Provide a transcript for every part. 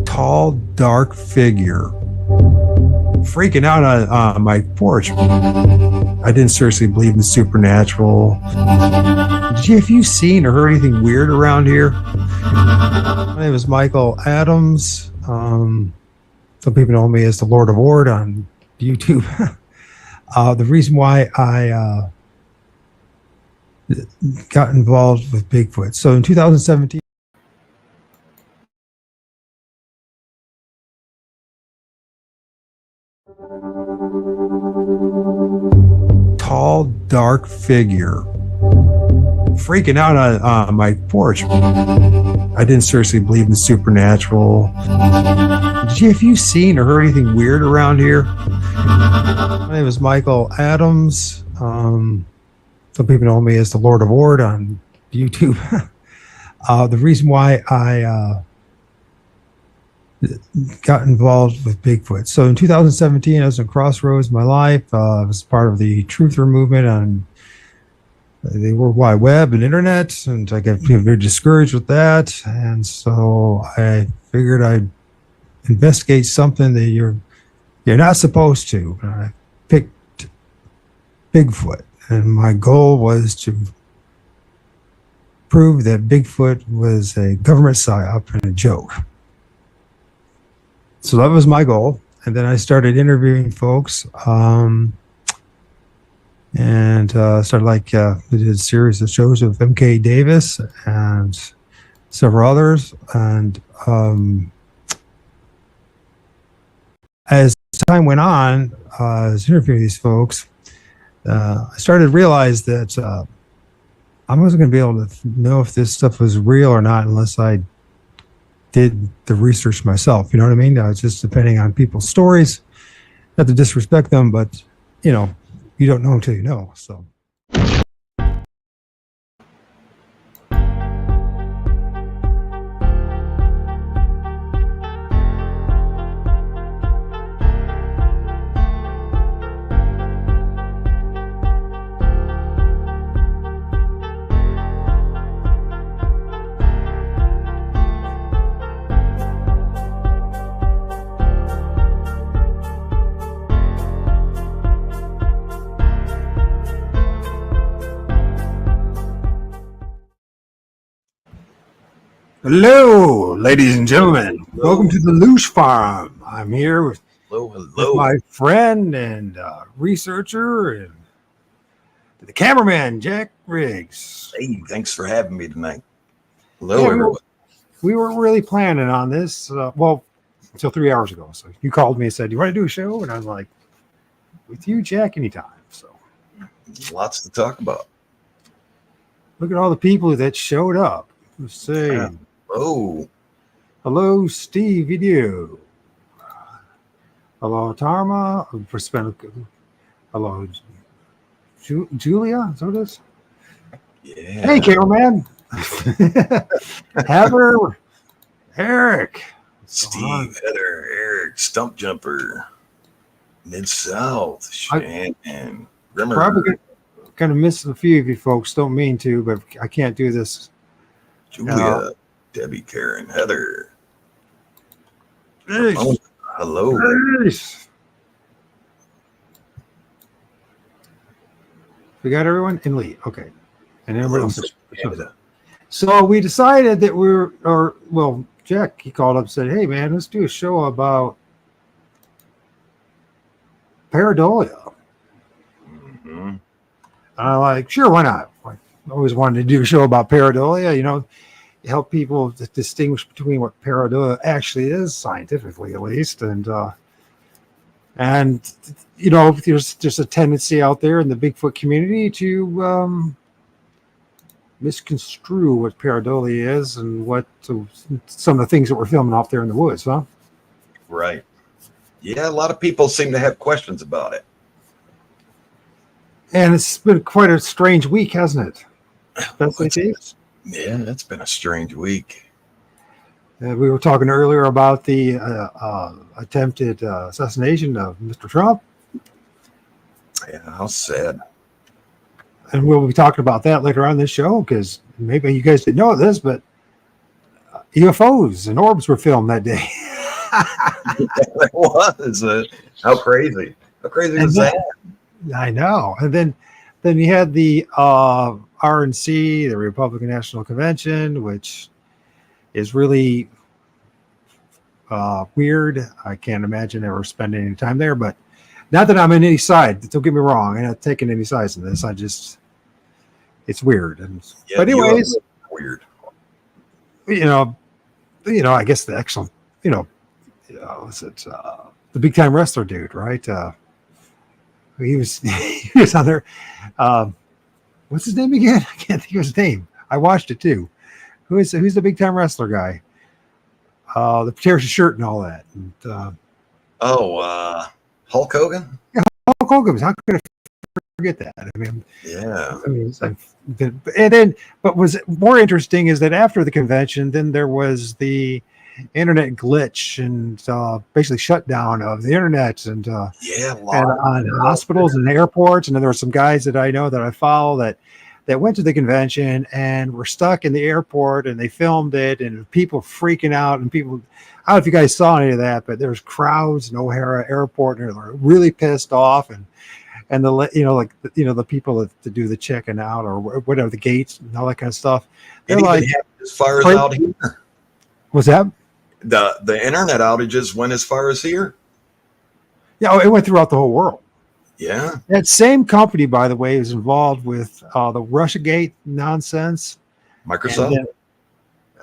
Tall, dark figure freaking out on my porch. I didn't seriously believe in the supernatural. Have you seen or heard anything weird around here? My name is Micahel H. Some people know me as the Lord of O.R.D on YouTube. The reason why I got involved with Bigfoot. So in 2017, tall, dark figure freaking out on my porch. I didn't seriously believe in the supernatural. Have you seen or heard anything weird around here? My name is Micahel H. Some people know me as the Lord of O.R.D on YouTube. The reason why I got involved with Bigfoot. So in 2017, I was in crossroads in my life. I was part of the truther movement on the World Wide Web and internet, and I got very discouraged with that. And so I figured I'd investigate something that you're not supposed to. And I picked Bigfoot, and my goal was to prove that Bigfoot was a government psyop and a joke. So that was my goal. And then I started interviewing folks, and started we did a series of shows with M.K. Davis and several others. And as time went on, I was interviewing these folks. I started to realize that I wasn't going to be able to know if this stuff was real or not unless I did the research myself. You know what I mean? It's just depending on people's stories. Not to disrespect them, but you don't know until you know. So. Hello, ladies and gentlemen. Hello. Welcome to the LOOSH FARM. I'm here with my friend and researcher and the cameraman, Jack Riggs. Hey, thanks for having me tonight. Hello, yeah, everyone. We weren't really planning on this, until 3 hours ago. So you called me and said, "Do you want to do a show?" And I was like, "With you, Jack, anytime." So lots to talk about. Look at all the people that showed up. Let's see. Hello, Steve Video. Hello, Tarma. Hello, Julia. Is that what it is? Yeah. Hey, cameraman. Heather, Eric, Steve, Heather, Eric, Stump Jumper, Mid-South, Shannon, Grimmer. Probably going to miss a few of you folks. Don't mean to, but I can't do this. Julia, Debbie, Karen, Heather. Hey. Hello. Hey. We got everyone in Lee. Okay. And everybody else. So we decided that Jack, he called up and said, "Hey, man, let's do a show about Pareidolia." Mm-hmm. And I'm like, sure, why not? I always wanted to do a show about Pareidolia, help people distinguish between what Pareidolia actually is, scientifically at least. And there's a tendency out there in the Bigfoot community to misconstrue what Pareidolia is and some of the things that we're filming off there in the woods, huh? Right. Yeah, a lot of people seem to have questions about it. And it's been quite a strange week, hasn't it? Yeah, it's been a strange week. We were talking earlier about the attempted assassination of Mr. Trump. Yeah, how sad. And we'll be talking about that later on in this show, because maybe you guys didn't know this, but UFOs and orbs were filmed that day. It was. How crazy! How crazy was that? I know. And then you had the RNC, the Republican National Convention, which is really weird. I can't imagine ever spending any time there, but not that I'm in any side. Don't get me wrong. I'm not taking any sides in this. It's weird. But anyways, weird. I guess the actual, was it the big time wrestler dude, right? He was on there. What's his name again? I can't think of his name. I watched it too. Who's the big time wrestler guy? The tears the shirt and all that. And, Hulk Hogan. Yeah, Hulk Hogan. How could I forget that? I mean, yeah. But was more interesting is that after the convention, then there was the internet glitch and basically shutdown of the internet and on hospitals and airports. And then there were some guys that I know that I follow that went to the convention and were stuck in the airport, and they filmed it, and people freaking out, and people, I don't know if you guys saw any of that, but there's crowds in O'Hare Airport, and they're really pissed off, and the people that do the checking out or whatever, the gates and all that kind of stuff. They're like, as far as out here. What's that? The internet outages went as far as here. Yeah, it went throughout the whole world. Yeah. That same company, by the way, is involved with the Russiagate nonsense. Microsoft?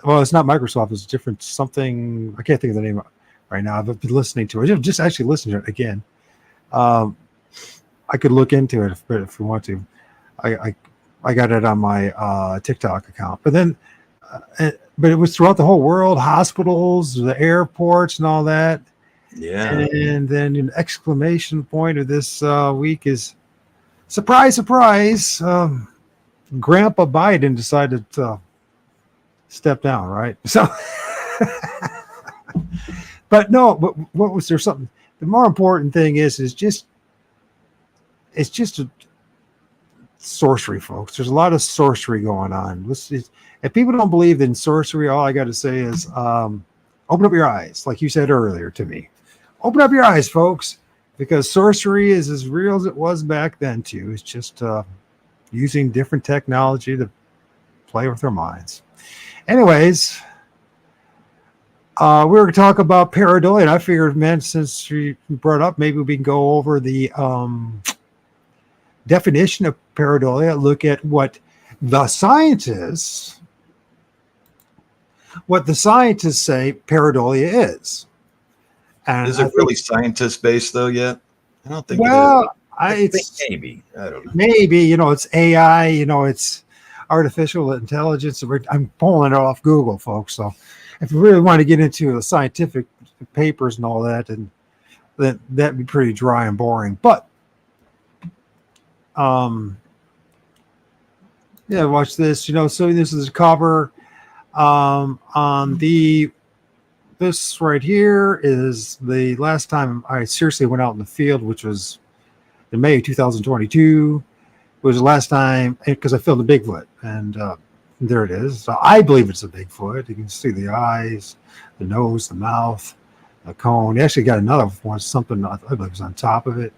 Well, it's not Microsoft. It's different something. I can't think of the name right now. I've been listening to it. Just actually listening to it again. I could look into it if you want to. I got it on my TikTok account. But then, but it was throughout the whole world, hospitals, the airports, and all that. Yeah. And then an exclamation point of this week is, surprise, surprise, Grandpa Biden decided to step down, right? So, but what was there something? The more important thing is just a sorcery, folks. There's a lot of sorcery going on. If people don't believe in sorcery, all I got to say is open up your eyes, like you said earlier to me. Open up your eyes, folks, because sorcery is as real as it was back then, too. It's just using different technology to play with our minds. Anyways, we were going to talk about pareidolia, and I figured, man, since you brought it up, maybe we can go over the definition of pareidolia, look at what the scientists say pareidolia is. And is it really scientist-based, though, yet? I don't think it is. I think maybe. I don't know. Maybe, it's AI, it's artificial intelligence. I'm pulling it off Google, folks. So if you really want to get into the scientific papers and all that, then that'd be pretty dry and boring. But, watch this. So this is a cover on this right here is the last time I seriously went out in the field, which was in May 2022. It was the last time because I filmed a Bigfoot, and there it is. So I believe it's a Bigfoot. You can see the eyes, the nose, the mouth, the cone. You actually got another one, something I believe was on top of it.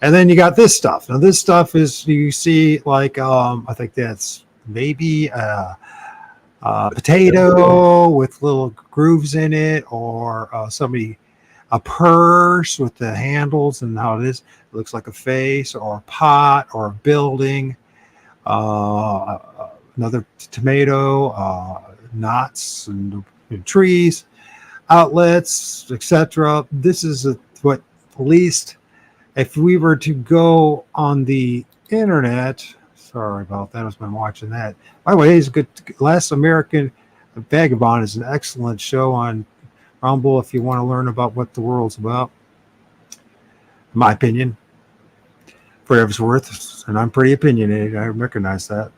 And then you got this stuff. Now this stuff is, you see, like I think that's maybe potato with little grooves in it, or a purse with the handles and how it is. It looks like a face, or a pot, or a building, another tomato, knots and trees, outlets, etc. This is what, at least if we were to go on the internet. Sorry about that. I've been watching that. By the way, it's a good. Last American Vagabond is an excellent show on Rumble if you want to learn about what the world's about. In my opinion, for whatever it's worth, and I'm pretty opinionated. I recognize that.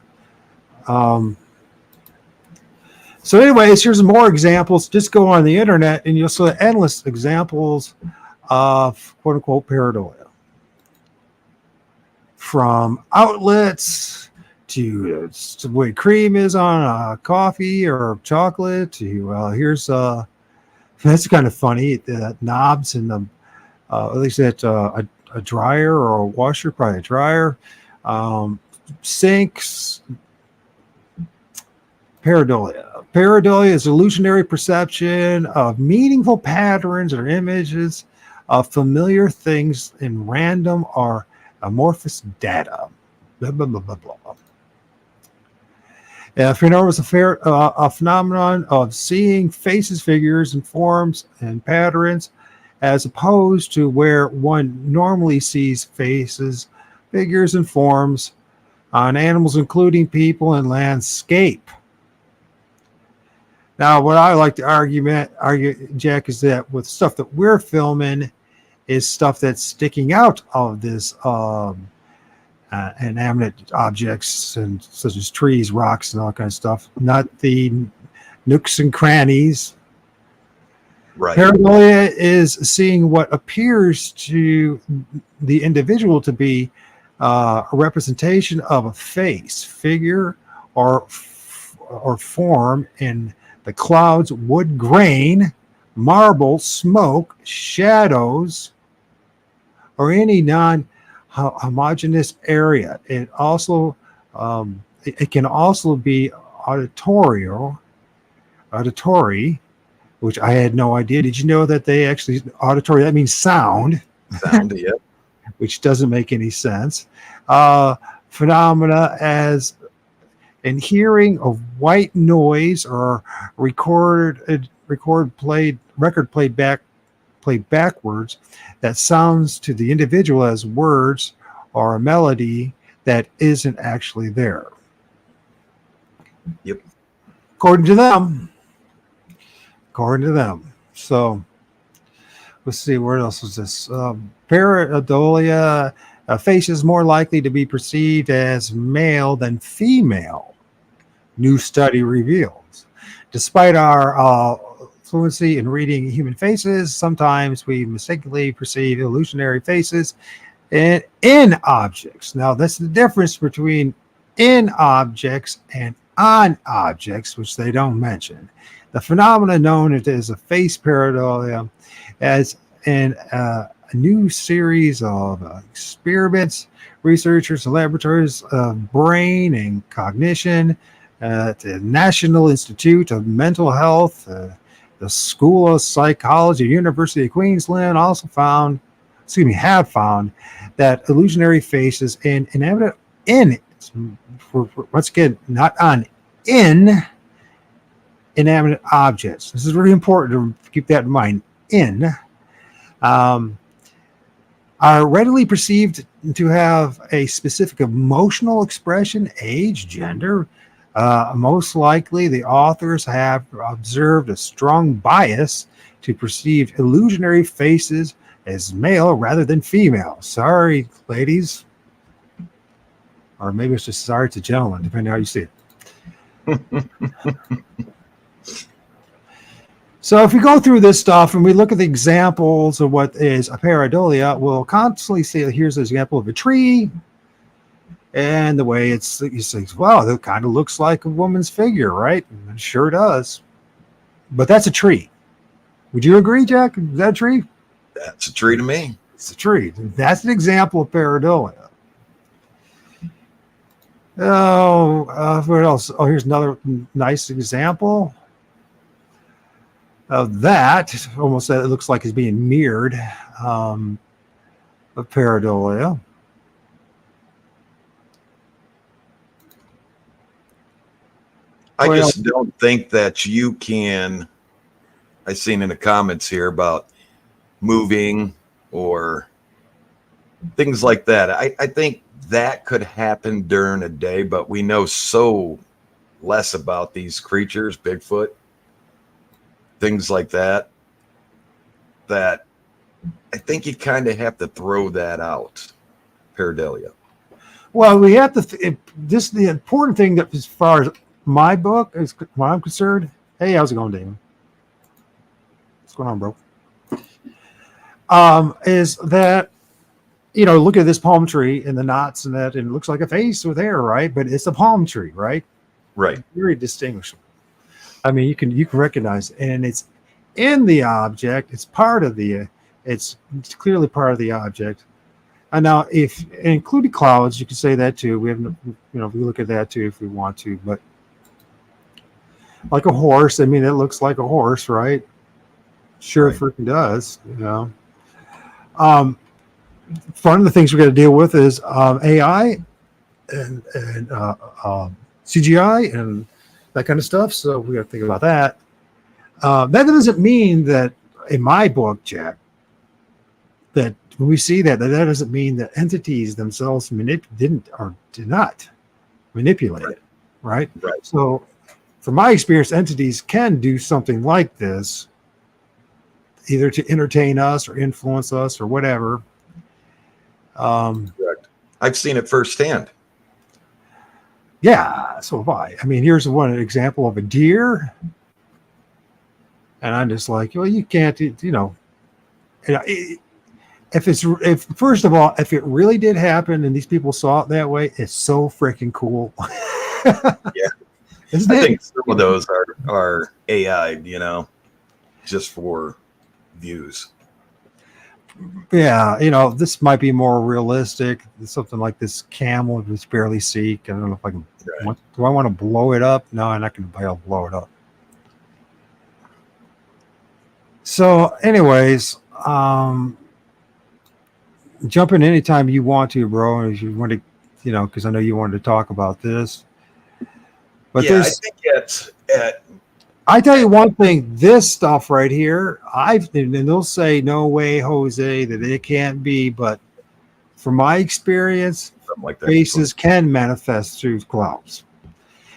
So, anyways, here's more examples. Just go on the internet, and you'll see endless examples of "quote unquote" pareidolia. From outlets to the way cream is on coffee or chocolate. To here's that's kind of funny. The knobs and the at least at a dryer or a washer, probably a dryer, sinks. Pareidolia. Pareidolia is illusionary perception of meaningful patterns or images of familiar things in random or amorphous data. Blah, blah, blah, blah, blah. Phenomenon is a phenomenon of seeing faces, figures, and forms and patterns, as opposed to where one normally sees faces, figures, and forms on animals, including people and landscape. Now, what I like to argue, Jack, is that with stuff that we're filming is stuff that's sticking out of this inanimate objects, and such as trees, rocks, and all kinds of stuff, not the nooks and crannies. Right. Pareidolia is seeing what appears to the individual to be a representation of a face, figure, or form in the clouds, wood grain, marble, smoke, shadows, or any non-homogeneous area. It also it can also be auditory, which I had no idea. Did you know that they actually auditory? That means sound. Sound, yeah. Which doesn't make any sense. Phenomena as in hearing of white noise or record played backwards that sounds to the individual as words or a melody that isn't actually there. Yep. According to them. So let's see, where else was this? Pareidolia, a face is more likely to be perceived as male than female. New study reveals. Despite our fluency in reading human faces, sometimes we mistakenly perceive illusionary faces in objects. Now, that's the difference between in objects and on objects, which they don't mention. The phenomena known as a face pareidolia, as in a new series of experiments, researchers and laboratories of brain and cognition at the National Institute of Mental Health, the School of Psychology, University of Queensland, also have found that illusionary faces in once again, not on, in inanimate objects. This is really important to keep that in mind. Are readily perceived to have a specific emotional expression, age, gender. Most likely, the authors have observed a strong bias to perceive illusionary faces as male rather than female. Sorry, ladies. Or maybe it's just sorry to gentlemen, depending on how you see it. So if we go through this stuff and we look at the examples of what is a pareidolia, we'll constantly see, here's an example of a tree. And the way you say, wow, that kind of looks like a woman's figure, right? And it sure does. But that's a tree. Would you agree, Jack? Is that a tree? That's a tree to me. It's a tree. That's an example of pareidolia. What else? Oh, here's another nice example of that. Almost it looks like it's being mirrored of pareidolia. I just don't think that you can. I seen in the comments here about moving or things like that. I think that could happen during a day, but we know so less about these creatures, Bigfoot, things like that, that I think you kind of have to throw that out, pareidolia. Well, we have to. The important thing that, as far as my book is, what I'm concerned. Hey, how's it going, Damon? What's going on, bro? Is that look at this palm tree and the knots and that, and it looks like a face with hair, right? But it's a palm tree, right? Right. Very distinguishable. I mean, you can recognize it, and it's in the object. It's part of it's clearly part of the object. And now, if including clouds, you can say that too. We have, we look at that too if we want to. But like a horse, I mean, it looks like a horse, right? Sure, Right. it freaking does. One of the things we got to deal with is AI and CGI and that kind of stuff. So we got to think about that. That doesn't mean that, in my book, Jack, that when we see that doesn't mean that entities themselves did not manipulate it, right? Right. So, from my experience, entities can do something like this, either to entertain us or influence us or whatever. Correct. I've seen it firsthand. Yeah, so have I. I mean, here's one example of a deer, and I'm just like, well, you can't, if first of all, if it really did happen and these people saw it that way, it's so freaking cool. Yeah. Isn't I it? think some of those are AI, just for views. Yeah, this might be more realistic. Something like this camel was barely seek. I don't know if I can. Right. Do I want to blow it up? No, I'm not going to be able to blow it up. So, anyways, jump in anytime you want to, bro. If you want to, because I know you wanted to talk about this. But yeah, I think I tell you one thing, this stuff right here, and they'll say, no way, Jose, that it can't be. But from my experience, something like that. faces can manifest through clouds.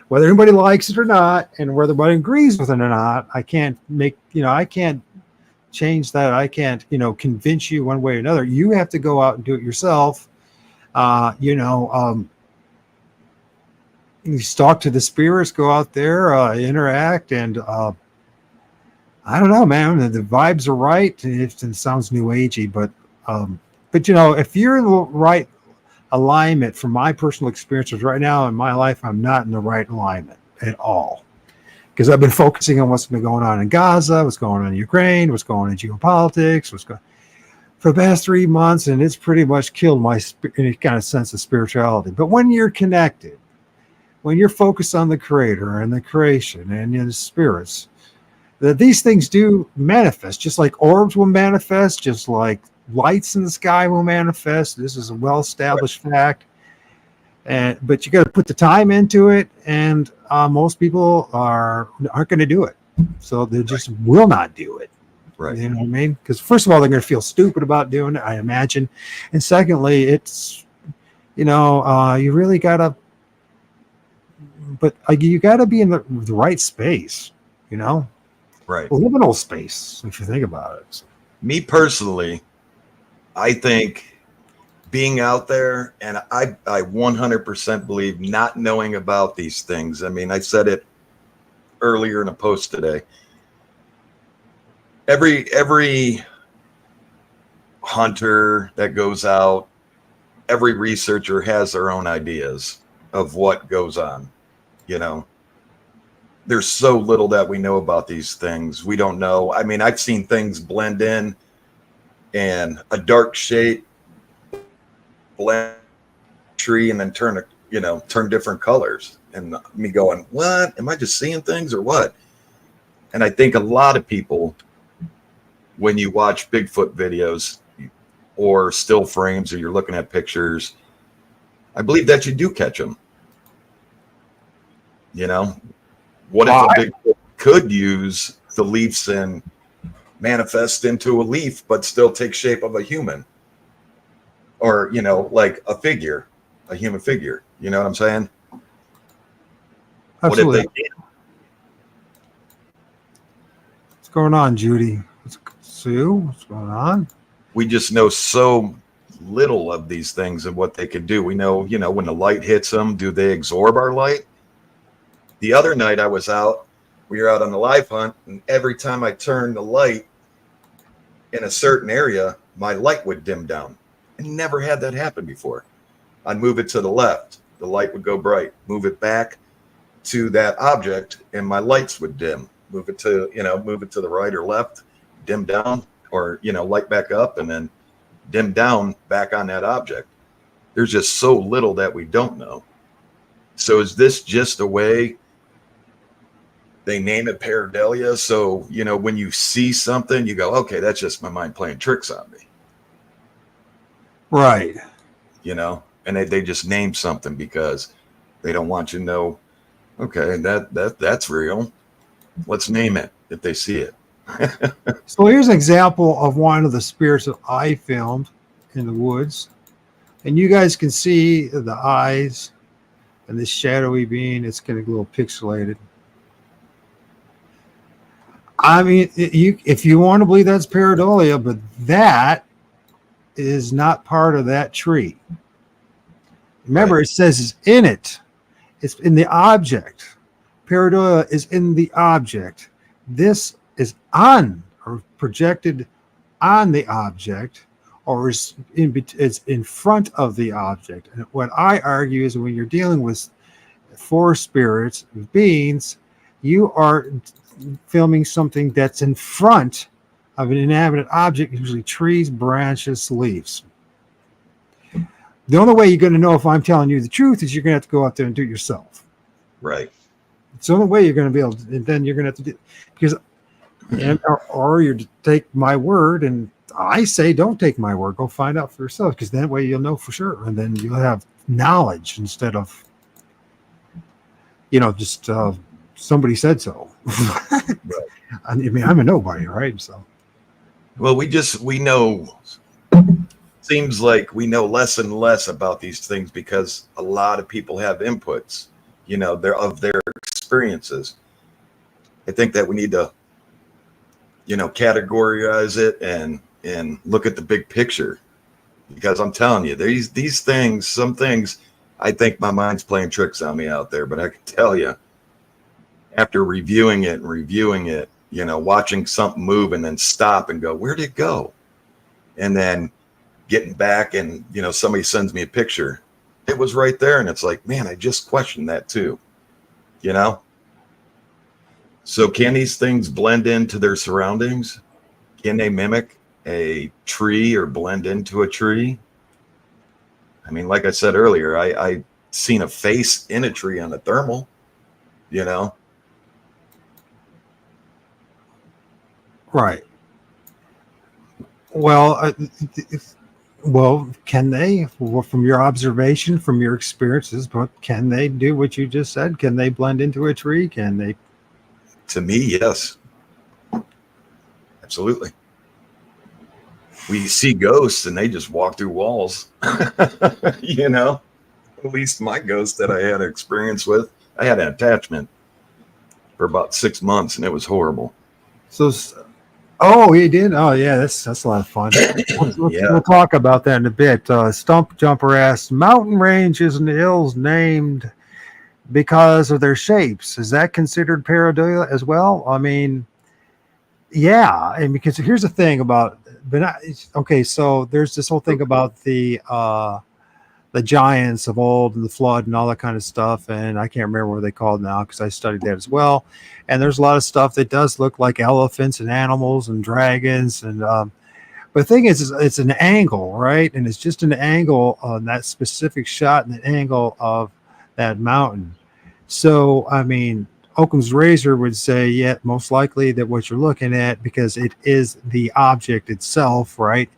Whether anybody likes it or not, and whether anybody agrees with it or not, I can't I can't change that. I can't, convince you one way or another. You have to go out and do it yourself. You talk to the spirits, go out there, interact, and I don't know, man. The vibes are right. It sounds new agey, but if you're in the right alignment, from my personal experiences right now in my life, I'm not in the right alignment at all, because I've been focusing on what's been going on in Gaza, what's going on in Ukraine, what's going on in geopolitics, for the past 3 months, and it's pretty much killed my any kind of sense of spirituality. But when you're connected, when you're focused on the creator and the creation and the spirits, that these things do manifest, just like orbs will manifest, just like lights in the sky will manifest. This is a well-established fact. But you got to put the time into it, and most people aren't going to do it. So they just will not do it. Right. You know what I mean? Because first of all, they're going to feel stupid about doing it, I imagine. And secondly, it's, you really got to, but you got to be in the right space, Right. liminal space, if you think about it. Me personally, I think being out there, and I 100% believe not knowing about these things. I mean, I said it earlier in a post today. Every hunter that goes out, every researcher has their own ideas of what goes on. There's so little that we know about these things. We don't know. I mean, I've seen things blend in and a dark shade blend tree and then turn different colors, and me going, what? Am I just seeing things or what? And I think a lot of people, when you watch Bigfoot videos or still frames, or you're looking at pictures, I believe that you do catch them. What if a Bigfoot could use the leaves and manifest into a leaf, but still take shape of a human, or like a human figure? You know what I'm saying? Absolutely. What if they can? What's going on, Judy? Sue, what's going on? We just know so little of these things and what they can do. We know, when the light hits them, do they absorb our light? The other night we were out on the live hunt, and every time I turned the light in a certain area, my light would dim down. never had that happen before. I'd move it to the left, the light would go bright. Move it back to that object, and my lights would dim. Move it to the right or left, dim down, or light back up, and then dim down back on that object. There's just so little that we don't know. So is this just a way they name it pareidolia? So, when you see something, you go, okay, that's just my mind playing tricks on me. Right. And they just name something because they don't want you to know, okay, that's real. Let's name it if they see it. So here's an example of one of the spirits that I filmed in the woods. And you guys can see the eyes and this shadowy being. It's getting a little pixelated. I mean, if you want to believe that's pareidolia, but that is not part of that tree. Remember, It says it's in it. It's in the object. Pareidolia is in the object. This is on or projected on the object, or it's in front of the object. And what I argue is when you're dealing with force spirits, beings, you are filming something that's in front of an inanimate object, usually trees, branches, leaves. The only way you're going to know if I'm telling you the truth is you're going to have to go out there and do it yourself. Right. It's the only way you're going to be able to, and then you're going to have to do, because, or you take my word, and I say don't take my word, go find out for yourself, because that way you'll know for sure, and then you'll have knowledge instead of, just somebody said so. Right. I mean, I'm a nobody, right? So, well, we know. Seems like we know less and less about these things because a lot of people have inputs, of their experiences. I think that we need to, categorize it and look at the big picture, because I'm telling you, these things, some things, I think my mind's playing tricks on me out there, but I can tell you, after reviewing it, watching something move and then stop and go, where'd it go? And then getting back and, somebody sends me a picture. It was right there. And it's like, man, I just questioned that too. So can these things blend into their surroundings? Can they mimic a tree or blend into a tree? I mean, like I said earlier, I seen a face in a tree on a thermal, Right. Well, can they, from your observation, from your experiences, but can they do what you just said? Can they blend into a tree? Can they? To me, yes. Absolutely. We see ghosts and they just walk through walls. At least my ghost that I had an experience with, I had an attachment for about 6 months and it was horrible. So, oh, he did? Oh, yeah, that's a lot of fun. We'll talk about that in a bit. Stump Jumper asks, mountain ranges and hills named because of their shapes, is that considered pareidolia as well? I mean, yeah, and because here's the thing about, so there's this whole thing about the giants of old and the flood and all that kind of stuff, and I can't remember what they called now because I studied that as well. And there's a lot of stuff that does look like elephants and animals and dragons, and but the thing is it's an angle, right? And it's just an angle on that specific shot and the angle of that mountain. So I mean, Occam's razor would say, yeah, most likely that what you're looking at, because it is the object itself, right?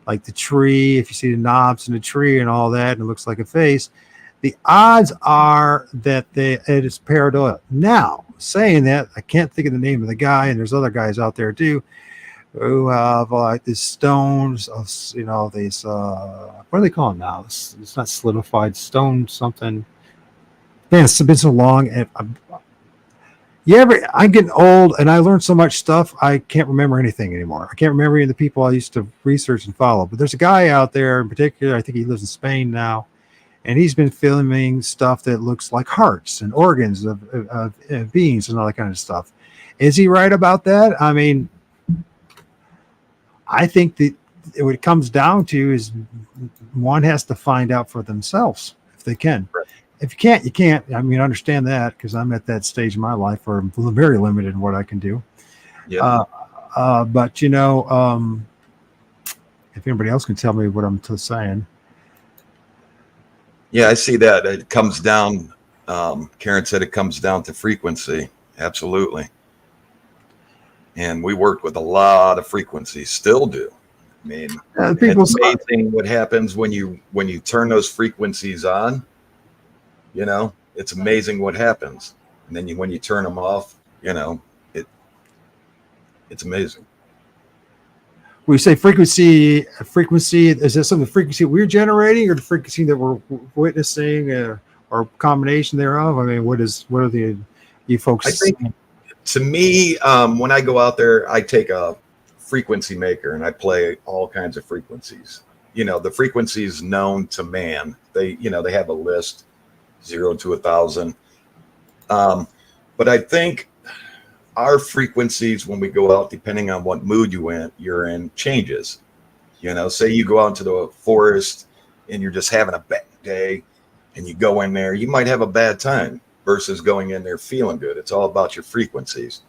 Like the tree, if you see the knobs in the tree and all that, and it looks like a face, the odds are that it is pareidolia. Now, saying that, I can't think of the name of the guy, and there's other guys out there too, who have like these stones of, these, what do they call them now? It's not solidified stone something. Man, it's been so long. And I'm getting old and I learned so much stuff. I can't remember anything anymore. I can't remember any of the people I used to research and follow, but there's a guy out there in particular, I think he lives in Spain now, and he's been filming stuff that looks like hearts and organs of beings and all that kind of stuff. Is he right about that? I mean, I think that what it comes down to is one has to find out for themselves if they can. Right. If you can't, you can't. I mean, understand that, because I'm at that stage in my life where I'm very limited in what I can do. Yeah. But if anybody else can tell me what I'm saying. Yeah, I see that. It comes down. Karen said it comes down to frequency. Absolutely. And we worked with a lot of frequencies, still do. I mean, it's amazing what happens when you turn those frequencies on. You know, it's amazing what happens. And then when you turn them off, you know, it's amazing. We say frequency, is this some of the frequency we're generating, or the frequency that we're witnessing, or combination thereof? I mean, what are you folks? I think, to me, when I go out there, I take a frequency maker and I play all kinds of frequencies. You know, the frequencies known to man, they have a list, 0 to 1,000. But I think our frequencies, when we go out, depending on what mood you're in, changes. You know, say you go out into the forest and you're just having a bad day, and you go in there, you might have a bad time versus going in there feeling good. It's all about your frequencies.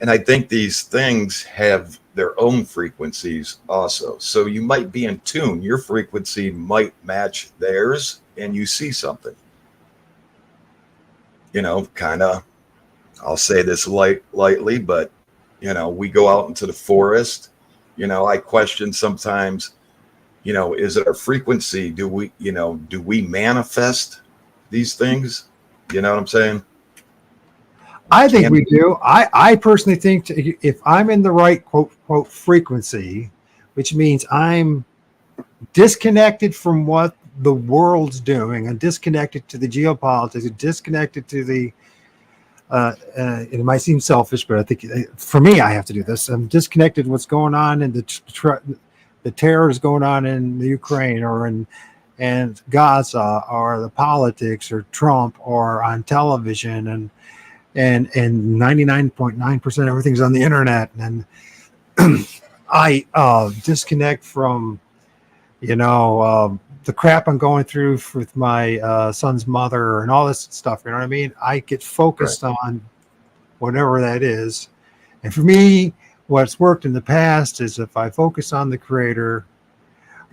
And I think these things have their own frequencies also. So you might be in tune. Your frequency might match theirs, and you see something. You know, kind of, I'll say this lightly, but, you know, we go out into the forest. You know, I question sometimes, you know, is it our frequency? Do we manifest these things? You know what I'm saying? I think we do. I personally think if I'm in the right quote frequency, which means I'm disconnected from what the world's doing, and disconnected to the geopolitics, and disconnected to the it might seem selfish, but I think for me, I have to do this. I'm disconnected what's going on in the terror is going on in the Ukraine, or in Gaza, or the politics, or Trump, or on television, and 99.9% everything's on the internet, and I disconnect from the crap I'm going through with my son's mother and all this stuff. You know what I mean? I get focused on whatever that is. And for me, what's worked in the past is if I focus on the Creator,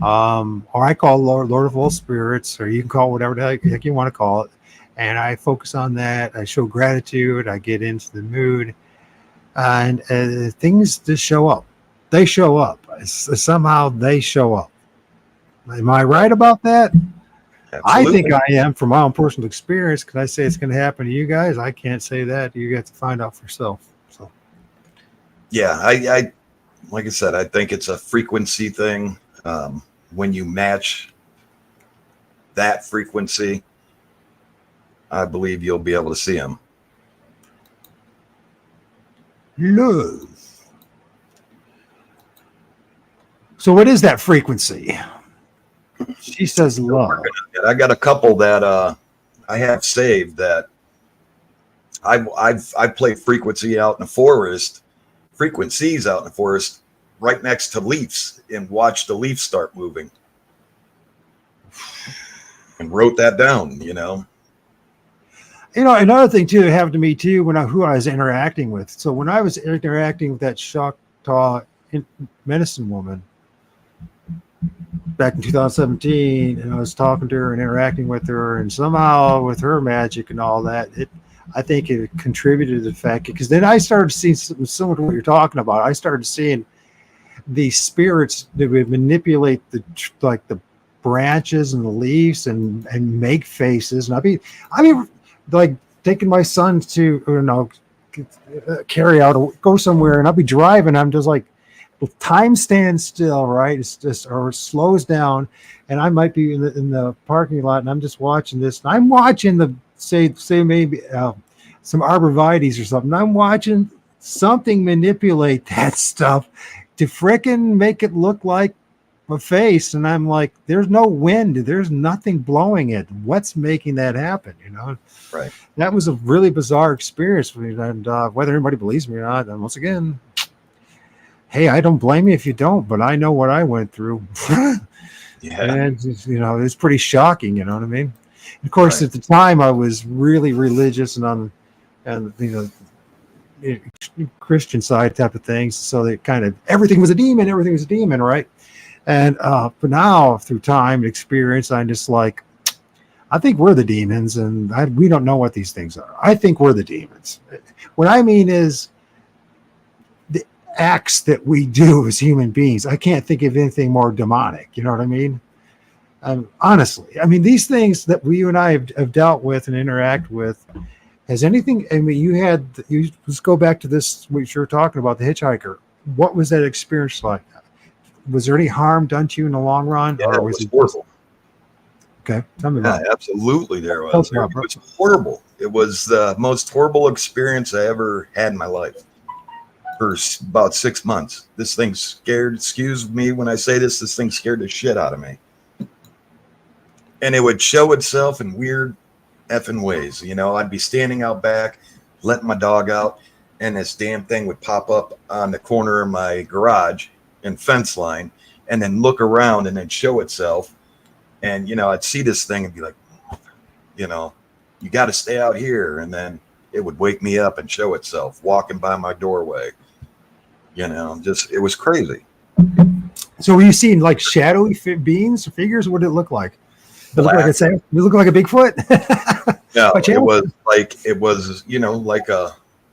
or I call Lord of all spirits, or you can call it whatever the heck you want to call it, and I focus on that. I show gratitude. I get into the mood, and things just show up. They show up. Somehow they show up. Am I right about that? Absolutely. I think I am, from my own personal experience. Can I say it's going to happen to you guys? I can't say that. You got to find out for yourself. So, yeah, I like I said, I think it's a frequency thing. When you match that frequency, I believe you'll be able to see them. Love. So what is that frequency? She says love. I got a couple that I have saved that I play frequencies out in the forest right next to leaves, and watch the leaves start moving, and wrote that down. Another thing too that happened to me too who I was interacting with. So when I was interacting with that Choctaw medicine woman back in 2017, and I was talking to her and interacting with her, and somehow with her magic and all that, I think it contributed to the fact, because then I started seeing something similar to what you're talking about. I started seeing these spirits that would manipulate the branches and the leaves and make faces, and I'd be like taking my son to carry out or go somewhere, and I'll be driving. I'm just like, time stands still, right? It's just, or it slows down, and I might be in the parking lot, and I'm just watching this. And I'm watching say maybe some arborvitaes or something. I'm watching something manipulate that stuff to frickin' make it look like a face, and I'm like, there's no wind, there's nothing blowing it. What's making that happen? Right. That was a really bizarre experience for me, and whether anybody believes me or not, and once again, hey, I don't blame you if you don't, but I know what I went through. Yeah. And it's pretty shocking. You know what I mean? Of course, Right. at the time, I was really religious and Christian side type of things. So they kind of everything was a demon, right? And but now through time and experience, I'm just like, I think we're the demons, and we don't know what these things are. I think we're the demons. What I mean is the acts that we do as human beings. I can't think of anything more demonic. You know what I mean? Honestly, I mean, these things that you and I have dealt with and interact with, has anything, I mean, let's go back to this, what you were talking about, the hitchhiker. What was that experience like? Was there any harm done to you in the long run? Yeah, Or it was was it horrible. okay? Tell me about Yeah, it. absolutely there was. It was horrible. It was the most horrible experience I ever had in my life for about 6 months. This thing scared, excuse me when I say this thing scared the shit out of me. And it would show itself in weird effing ways. I'd be standing out back, letting my dog out, and this damn thing would pop up on the corner of my garage and fence line, and then look around and then show itself. And, I'd see this thing and be like, you got to stay out here. And then it would wake me up and show itself walking by my doorway. It was crazy. So were you seeing like shadowy beings or figures? What did it look like? It looked like a Bigfoot. No, it was like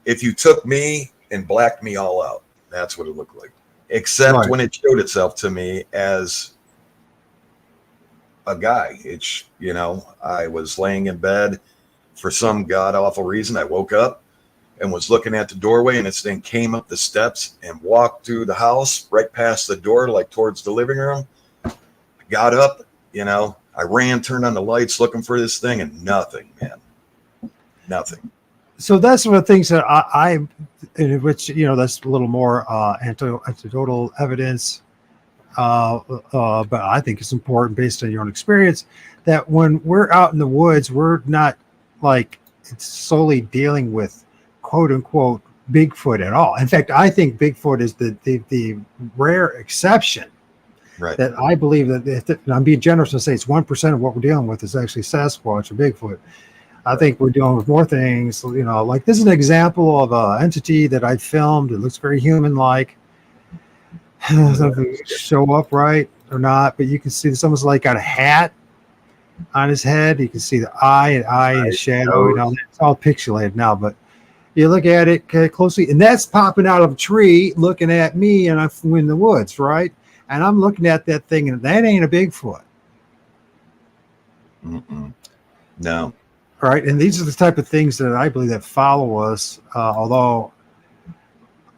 if you took me and blacked me all out, that's what it looked like. Except when it showed itself to me as a guy. I was laying in bed for some god awful reason. I woke up and was looking at the doorway, and this thing came up the steps and walked through the house right past the door, like towards the living room. I got up, I ran, turned on the lights looking for this thing, and nothing, man. Nothing. So that's one of the things that which, that's a little more anecdotal evidence. But I think it's important based on your own experience that when we're out in the woods, we're not like solely dealing with quote unquote Bigfoot at all. In fact, I think Bigfoot is the rare exception. Right. That I believe that I'm being generous to say it's 1% of what we're dealing with is actually Sasquatch or Bigfoot. I think we're dealing with more things, like this is an example of an entity that I filmed. It looks very human-like. Show up right or not, but you can see it's almost like got a hat on his head. You can see the eye and shadow. It's all pixelated now, but you look at it closely, and that's popping out of a tree looking at me, and I'm in the woods, right? And I'm looking at that thing, and that ain't a Bigfoot. No. All right. And these are the type of things that I believe that follow us. Although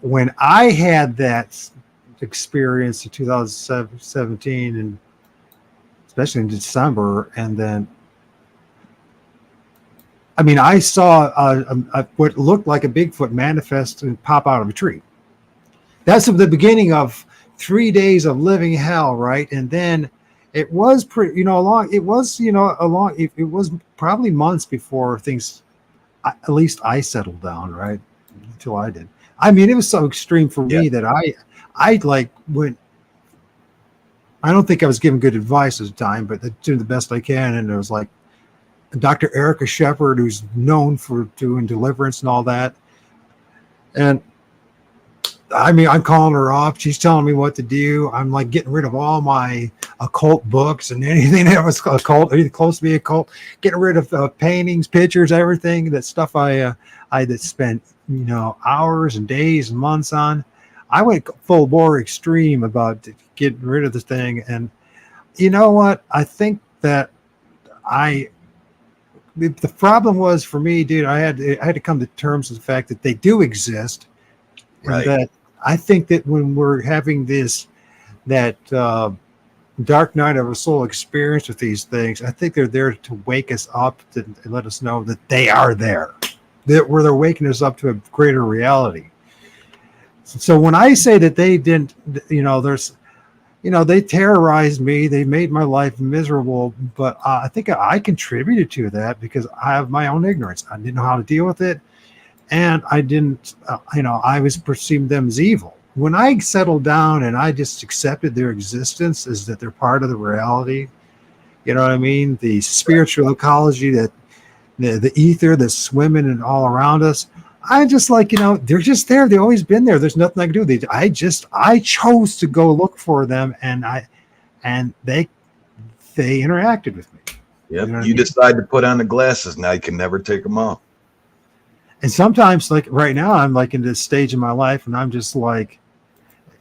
when I had that experience in 2017, and especially in December, and then, I mean, I saw what looked like a Bigfoot manifest and pop out of a tree. That's the beginning of 3 days of living hell, right? And then it was pretty, it was probably months before things, at least I settled down, right? Until I did. I mean, it was so extreme for me that I like went, I don't think I was giving good advice at the time, but doing the best I can. And it was like Dr. Erica Shepard, who's known for doing deliverance and all that. And I mean, I'm calling her off. She's telling me what to do. I'm like getting rid of all my occult books and anything that was occult, anything close to be occult. Getting rid of paintings, pictures, everything. That stuff I that spent hours and days and months on. I went full bore extreme about getting rid of this thing. And you know what? I think that the problem was for me, dude. I had to come to terms with the fact that they do exist. Right. And that I think that when we're having that dark night of a soul experience with these things, I think they're there to wake us up and let us know that they are there, where they're waking us up to a greater reality. So when I say that they didn't, they terrorized me, they made my life miserable, but I think I contributed to that because I have my own ignorance. I didn't know how to deal with it. And I didn't, I was perceiving them as evil. when I settled down and I just accepted their existence, is that they're part of the reality. You know what I mean? The spiritual ecology, that the ether that's swimming and all around us. I just like, they're just there. They've always been there. There's nothing I can do. I chose to go look for them, and they interacted with me. Yep. You know what I You mean? decide to put on the glasses. Now you can never take them off. And sometimes, like right now, I'm like in this stage in my life, and I'm just like,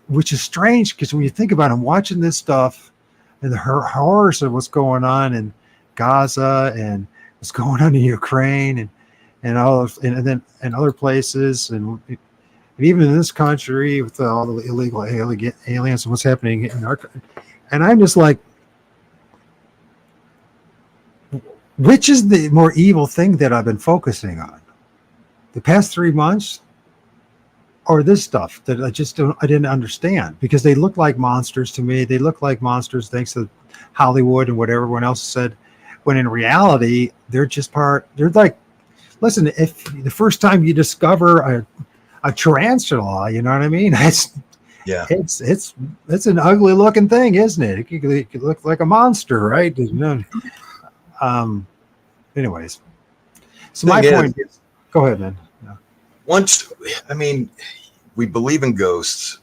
which is strange because when you think about it, I'm watching this stuff and the horrors of what's going on in Gaza and what's going on in Ukraine and all of, and then and other places and even in this country with all the illegal aliens and what's happening in our country. And I'm just like, which is the more evil thing that I've been focusing on? The past 3 months or this stuff that I didn't understand, because they look like monsters to me. They look like monsters thanks to Hollywood and what everyone else said, when in reality, they're like, listen, if the first time you discover a tarantula, you know what I mean? It's an ugly looking thing, isn't it? It could look like a monster, right? Anyways, so my point is, go ahead, man. Yeah. We believe in ghosts.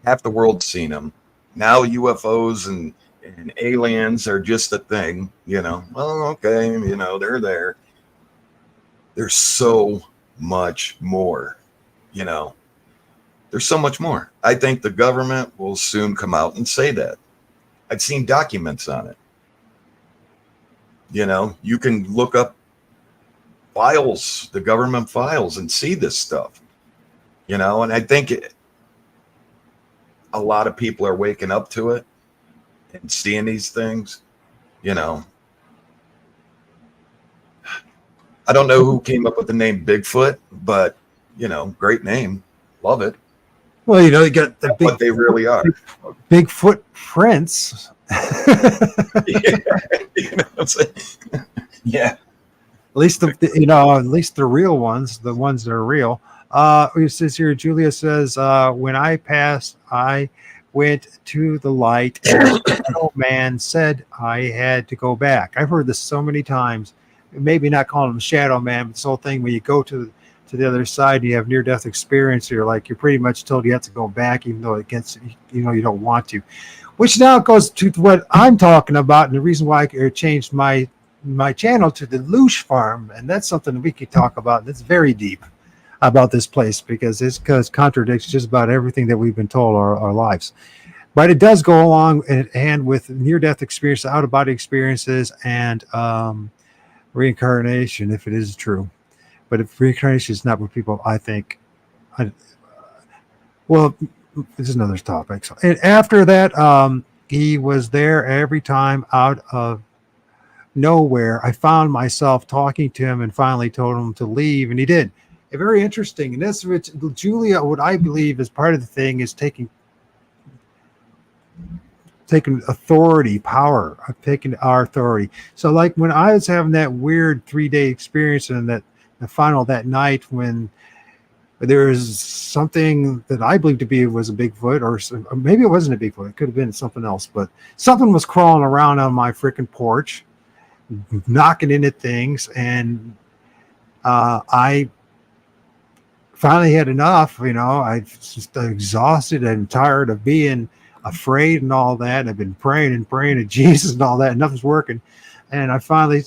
Half the world's seen them. Now UFOs and aliens are just a thing, Well, okay, they're there. There's so much more, There's so much more. I think the government will soon come out and say that. I've seen documents on it. You can look up files, the government files, and see this stuff, and I think a lot of people are waking up to it and seeing these things, I don't know who came up with the name Bigfoot, but, great name. Love it. Well, you got the what they really are. Bigfoot prints. Yeah. What I'm saying? Yeah. At least at least the real ones, the ones that are real. It says here, Julia says, when I passed, I went to the light and the man said I had to go back. I've heard this so many times. Maybe not calling him Shadow Man, but this whole thing when you go to the other side and you have near-death experience, you're pretty much told you have to go back, even though it gets, you don't want to. Which now goes to what I'm talking about, and the reason why I changed my channel to the LOOSH Farm, and that's something we could talk about. That's very deep about this place, because it contradicts just about everything that we've been told our lives. But it does go along and with near-death experience, out-of-body experiences, and reincarnation, if it is true. But if reincarnation is not what people, I think, well, this is another topic. So, and after that, he was there every time out of nowhere. I found myself talking to him and finally told him to leave, and he did. Very interesting. And that's what Julia, what I believe is part of the thing, is taking authority, power, taking our authority. So like when I was having that weird 3-day experience, and that the final that night, when there was something that I believe to be was a Bigfoot, or maybe it wasn't a Bigfoot, it could have been something else, but something was crawling around on my freaking porch, knocking into things, and I finally had enough. I just exhausted and tired of being afraid and all that. I've been praying to Jesus and all that, and nothing's working. And I finally,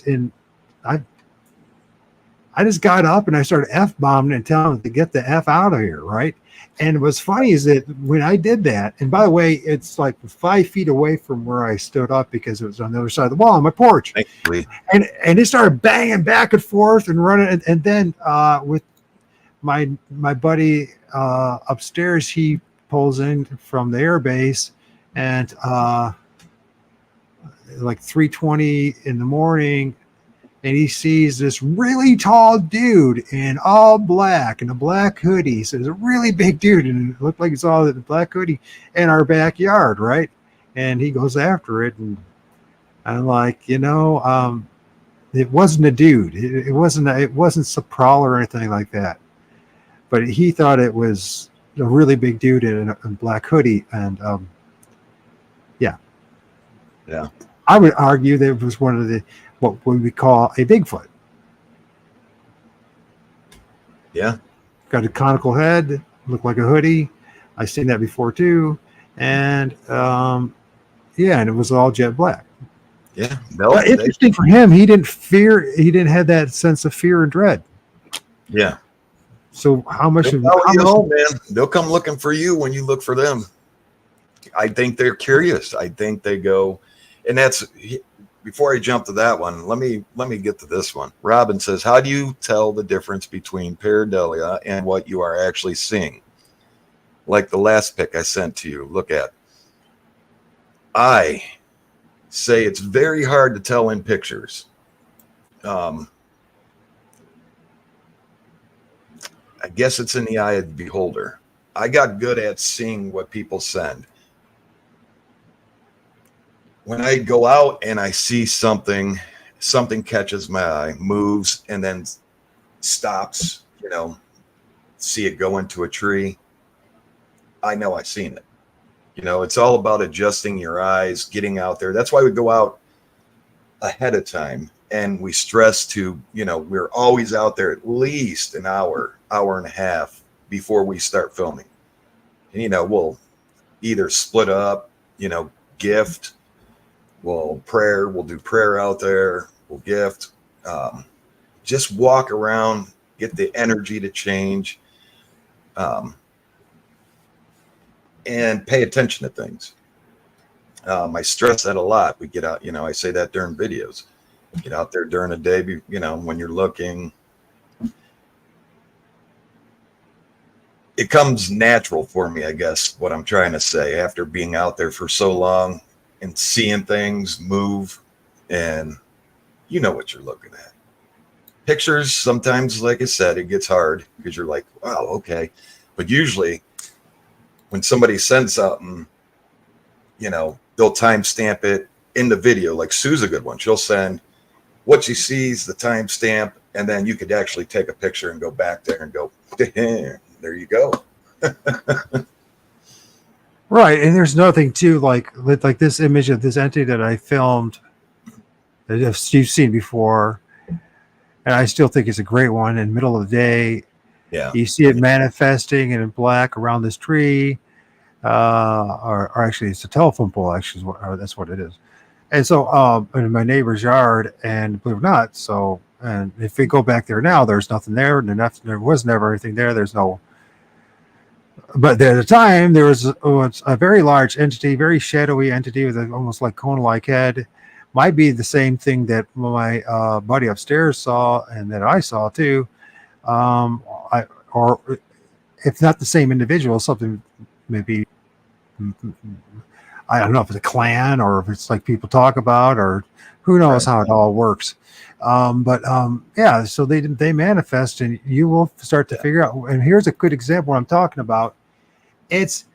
I just got up and I started F-bombing and telling them to get the F out of here, right? And what's funny is that when I did that, and by the way, it's like 5 feet away from where I stood up, because it was on the other side of the wall on my porch. Thankfully. And it started banging back and forth and running. And then with my buddy upstairs, he pulls in from the air base, and like 3:20 in the morning, and he sees this really tall dude in all black and a black hoodie. So it's a really big dude, and it looked like it's all the black hoodie in our backyard, right? And he goes after it, and I'm like, it wasn't a dude. It wasn't a prowler or anything like that. But he thought it was, a really big dude in a black hoodie, and Yeah. I would argue that it was one of the what we call a Bigfoot. Yeah. Got a conical head, looked like a hoodie. I've seen that before too, and and it was all jet black. Yeah. But interesting for him, he didn't have that sense of fear and dread. Yeah. So how much They'll follow you home, man. They'll come looking for you when you look for them. I think they're curious. I think they go, and that's before I jump to that one. Let me get to this one. Robin says, "How do you tell the difference between pareidolia and what you are actually seeing?" Like the last pic I sent to you. Look at. I say it's very hard to tell in pictures. I guess it's in the eye of the beholder. I got good at seeing what people send. When I go out and I see something catches my eye, moves, and then stops, see it go into a tree, I know I've seen it. It's all about adjusting your eyes, getting out there. That's why we go out ahead of time, and we stress to, we're always out there at least an hour and a half before we start filming. And, we'll either split up, gift, we'll do prayer out there, we'll gift, just walk around, get the energy to change, and pay attention to things. I stress that a lot. We get out, I say that during videos, get out there during the day, when you're looking. It comes natural for me, I guess, what I'm trying to say, after being out there for so long and seeing things move, and you know what you're looking at. Pictures, sometimes, like I said, it gets hard because you're like, wow, okay. But usually when somebody sends something, they'll timestamp it in the video. Like Sue's a good one. She'll send what she sees, the timestamp, and then you could actually take a picture and go back there and go, there you go. Right, and there's nothing too like this image of this entity that I filmed that you've seen before, and I still think it's a great one. In the middle of the day, you see it manifesting in black around this tree, or actually it's a telephone pole. Actually, that's what it is. And so, in my neighbor's yard, and believe it or not, and if we go back there now, there's nothing there, and there was never anything there. There's no. But at the time, there was a very large entity, very shadowy entity with almost like cone-like head. Might be the same thing that my buddy upstairs saw and that I saw too. Or if not the same individual, something maybe, I don't know if it's a clan or if it's like people talk about, or who knows how it all works. So they manifest, and you will start to figure out. And here's a good example what I'm talking about. It's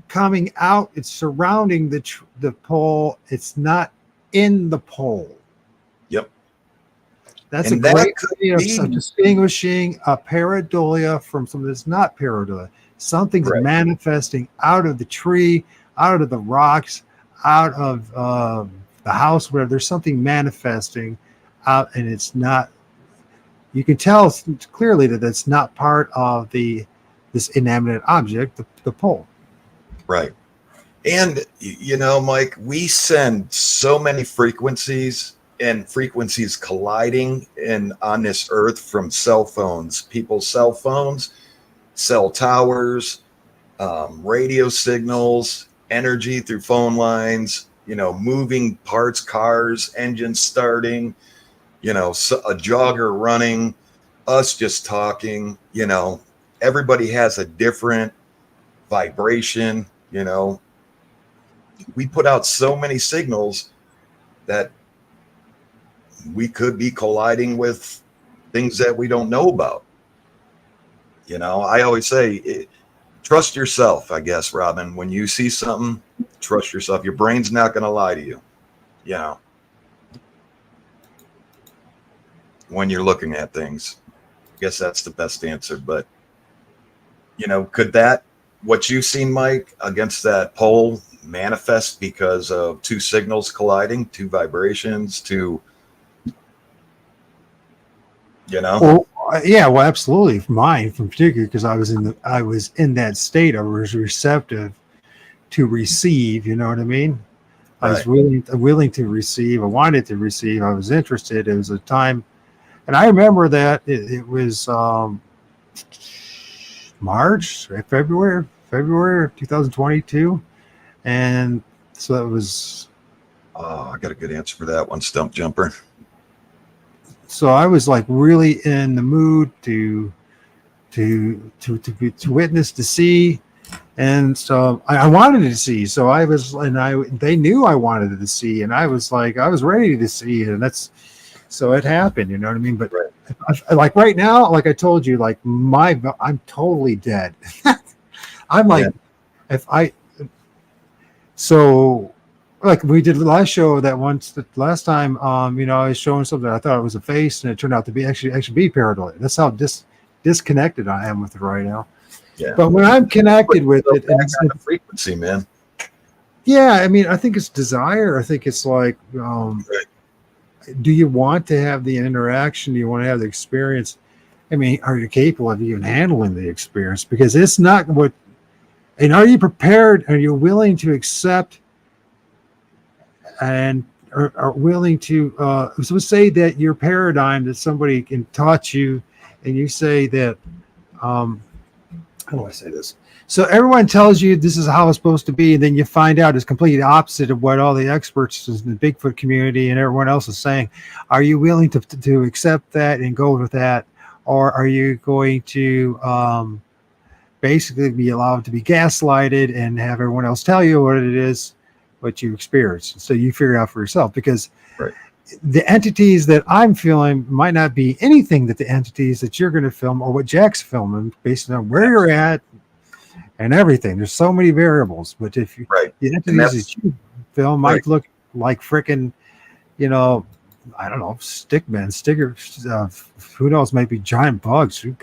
coming out. It's surrounding the pole. It's not in the pole. Yep. That's a great way of distinguishing a pareidolia from something that's not pareidolia. Something's manifesting out of the tree, out of the rocks, out of the house, where there's something manifesting out, and it's not. You can tell clearly that it's not part of this inanimate object, the pole. Right. And, Mike, we send so many frequencies and frequencies colliding on this earth from cell phones, people's cell phones, cell towers, radio signals, energy through phone lines, moving parts, cars, engines starting, a jogger running, us just talking, everybody has a different vibration, we put out so many signals that we could be colliding with things that we don't know about. I always say, trust yourself, I guess, Robin. When you see something, trust yourself. Your brain's not going to lie to you, when you're looking at things. I guess that's the best answer. But, could that what you've seen, Mike, against that pole manifest because of two signals colliding, two vibrations, two, you know? Well, yeah, well, absolutely. Mine, from particular, because I was in that state. I was receptive to receive. You know what I mean? I was Right. willing to receive. I wanted to receive. I was interested. It was a time, and I remember that it was February of 2022, and so it was. Oh, I got a good answer for that one, Stump Jumper. So I was like really in the mood to witness, to see, and so I wanted to see. So I was, and they knew I wanted to see, and I was like, I was ready to see it, and that's so it happened. You know what I mean? But like right now, like I told you, like I'm totally dead. I'm like, so like we did the last show that once the last time, you know, I was showing something. I thought it was a face, and it turned out to be actually be pareidolia. That's how disconnected I am with it right now. Yeah. But when I'm connected with it, and it's the frequency, man. Yeah, I mean, I think it's desire. I think it's like, do you want to have the interaction? Do you want to have the experience? I mean, are you capable of even handling the experience? Because it's not what. And are you prepared? Are you willing to accept? And are willing to so say that your paradigm that somebody can taught you, and you say that how do I say this? So everyone tells you this is how it's supposed to be, and then you find out it's completely opposite of what all the experts in the Bigfoot community and everyone else is saying. Are you willing to accept that and go with that, or are you going to basically be allowed to be gaslighted and have everyone else tell you what it is, what you experience, so you figure it out for yourself? Because the entities that I'm feeling might not be anything that the entities that you're going to film or what Jack's filming, based on where you're at and everything. There's so many variables. But if you the entities that you film might look like freaking, you know, I don't know, stickers, who knows, maybe giant bugs. Who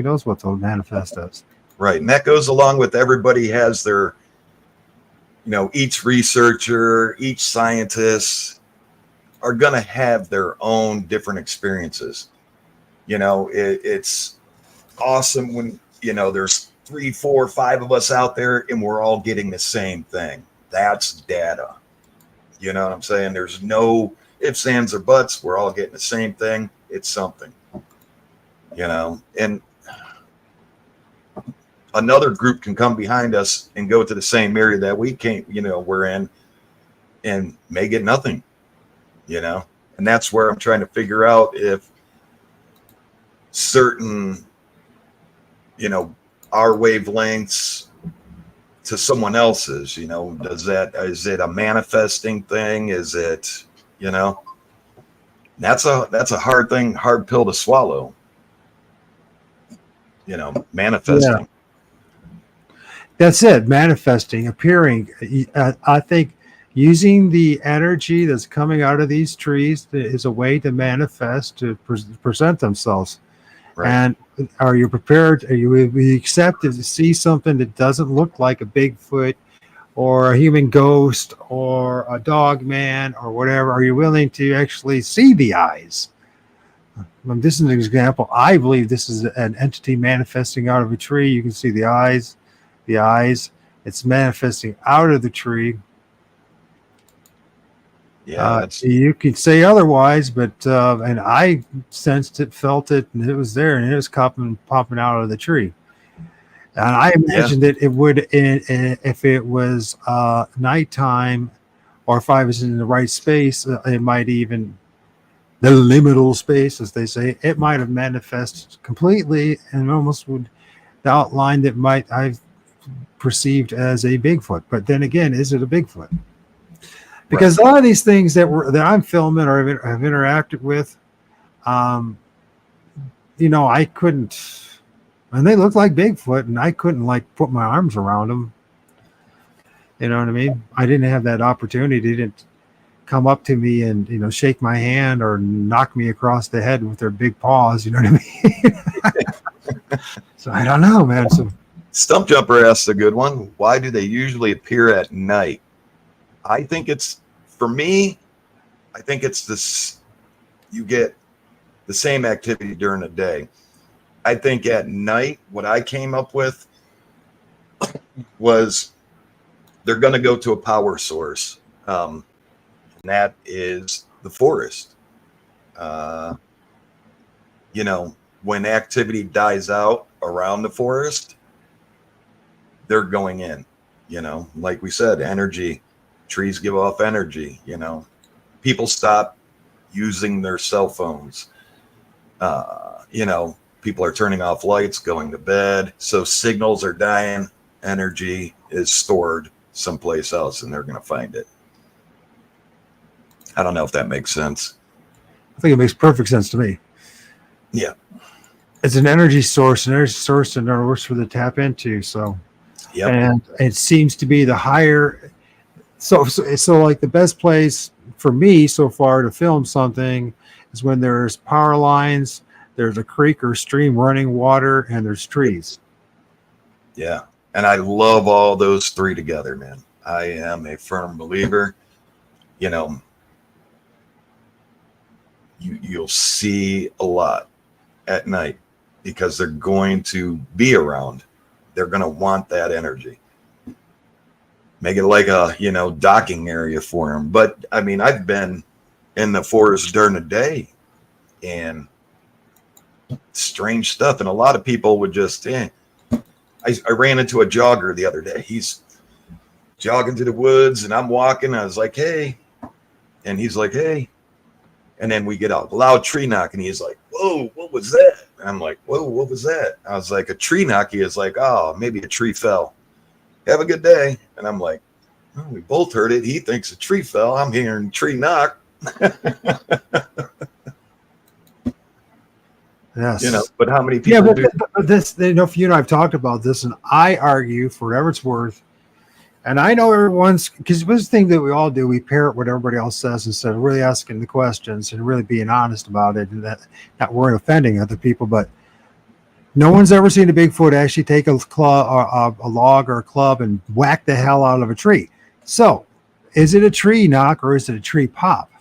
knows what they'll manifest as. Right. And that goes along with everybody has their, you know, each researcher, each scientist are going to have their own different experiences. You know, it's awesome when, you know, there's 3, 4, 5 of us out there and we're all getting the same thing. That's data. You know what I'm saying? There's no ifs, ands, or buts. We're all getting the same thing. It's something, you know, and another group can come behind us and go to the same area that we can't, you know, we're in, and may get nothing, you know. And that's where I'm trying to figure out if certain, you know, our wavelengths to someone else's, you know, is it a manifesting thing? Is it, you know, that's a hard pill to swallow, you know, manifesting. Yeah. That's it, manifesting, appearing. I think using the energy that's coming out of these trees is a way to manifest, to present themselves. Right. And are you prepared? Are you accepted to see something that doesn't look like a Bigfoot or a human ghost or a dog man or whatever? Are you willing to actually see the eyes? This is an example. I believe this is an entity manifesting out of a tree. You can see the eyes. It's manifesting out of the tree. Yeah, you could say otherwise, but and I sensed it, felt it, and it was there, and it was popping out of the tree. And I imagined that it would, if it was nighttime, or if I was in the right space, it might even the liminal space, as they say, it might have manifested completely, and almost would the outline that I've perceived as a Bigfoot. But then again, is it a Bigfoot? Because a lot of these things that I'm filming or have interacted with, you know, I couldn't, and they look like Bigfoot, and I couldn't like put my arms around them. You know what I mean? I didn't have that opportunity. They didn't come up to me and, you know, shake my hand or knock me across the head with their big paws. You know what I mean? So I don't know, man. So Stump Jumper asks a good one. Why do they usually appear at night? I think it's, for me, I think it's this, you get the same activity during the day. I think at night, what I came up with was they're going to go to a power source. And that is the forest. You know, when activity dies out around the forest, they're going in, you know, like we said, energy, trees give off energy, you know, people stop using their cell phones. You know, people are turning off lights, going to bed. So signals are dying. Energy is stored someplace else, and they're going to find it. I don't know if that makes sense. I think it makes perfect sense to me. Yeah. It's an energy source, in order for them to tap into. So, yep. And it seems to be the higher. So like the best place for me so far to film something is when there's power lines, there's a creek or stream running water, and there's trees. Yeah. And I love all those three together, man. I am a firm believer. You know, you'll see a lot at night because they're going to be around. They're going to want that energy. Make it like a, you know, docking area for them. But I mean, I've been in the forest during the day and strange stuff. And a lot of people would just, I ran into a jogger the other day. He's jogging through the woods and I'm walking. I was like, hey. And he's like, hey. And then we get a loud tree knock and he's like, whoa, what was that? And I'm like, whoa, what was that? I was like, a tree knock. He is like, oh, maybe a tree fell. Have a good day. And I'm like, oh, we both heard it. He thinks a tree fell. I'm hearing tree knock. Yes. You know, but how many people do? But this, you know, you and I have talked about this, and I argue for whatever it's worth. And I know everyone's, because this thing that we all do, we parrot what everybody else says instead of really asking the questions and really being honest about it, and that not worrying offending other people. But no one's ever seen a Bigfoot actually take a log or a club and whack the hell out of a tree. So, is it a tree knock or is it a tree pop?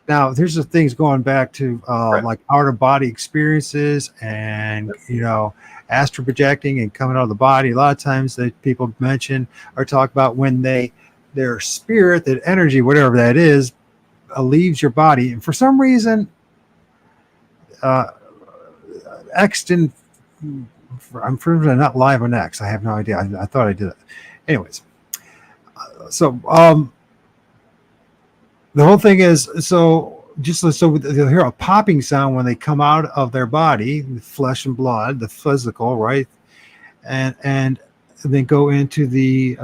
Now, there's the things going back to Right. like out-of-body experiences and, you know, astral projecting and coming out of the body. A lot of times that people mention or talk about when their spirit, that energy, whatever that is, leaves your body. And for some reason, X didn't, I'm not live on X. I have no idea. I thought I did it. Anyways, so the whole thing is, so they'll hear a popping sound when they come out of their body, the flesh and blood, the physical, right? And then go into the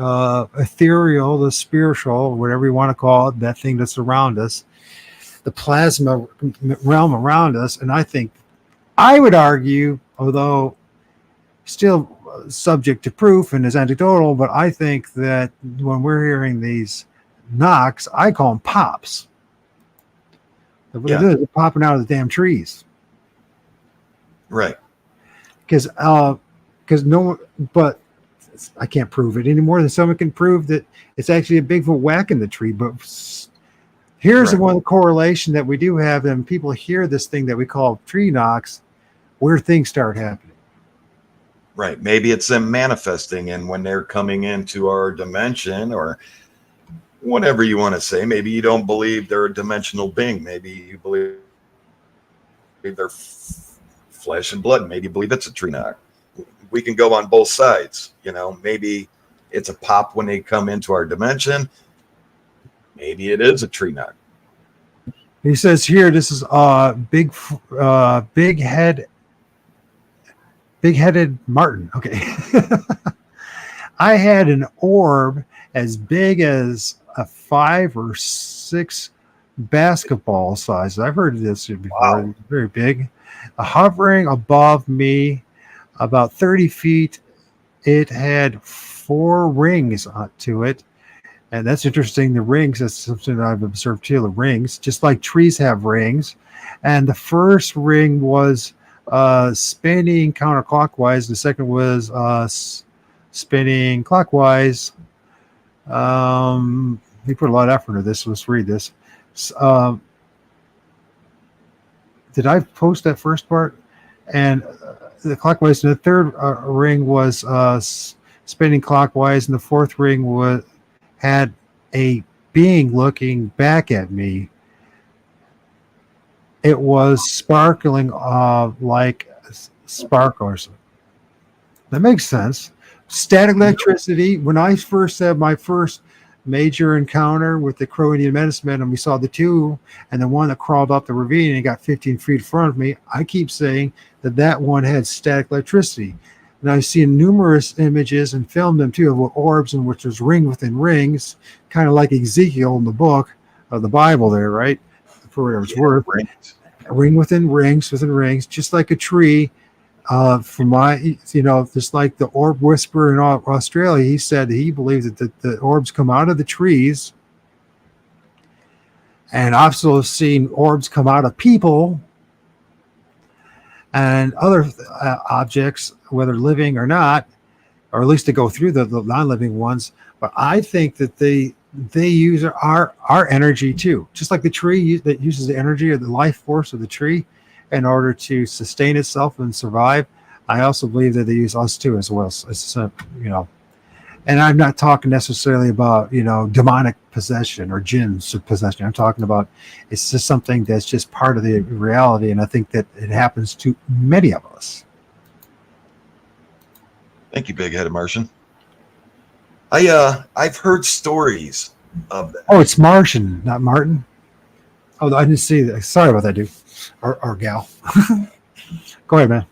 ethereal, the spiritual, whatever you want to call it, that thing that's around us, the plasma realm around us. And I would argue, although still subject to proof and is anecdotal, but I think that when we're hearing these knocks, I call them pops. What it is, they're popping out of the damn trees. Right. Because no one, but I can't prove it any more than someone can prove that it's actually a Bigfoot whacking the tree. But here's the one correlation that we do have, and people hear this thing that we call tree knocks, where things start happening. Right. Maybe it's them manifesting, and when they're coming into our dimension or whatever you want to say, maybe you don't believe they're a dimensional being. Maybe you believe they're flesh and blood. Maybe you believe it's a tree knock. We can go on both sides. You know, maybe it's a pop when they come into our dimension. Maybe it is a tree knock. He says here, this is big-headed martin. Okay. I had an orb as big as a 5 or 6 basketball size. I've heard of this before. Wow. Very big. Hovering above me about 30 feet. It had 4 rings to it. And that's interesting. The rings, that's something I've observed too. The rings, just like trees have rings. And the first ring was spinning counterclockwise. The second was spinning clockwise. He put a lot of effort into this. Let's read this. Did I post that first part? And the clockwise. And the third ring was spinning clockwise, and the fourth ring had a being looking back at me. It was sparkling like sparklers. That makes sense. Static electricity. When I first had my first major encounter with the Crow Indian medicine man, and we saw the two, and the one that crawled up the ravine and got 15 feet in front of me, I keep saying that one had static electricity. And I've seen numerous images and filmed them too of orbs in which there's ring within rings, kind of like Ezekiel in the book of the Bible there, right? For whatever it's worth. Ring within rings, just like a tree. From my, just like the orb whisperer in Australia, he said he believes that the orbs come out of the trees. And I've also seen orbs come out of people and other objects, whether living or not, or at least to go through the non-living ones. But I think that they use our energy too, just like the tree that uses the energy or the life force of the tree in order to sustain itself and survive. I also believe that they use us too as well. And I'm not talking necessarily about, demonic possession or jinns possession. I'm talking about it's just something that's just part of the reality. And I think that it happens to many of us. Thank you, Big Headed Martian. I've heard stories of that. Oh, it's Martian, not Martin. Oh, I didn't see that. Sorry about that, dude. Or gal. Go ahead, man.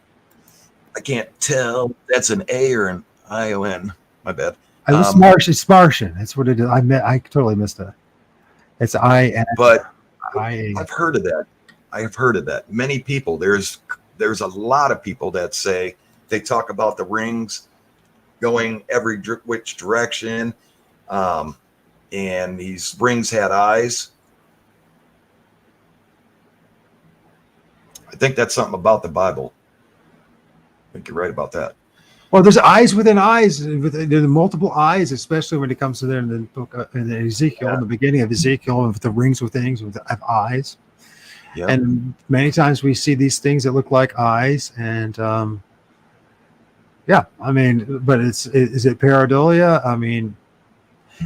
I can't tell. That's an A or an I-O-N. My bad. It's Martian. It's Martian. That's what it is. I totally missed that. It's I-N. But I-A. I've heard of that. I have heard of that. Many people. There's a lot of people that say they talk about the rings going every which direction, and these rings had eyes. I think that's something about the Bible. I think you're right about that. Well, there's eyes within eyes. There's multiple eyes, especially when it comes to there in the book in Ezekiel, in the beginning of Ezekiel, with the rings with things with eyes. Yeah. And many times we see these things that look like eyes, and but is it pareidolia? I mean,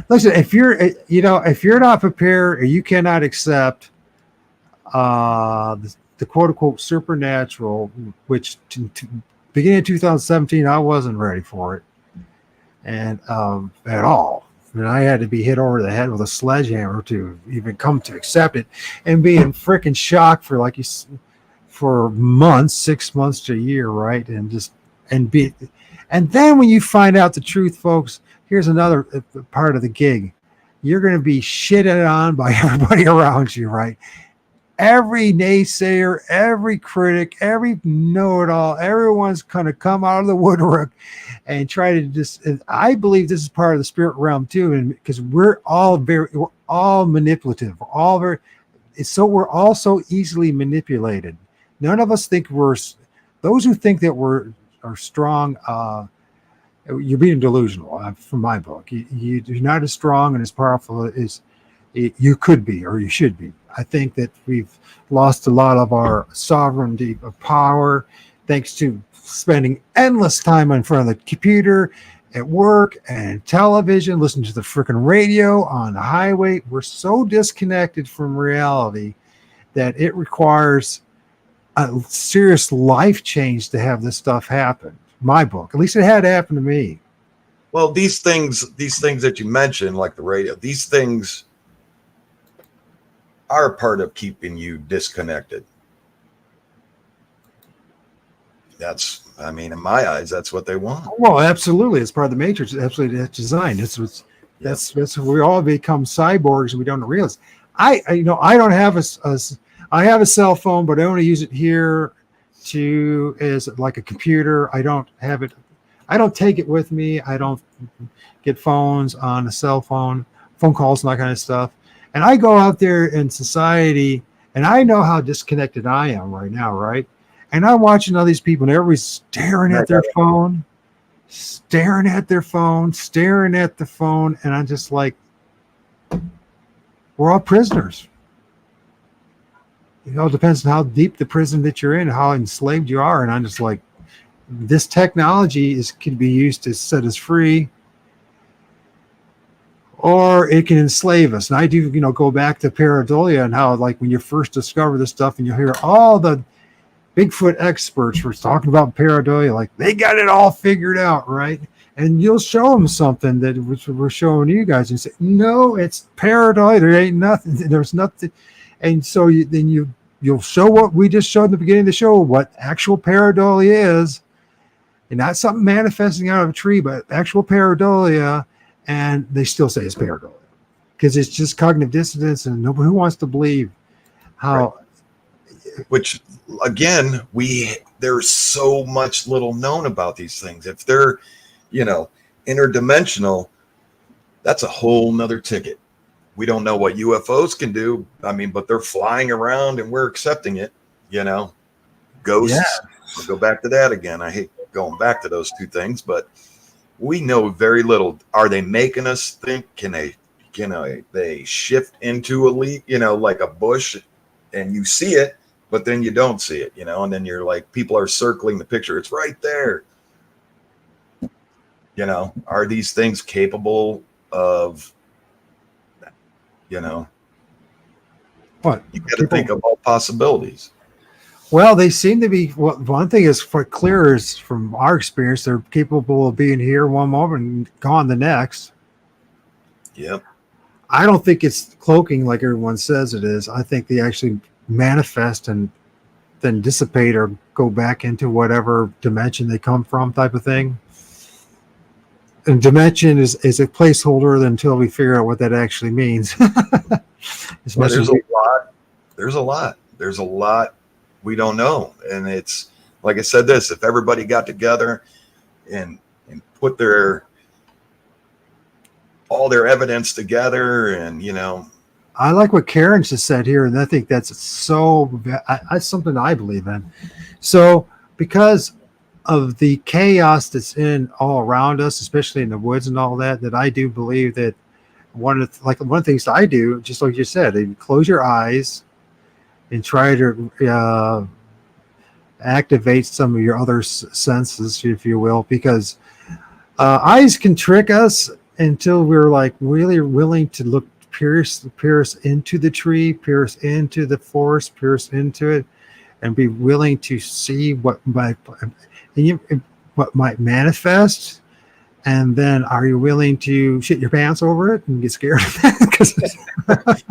listen, if you're not prepared or you cannot accept the quote unquote supernatural, which beginning of 2017, I wasn't ready for it, and at all. And I had to be hit over the head with a sledgehammer to even come to accept it, and be in freaking shock for months, 6 months to a year, right? And then when you find out the truth, folks, here's another part of the gig. You're going to be shitted on by everybody around you, right? Every naysayer, every critic, every know-it-all, everyone's going to come out of the woodwork and try to I believe this is part of the spirit realm too, and because we're all manipulative, we're all so easily manipulated. None of us think those who think that are strong. You're being delusional. From my book, you're not as strong and as powerful as you could be or you should be. I think that we've lost a lot of our sovereignty of power thanks to spending endless time in front of the computer, at work, and television, listening to the freaking radio on the highway. We're so disconnected from reality that it requires a serious life change to have this stuff happen. My book, at least it had happened to me. Well, these things that you mentioned, like the radio, these things are a part of keeping you disconnected. In my eyes, that's what they want. Well, absolutely. It's part of the matrix. Absolutely, that's design. That's we all become cyborgs and we don't realize. I don't have I have a cell phone, but I only use it here as like a computer. I don't have it. I don't take it with me. I don't get phones on a cell phone calls and that kind of stuff. And I go out there in society, and I know how disconnected I am right now, right? And I'm watching all these people, and everybody's staring at their phone, staring at their phone, staring at the phone, and I'm just like, we're all prisoners. It all depends on how deep the prison that you're in, how enslaved you are. And I'm just like, this technology can be used to set us free, or it can enslave us. And I do, go back to Pareidolia and how, like, when you first discover this stuff and you hear all the Bigfoot experts were talking about Pareidolia, like they got it all figured out, right? And you'll show them something that we're showing you guys and say, no, it's Pareidolia. There ain't nothing. There's nothing. And so you'll show what we just showed in the beginning of the show, what actual Pareidolia is, and not something manifesting out of a tree, but actual Pareidolia. And they still say it's Pareidolia because it's just cognitive dissonance, and nobody who wants to believe how. Right. Which again, there's so much little known about these things. If they're, interdimensional, that's a whole nother ticket. We don't know what UFOs can do. I mean, but they're flying around and we're accepting it, Ghosts. Yeah. We'll go back to that again. I hate going back to those two things, but we know very little. Are they making us think? Can they shift into like a bush and you see it, but then you don't see it, and then you're like, people are circling the picture. It's right there. Are these things capable of, what? You got to think of all possibilities. Well, they seem to be. Well, one thing is for clear is from our experience, they're capable of being here one moment and gone the next. Yep. I don't think it's cloaking like everyone says it is. I think they actually manifest and then dissipate or go back into whatever dimension they come from, type of thing. And dimension is a placeholder until we figure out what that actually means. There's a lot we don't know. And it's like I said, if everybody got together and put all their evidence together, and I like what Karen just said here, and I think that's something I believe in. So because of the chaos that's in all around us, especially in the woods and all that I do believe that one of the things I do, just like you said, you close your eyes and try to activate some of your other senses, if you will, because eyes can trick us until we're like really willing to pierce into the tree, pierce into the forest, pierce into it, and be willing to see what might manifest. And then are you willing to shit your pants over it and get scared of that?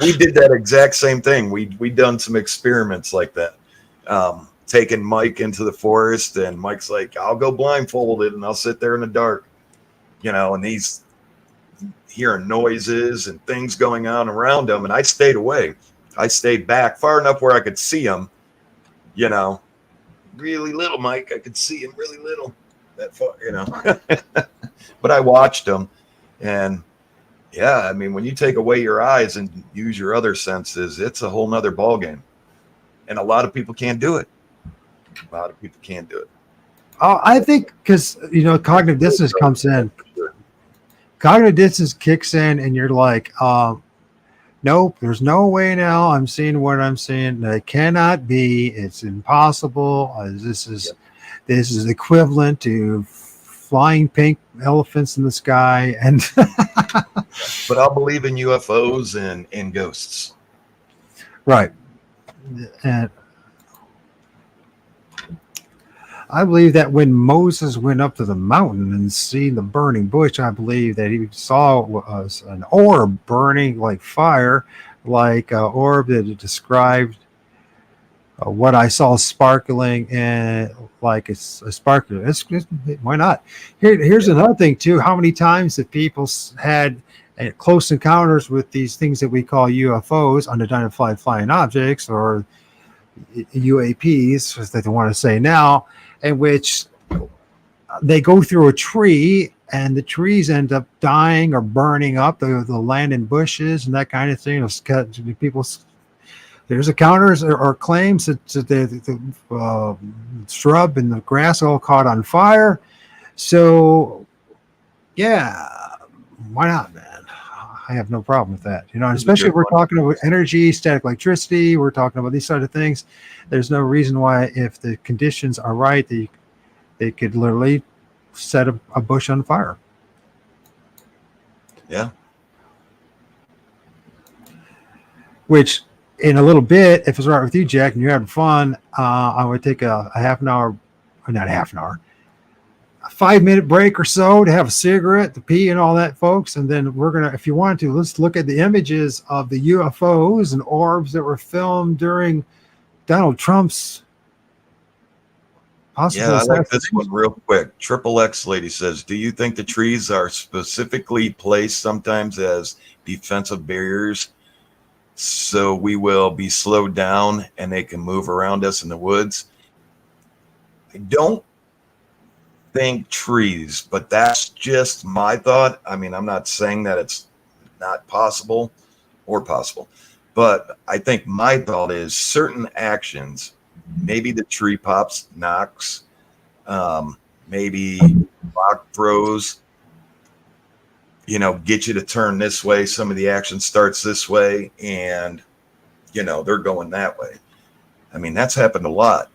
We did that exact same thing. We done some experiments like that. Taking Mike into the forest, and Mike's like, I'll go blindfolded and I'll sit there in the dark, and he's hearing noises and things going on around him. And I stayed away. I stayed back far enough where I could see him, really little Mike. I could see him really little. That far, but I watched them, and yeah, I mean, when you take away your eyes and use your other senses, it's a whole nother ballgame, and a lot of people can't do it. Oh, I think because cognitive dissonance comes in. Cognitive dissonance kicks in, and you're like, nope, there's no way now. I'm seeing what I'm seeing. It cannot be. It's impossible. This is equivalent to flying pink elephants in the sky. And but I'll believe in UFOs and ghosts. Right. And I believe that when Moses went up to the mountain and seen the burning bush, I believe that he saw an orb burning like fire, like an orb that it described what I saw sparkling, and like it's a sparkler. Why not? Here's another thing too. How many times have people had close encounters with these things that we call UFOs, unidentified flying objects, or UAPs, as they want to say now, in which they go through a tree and the trees end up dying or burning up, the land and bushes and that kind of thing. People There's encounters or claims that the shrub and the grass all caught on fire. So, yeah, why not, man? I have no problem with that. You know, and especially if we're talking about energy, static electricity, we're talking about these sort of things. There's no reason why, if the conditions are right, they could literally set a bush on fire. Yeah. Which, in a little bit, if it's all right with you, Jack, and you're having fun, I would take a half an hour, or not half an hour, a 5-minute break or so to have a cigarette, to pee, and all that, folks. And then we're gonna, if you want to, let's look at the images of the UFOs and orbs that were filmed during Donald Trump's possible. Yeah, I like this one real quick. Triple X lady says, do you think the trees are specifically placed sometimes as defensive barriers, so we will be slowed down and they can move around us in the woods? I don't think trees, but that's just my thought. I mean, I'm not saying that it's not possible or possible, but I think my thought is certain actions, maybe the tree pops, knocks, maybe rock throws, you know, get you to turn this way. Some of the action starts this way, and, you know, they're going that way. I mean, that's happened a lot,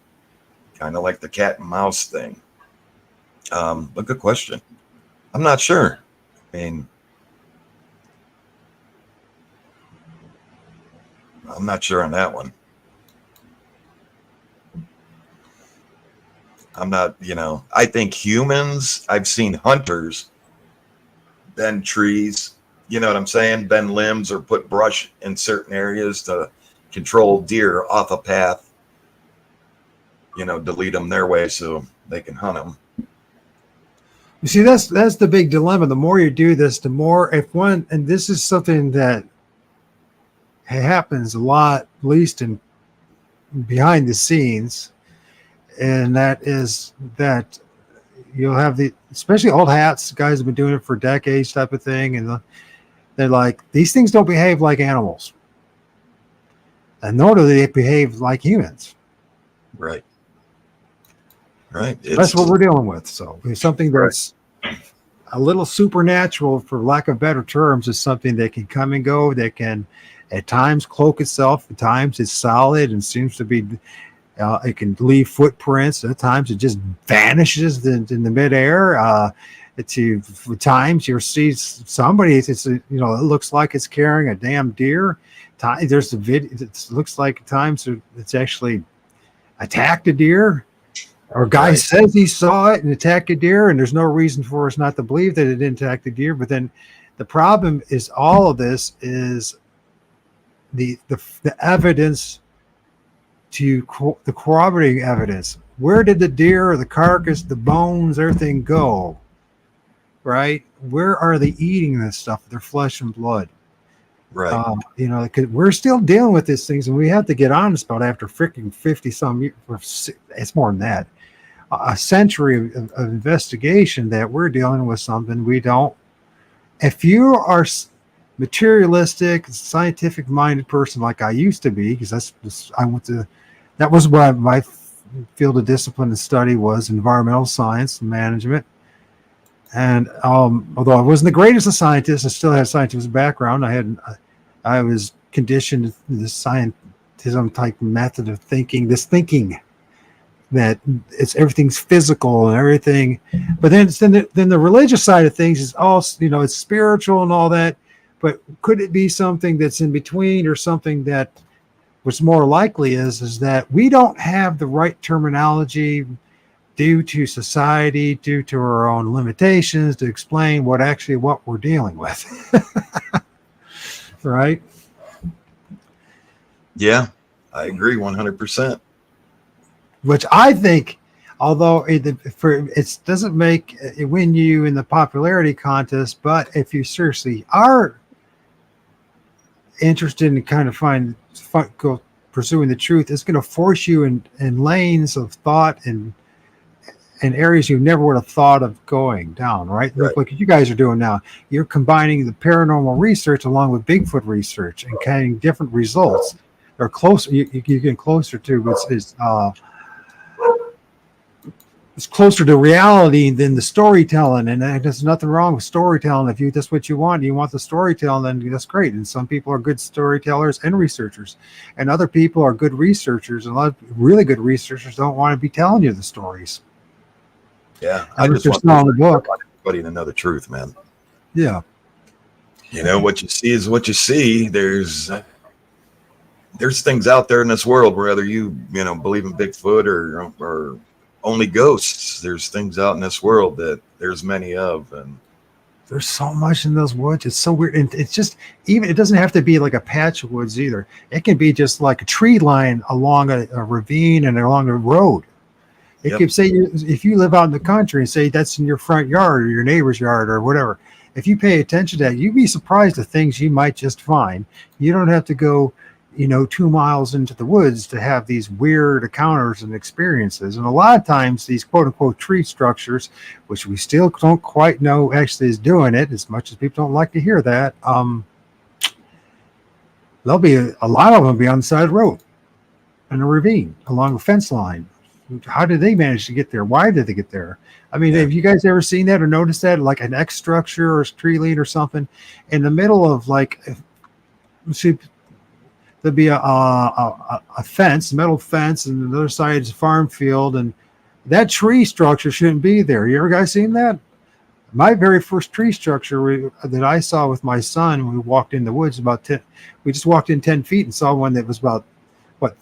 kind of like the cat and mouse thing. But good question. I'm not sure. I mean, I'm not sure on that one. I'm not, you know, I think humans, I've seen hunters bend trees, you know what I'm saying? Bend limbs or put brush in certain areas to control deer off a path, you know, to lead them their way so they can hunt them. You see, that's the big dilemma. The more you do this, the more, if one, and this is something that happens a lot, at least in behind the scenes, and that is that you'll have the, especially old hats, guys have been doing it for decades type of thing, and they're like, these things don't behave like animals, and nor do they behave like humans. Right. Right. That's what we're dealing with. So it's something that's a little supernatural, for lack of better terms, is something that can come and go, that can at times cloak itself, at times it's solid and seems to be, it can leave footprints, at times it just vanishes in the midair. At times you see somebody, it's you know, it looks like it's carrying a damn deer. There's a video, it looks like at times it's actually attacked a deer. Or guy says he saw it and attacked a deer, and there's no reason for us not to believe that it didn't attack the deer. But then the problem is, all of this is the evidence, the corroborating evidence. Where did the deer or the carcass, the bones, everything go? Right? Where are they eating this stuff? Their flesh and blood. Right. You know, because we're still dealing with these things, and we have to get honest about it after freaking 50 some years. It's more than that. A century of investigation, that we're dealing with something we don't. If you are materialistic, scientific minded person like I used to be, because that was what my field of discipline and study was, environmental science and management. And although I wasn't the greatest of scientists, I still had a scientific background. I was conditioned in the scientism type method of thinking, this thinking that everything's physical and everything. But then the religious side of things is also, you know, it's spiritual and all that. But could it be something that's in between, or something that what's more likely is that we don't have the right terminology due to society, due to our own limitations, to explain what we're dealing with. Right? Yeah, I agree 100%. Which I think, although it doesn't make it win you in the popularity contest, but if you seriously are interested in kind of go pursuing the truth, it's going to force you in lanes of thought and areas you never would have thought of going down, right? Like what you guys are doing now. You're combining the paranormal research along with Bigfoot research and getting different results. or closer. You get closer to, but it's closer to reality than the storytelling, and there's nothing wrong with storytelling. If that's what you want the storytelling, then that's great. And some people are good storytellers and researchers, and other people are good researchers, and a lot of really good researchers don't want to be telling you the stories. Yeah, I just want everybody to know the truth, man. Yeah, what you see is what you see. There's things out there in this world, whether you believe in Bigfoot or only ghosts. There's things out in this world that there's many of, and there's so much in those woods. It's so weird. And it's just, even, it doesn't have to be like a patch of woods either. It can be just like a tree line along a ravine and along a road. It could say, if you live out in the country and say that's in your front yard or your neighbor's yard or whatever, if you pay attention to that, you'd be surprised at things you might just find. You don't have to go 2 miles into the woods to have these weird encounters and experiences. And a lot of times these quote unquote tree structures, which we still don't quite know actually is doing it, as much as people don't like to hear that, there'll be a lot of them be on the side of the road in a ravine along a fence line. How did they manage to get there? Why did they get there? I mean, have you guys ever seen that or noticed that, like an X structure or a tree lead or something in the middle of, like, see, there'd be a fence, metal fence, and the other side is a farm field, and that tree structure shouldn't be there. You ever guys seen that? My very first tree structure that I saw with my son when we walked in the woods, we just walked in 10 feet and saw one that was about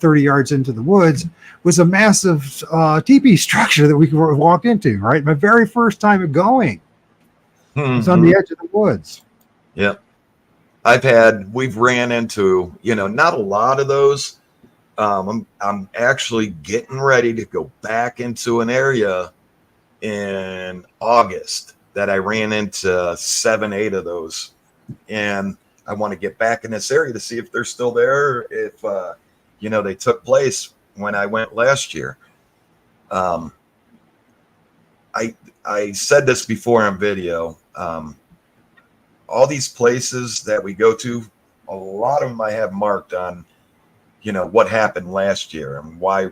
30 yards into the woods, was a massive teepee structure that we walked into, right? My very first time going. It was on the edge of the woods. Yep. We've ran into, not a lot of those. I'm actually getting ready to go back into an area in August that I ran into 7, 8 of those. And I want to get back in this area to see if they're still there, if, they took place when I went last year. I said this before on video. All these places that we go to, a lot of them I have marked on, what happened last year and why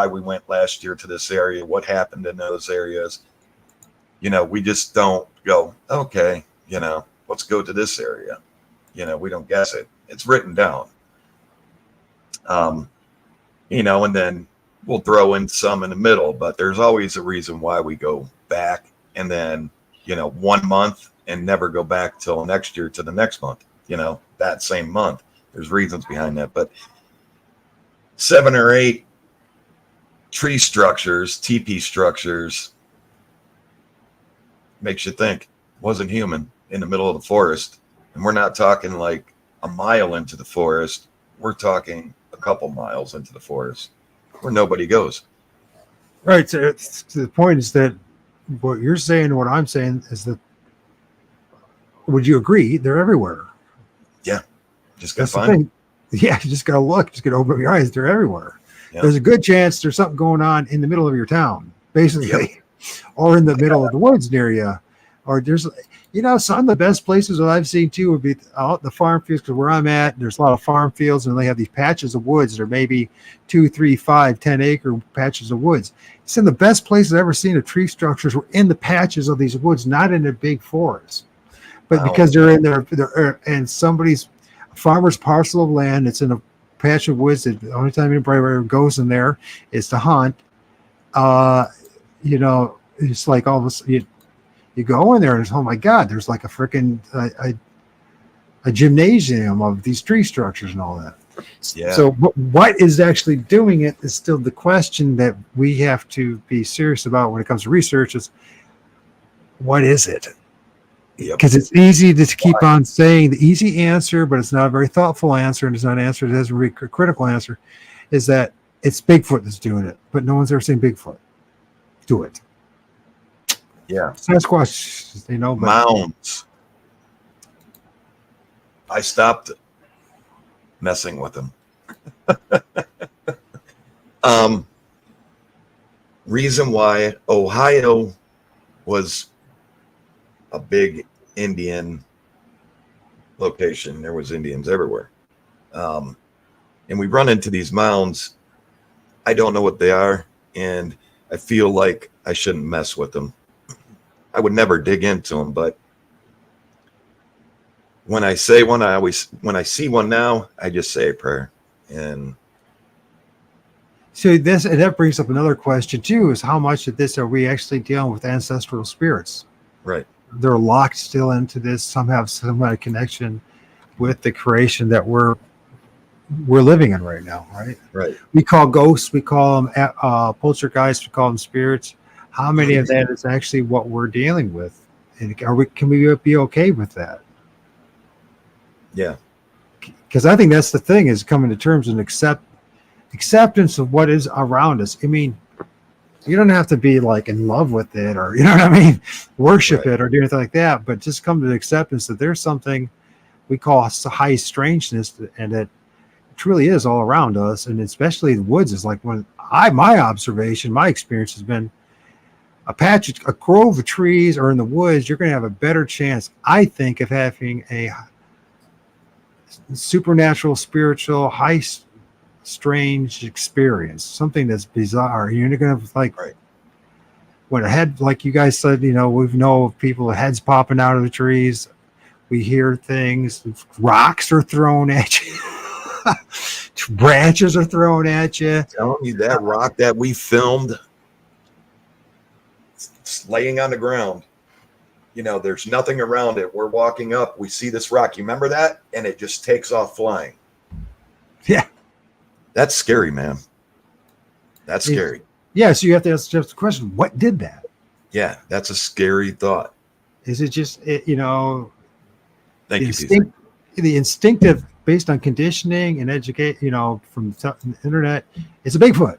we went last year to this area, what happened in those areas. We just don't go, okay, let's go to this area. We don't guess it. It's written down. And then we'll throw in some in the middle, but there's always a reason why we go back and then, 1 month and never go back till next year to the next month, that same month. There's reasons behind that, but 7 or 8 tree structures, teepee structures, makes you think wasn't human in the middle of the forest. And we're not talking like a mile into the forest. We're talking a couple miles into the forest where nobody goes. Right. So the point is that what you're saying and what I'm saying is that, would you agree? They're everywhere. Yeah. Just got to find them. Yeah. You just got to look. Just got to open up your eyes. They're everywhere. Yeah. There's a good chance there's something going on in the middle of your town, basically, or in the middle of the woods near you. Or there's, some of the best places that I've seen too would be out in the farm fields, because where I'm at, there's a lot of farm fields and they have these patches of woods. They're maybe 2, 3, 5, 10 acre patches of woods. Some of the best places I've ever seen of tree structures were in the patches of these woods, not in a big forest. But because they're in there, and somebody's farmer's parcel of land, it's in a patch of woods that the only time anybody goes in there is to hunt. It's like all of a sudden you go in there and it's, oh my God, there's like a freaking a gymnasium of these tree structures and all that. Yeah. So what is actually doing it is still the question that we have to be serious about when it comes to research is, what is it? Because it's easy to keep on saying the easy answer, but it's not a very thoughtful answer, and it's not an answer that has a really critical answer, is that it's Bigfoot that's doing it, but no one's ever seen Bigfoot do it. Yeah. Sasquatch, but mounds. I stopped messing with them. Reason why Ohio was a big Indian location. There was Indians everywhere. and we run into these mounds. I don't know what they are, and I feel like I shouldn't mess with them. I would never dig into them, but when I say one, when I see one now, I just say a prayer. And so that brings up another question too: is how much of this are we actually dealing with ancestral spirits? right. They're locked still into this. Some have some kind of connection with the creation that we're living in right now, right? Right. We call ghosts, we call them poltergeists, we call them spirits. How many of that is actually what we're dealing with? And can we be okay with that? Yeah. Because I think that's the thing, is coming to terms and acceptance of what is around us. I mean, you don't have to be like in love with it, or, you know what I mean, worship it or do anything like that, but just come to the acceptance that there's something we call high strangeness, and it truly is all around us. And especially the woods is like, my observation, my experience has been a grove of trees or in the woods, you're going to have a better chance, I think, of having a supernatural, spiritual, high strange experience, something that's bizarre. You're going to like, when a head, like you guys said, we know of people with heads popping out of the trees. We hear things, rocks are thrown at you. Branches are thrown at you. I'm telling you, that rock that we filmed, it's laying on the ground. There's nothing around it. We're walking up. We see this rock. You remember that? And it just takes off flying. Yeah. That's scary, man. That's scary. Yeah. So you have to ask the question, what did that? Yeah. That's a scary thought. Is it just, Thank you, the instinctive, based on conditioning and educate, from the internet, it's a Bigfoot.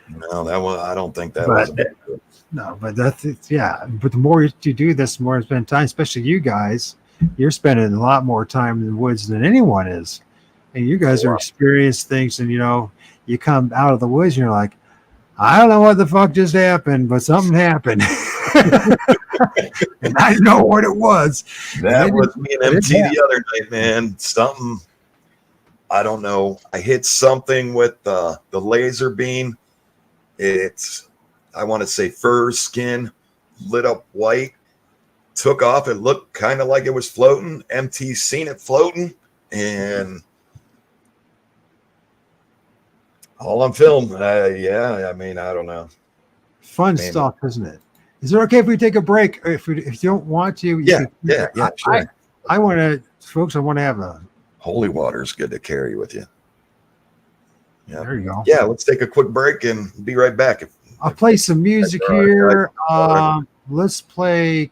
No, I don't think that was a Bigfoot. No, but that's But the more you do this, the more you spend time, especially you guys, you're spending a lot more time in the woods than anyone is. And you guys are experiencing things, and you come out of the woods and you're like, I don't know what the fuck just happened, but something happened. And I know what it was. That was me and MT the other night, man. Something, I don't know. I hit something with the laser beam. It's, I want to say fur, skin, lit up white, took off. It looked kind of like it was floating. MT seen it floating, and all on film. I mean, I don't know. Fun stuff, isn't it? Is it okay if we take a break? If you don't want to, sure. I want to, folks. I want to have a holy water is good to carry with you. Yeah, there you go. Yeah, let's take a quick break and be right back. I'll play some music here. Let's play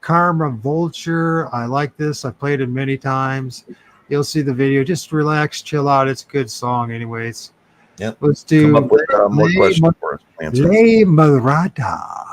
Karma Vulture. I like this. I played it many times. You'll see the video. Just relax, chill out. It's a good song, anyways. Yep. Let's do come up with more questions for us. Le Marada.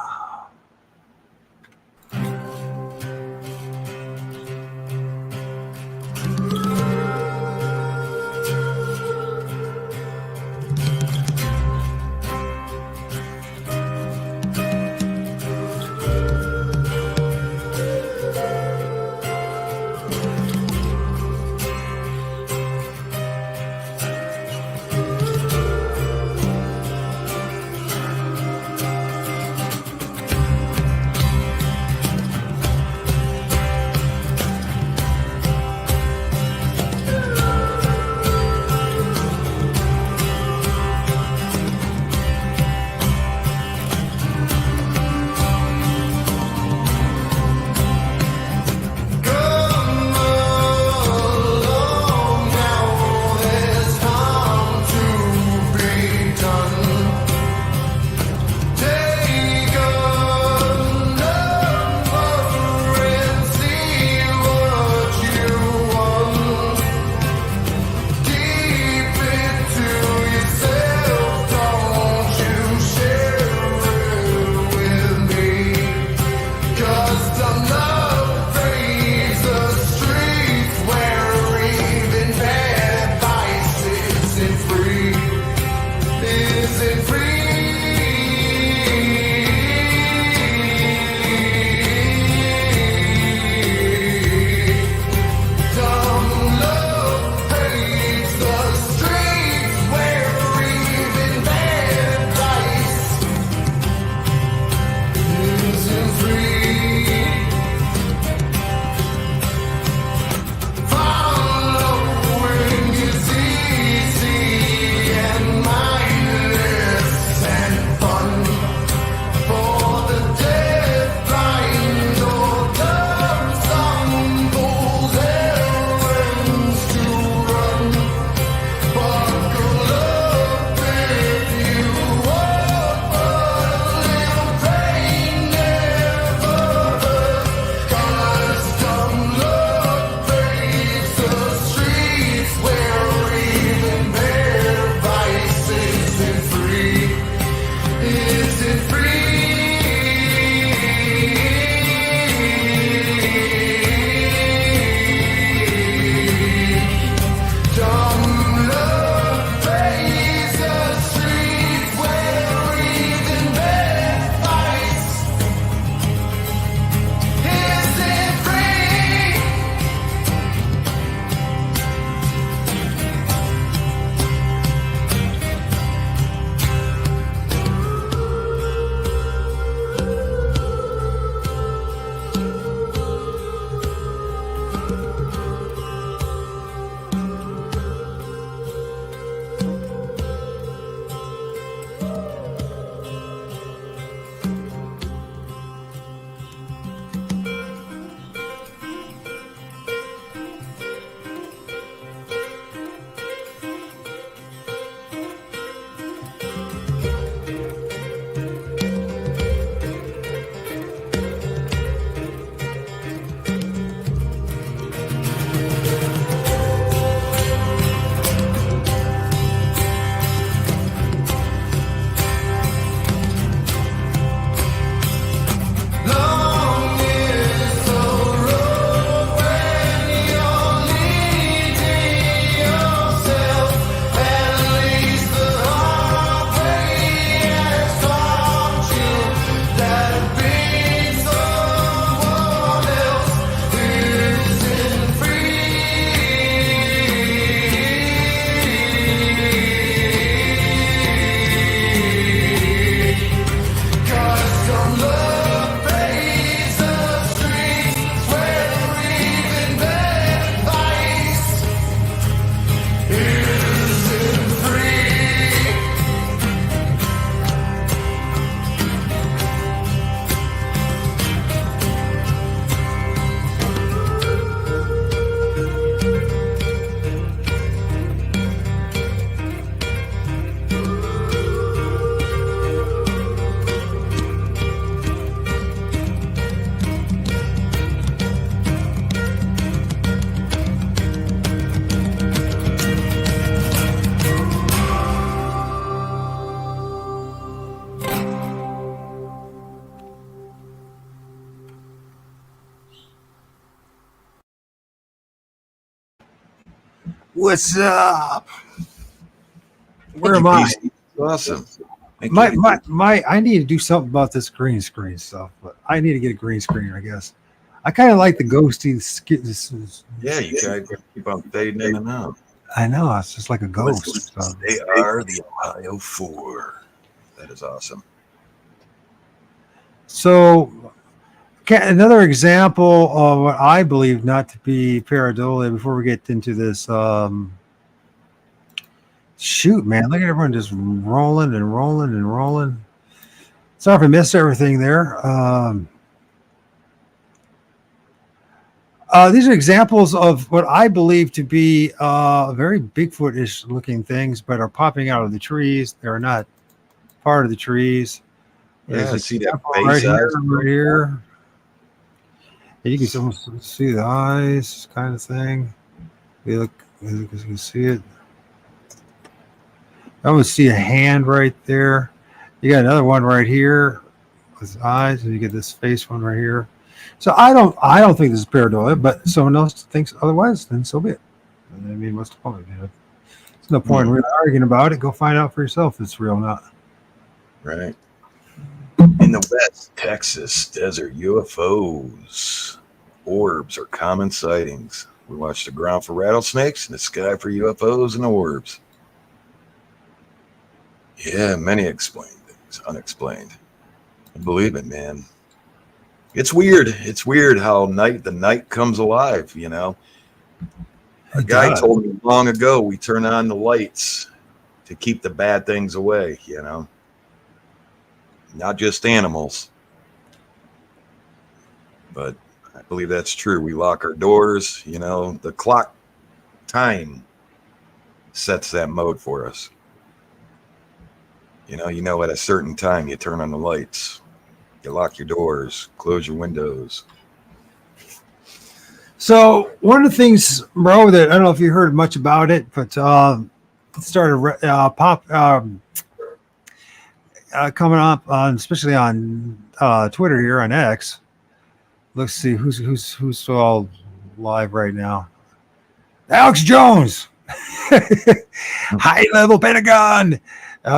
What's up? Where Thank am you, I? PC. Awesome. Thank you. My I need to do something about this green screen stuff, but I need to get a green screen, I guess. I kind of like the ghosty. Yeah, you guys keep on fading in and out. I know it's just like a ghost. They are the Ohio 4. That is awesome. So, another example of what I believe not to be pareidolia. Before we get into this, shoot, man, look at everyone just rolling and rolling and rolling. Sorry if I missed everything there. These are examples of what I believe to be very Bigfoot-ish looking things, but are popping out of the trees. They're not part of the trees. Yeah, I see that right face here, eyes. right here. And you can almost see the eyes, kind of thing. You can see it. I would see a hand right there. You got another one right here with eyes, and you get this face one right here. So I don't think this is pareidolia, but someone else thinks otherwise, then so be it. I mean, what's the point? You know? There's no point in really arguing about it. Go find out for yourself if it's real or not. Right. In the West Texas desert, UFOs, orbs are common sightings. We watch the ground for rattlesnakes and the sky for UFOs and orbs. Yeah, many explained things, unexplained. I believe it, man. It's weird. It's weird how the night comes alive, you know. A guy told me long ago we turn on the lights to keep the bad things away, you know. Not just animals. But I believe that's true. We lock our doors, you know, the clock time sets that mode for us. You know, at a certain time you turn on the lights. You lock your doors, close your windows. So one of the things, bro, that I don't know if you heard much about it, but it started coming up on, especially on Twitter here on X. Let's see who's all live right now. Alex Jones, high level Pentagon.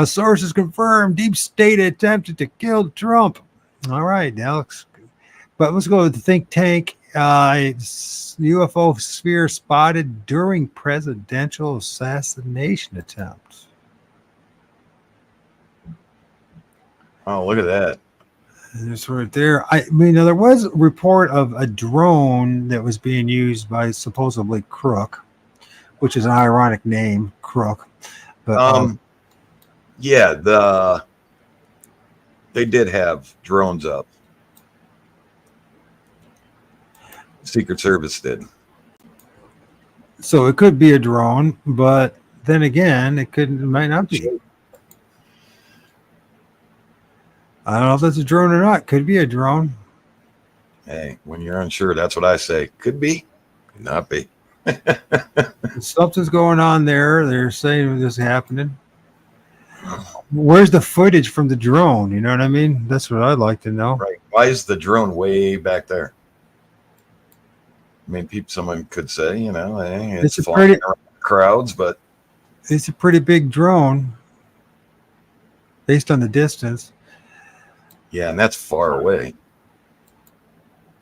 Sources confirmed deep state attempted to kill Trump. All right, Alex. But let's go with the think tank. UFO sphere spotted during presidential assassination attempt. Oh, look at that. There's right there. I mean, there was a report of a drone that was being used by supposedly Crook, which is an ironic name, Crook. But yeah, they did have drones up. Secret Service did. So it could be a drone, but then again, it might not be. I don't know if that's a drone or not. Could be a drone. Hey, when you're unsure, that's what I say. Could be, could not be. Something's going on there. They're saying this is happening. Where's the footage from the drone? You know what I mean? That's what I'd like to know. Right. Why is the drone way back there? I mean, someone could say, you know, hey, it's flying around crowds, but it's a pretty big drone based on the distance. Yeah, and that's far away.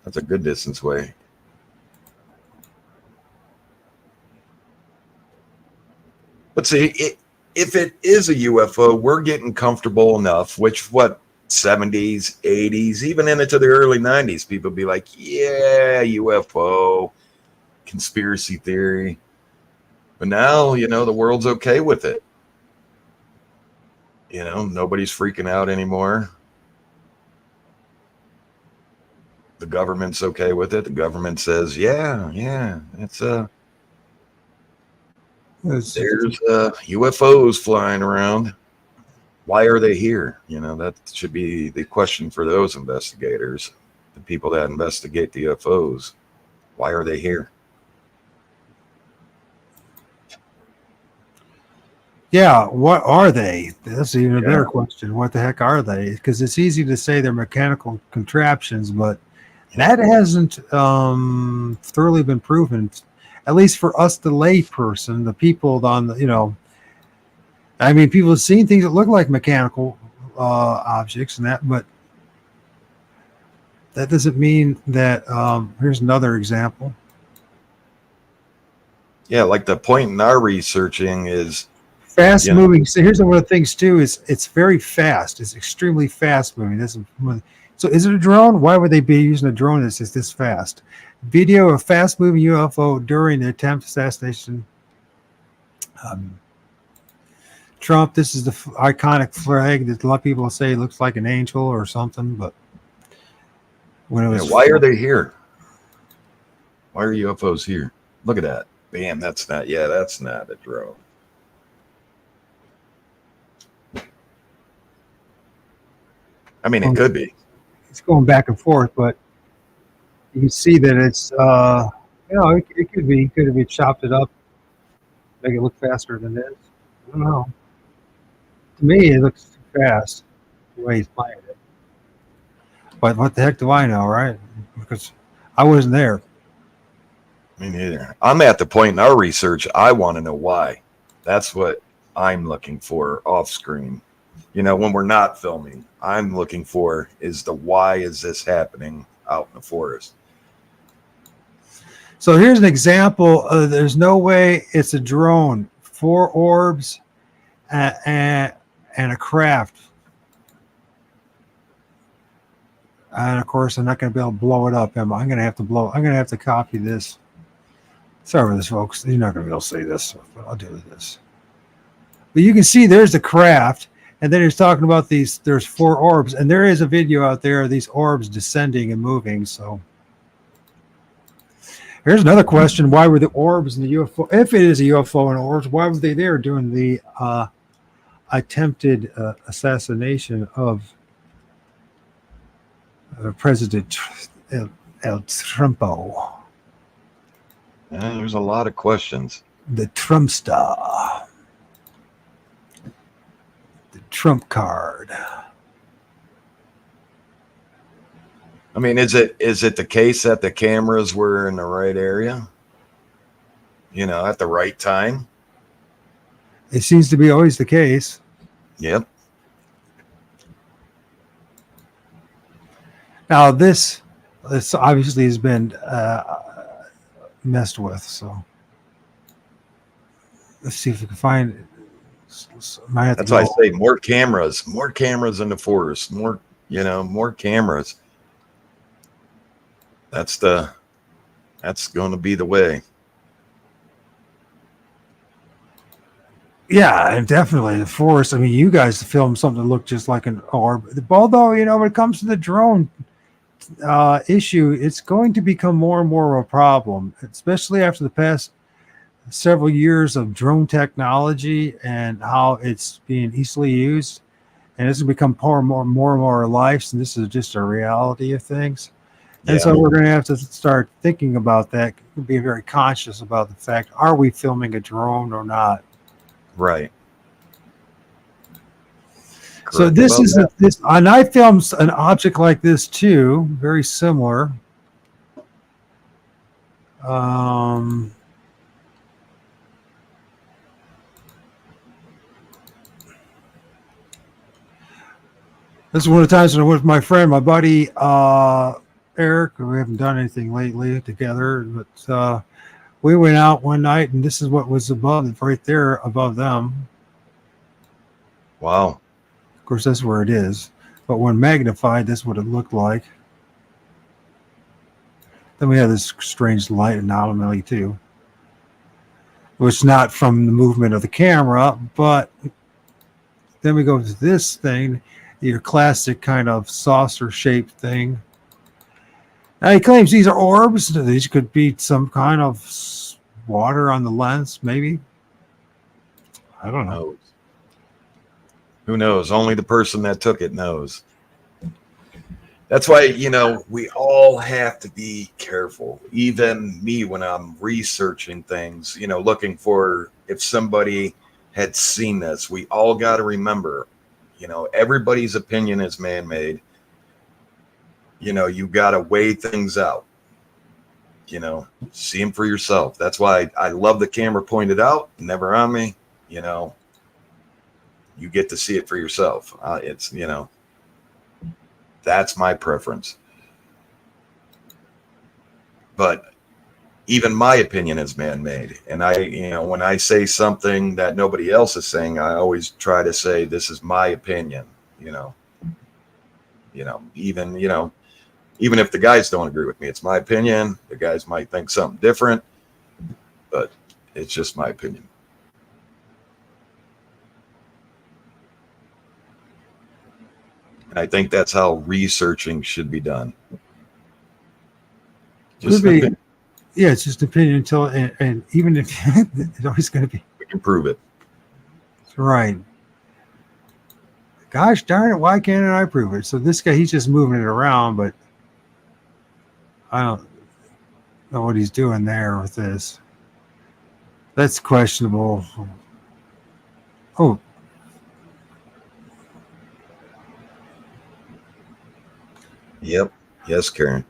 That's a good distance away. But see, if it is a UFO, we're getting comfortable enough, which 70s, 80s, even into the early 90s, people be like, yeah, UFO, conspiracy theory. But now, you know, the world's okay with it. You know, nobody's freaking out anymore. The government's okay with it. The government says, yeah, there's UFOs flying around. Why are they here? You know, that should be the question for those investigators, the people that investigate the UFOs. Why are they here? Yeah, what are they? That's even a better question. What the heck are they? Because it's easy to say they're mechanical contraptions, but that hasn't thoroughly been proven. at least for us, the lay person, the people on the, I mean, people have seen things that look like mechanical objects and that, but that doesn't mean that. Here's another example. Yeah, like the point in our researching is fast moving. So here's one of the things too: is it's very fast. It's extremely fast moving. So is it a drone? Why would they be using a drone that's this fast? Video of fast moving UFO during the attempt assassination. Trump. This is the iconic flag that a lot of people say looks like an angel or something, but when it was, why are they here? Why are UFOs here? Look at that. Bam, that's not a drone. I mean, it could be. It's going back and forth, but you can see that it's, it could be. Could have been chopped it up, make it look faster than it is. I don't know. To me, it looks too fast the way he's playing it. But what the heck do I know, right? Because I wasn't there. Me neither. I'm at the point in our research, I want to know why. That's what I'm looking for off screen. When we're not filming, I'm looking for is the why is this happening out in the forest. So here's an example. There's no way it's a drone. 4 orbs and a craft. And of course, I'm not going to be able to blow it up, am I? I'm going to have to copy this. Sorry for this, folks. You're not going to be able to see this, but I'll do this. But you can see there's the craft, and then he's talking about there's 4 orbs, and there is a video out there of these orbs descending and moving. So here's another question. Why were the orbs in the UFO, if it is a UFO and orbs, why were they there during the attempted assassination of President El Trumpo? There's a lot of questions. The Trumpstar. The Trump card. I mean, is it the case that the cameras were in the right area? At the right time? It seems to be always the case. Yep. Now, this obviously has been messed with, so let's see if we can find it. That's why I say more cameras in the forest, more cameras. That's going to be the way. Yeah, and definitely the forest. I mean, you guys filmed something that looked just like an orb. Although, when it comes to the drone issue, it's going to become more and more of a problem, especially after the past several years of drone technology and how it's being easily used. And it's become more and more our lives, and this is just a reality of things. And so we're going to have to start thinking about that, be very conscious about the fact, are we filming a drone or not? Right. So this is this, and I filmed an object like this too, very similar. This is one of the times when I went with my friend, my buddy Eric. We haven't done anything lately together, but we went out one night, and this is what was above, right there above them. Wow. Of course, that's where it is. But when magnified, that's what it looked like. Then we have this strange light anomaly too, which is not from the movement of the camera, but then we go to this thing, your classic kind of saucer-shaped thing. Now he claims these are orbs. These could be some kind of water on the lens, maybe. I don't know. Who knows? Only the person that took it knows. That's why, we all have to be careful. Even me, when I'm researching things, looking for if somebody had seen this, we all got to remember, everybody's opinion is man-made. You got to weigh things out. you know, see them for yourself. That's why I love the camera pointed out, never on me. You know, you get to see it for yourself. It's, you know, that's my preference. But even my opinion is man-made. And I, you know, when I say something that nobody else is saying, I always try to say, this is my opinion, you know, even, you know, even if the guys don't agree with me, it's my opinion. The guys might think something different, but it's just my opinion. And I think that's how researching should be done. Just could be, yeah, it's just opinion until, and even if it's always going to be, we can prove it. That's right. Gosh darn it, why can't I prove it? So this guy, he's just moving it around, but I don't know what he's doing there with this. That's questionable. Oh. Yep. Yes, Karen.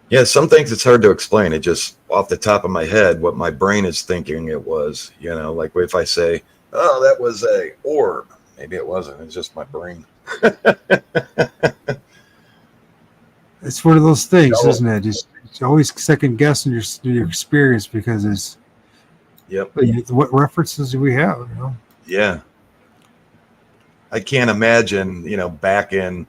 Yeah, some things it's hard to explain. It just off the top of my head, what my brain is thinking it was, you know, like if I say, oh, that was a orb. Maybe it wasn't. It's just my brain. It's one of those things, isn't it? It's always second guessing your experience because it's. Yep. What references do we have? You know? Yeah. I can't imagine, you know, back in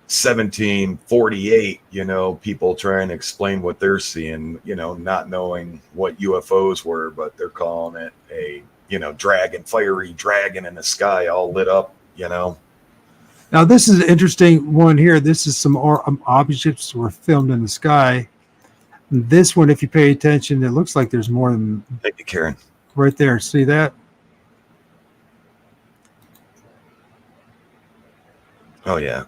1748, you know, people trying to explain what they're seeing, you know, not knowing what UFOs were, but they're calling it a, you know, fiery dragon in the sky all lit up, you know. Now, this is an interesting one here. This is some objects were filmed in the sky. This one, if you pay attention, it looks like there's more than. Thank you, Karen. Right there. See that? Oh, yeah.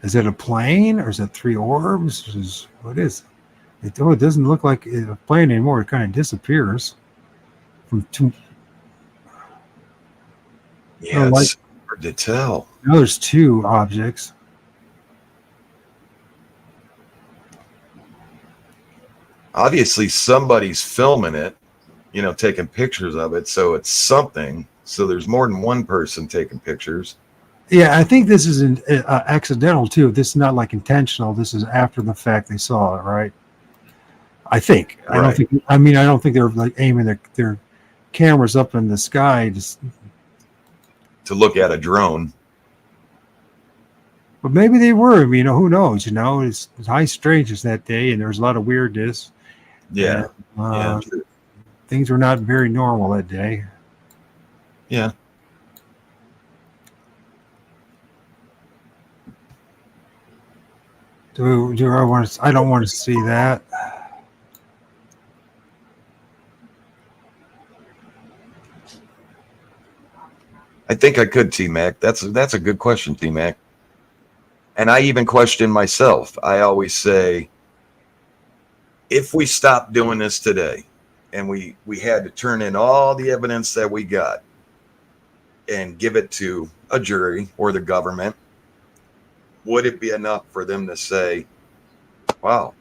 Is it a plane or is it three orbs? What is it? It doesn't look like a plane anymore. It kind of disappears from two. Yeah, it's hard to tell. Now there's two objects. Obviously, somebody's filming it, you know, taking pictures of it. So it's something. So there's more than one person taking pictures. Yeah, I think this is accidental too. This is not like intentional. This is after the fact they saw it, right? I think. Right. I don't think they're like aiming their cameras up in the sky to look at a drone. But maybe they were. You know, who knows? You know, it's high strangeness that day, and there was a lot of weirdness. Yeah. And, things were not very normal that day. Yeah. Do I want to? I don't want to see that. I think I could, T-Mac. That's a good question, T-Mac. And I even question myself. I always say, if we stopped doing this today and we had to turn in all the evidence that we got and give it to a jury or the government, would it be enough for them to say, wow,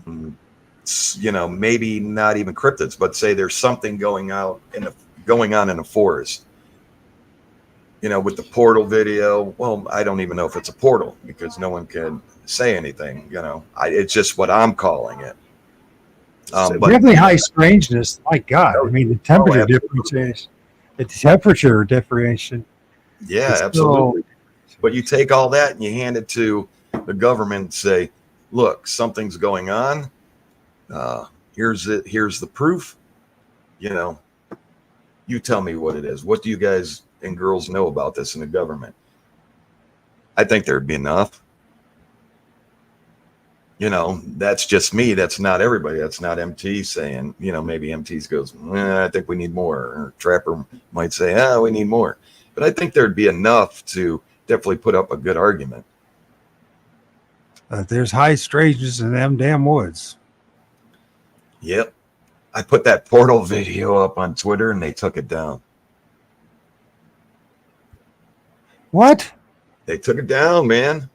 you know, maybe not even cryptids, but say there's something going on in the forest, you know, with the portal video? Well, I don't even know if it's a portal because no one can say anything, you know. It's just what I'm calling it. But definitely high strangeness. My God, I mean the temperature difference. The temperature differentiation. Yeah, absolutely. But you take all that and you hand it to the government and say, look, something's going on. Here's it. Here's the proof. You know, you tell me what it is. What do you guys and girls know about this in the government? I think there'd be enough. You know, that's just me. That's not everybody. That's not MT saying, you know, maybe MT's goes, I think we need more. Or Trapper might say, we need more. But I think there'd be enough to definitely put up a good argument. There's high strangeness in them damn woods. Yep. I put that portal video up on Twitter and they took it down. What? They took it down, man.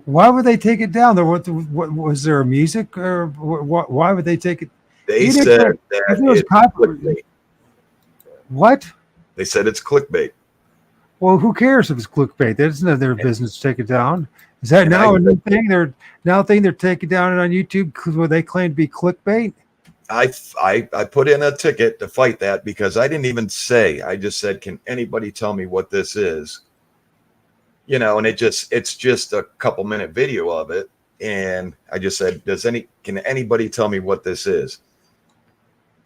Why would they take it down? There, what was there a music or what? Why would they take it? They Even said if that it was it's copyright, clickbait. what? They said it's clickbait. Well, who cares if it's clickbait? That's none of their business to take it down. Is that And I now a new thing? They're taking down it on YouTube because what they claim to be clickbait. I put in a ticket to fight that because I didn't even say. I just said, "Can anybody tell me what this is?" You know, and it's just a couple minute video of it, and I just said, can anybody tell me what this is?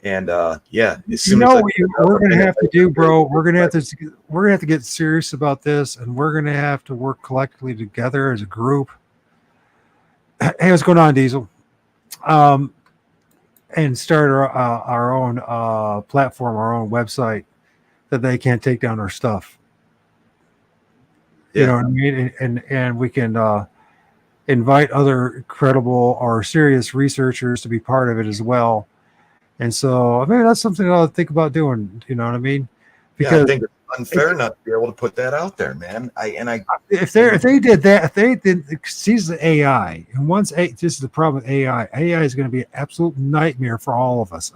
And yeah, as soon as What we're gonna have to do, bro. We're gonna have to get serious about this, and we're gonna have to work collectively together as a group. Hey, what's going on, Diesel? And start our own platform, our own website that they can't take down our stuff. Yeah. You know what I mean? And we can invite other credible or serious researchers to be part of it as well. And so, I mean, that's something I'll think about doing. You know what I mean? Because I think it's unfair not to be able to put that out there, man. If they did that, if they did, sees the AI, and once this is the problem with AI. AI is going to be an absolute nightmare for all of us.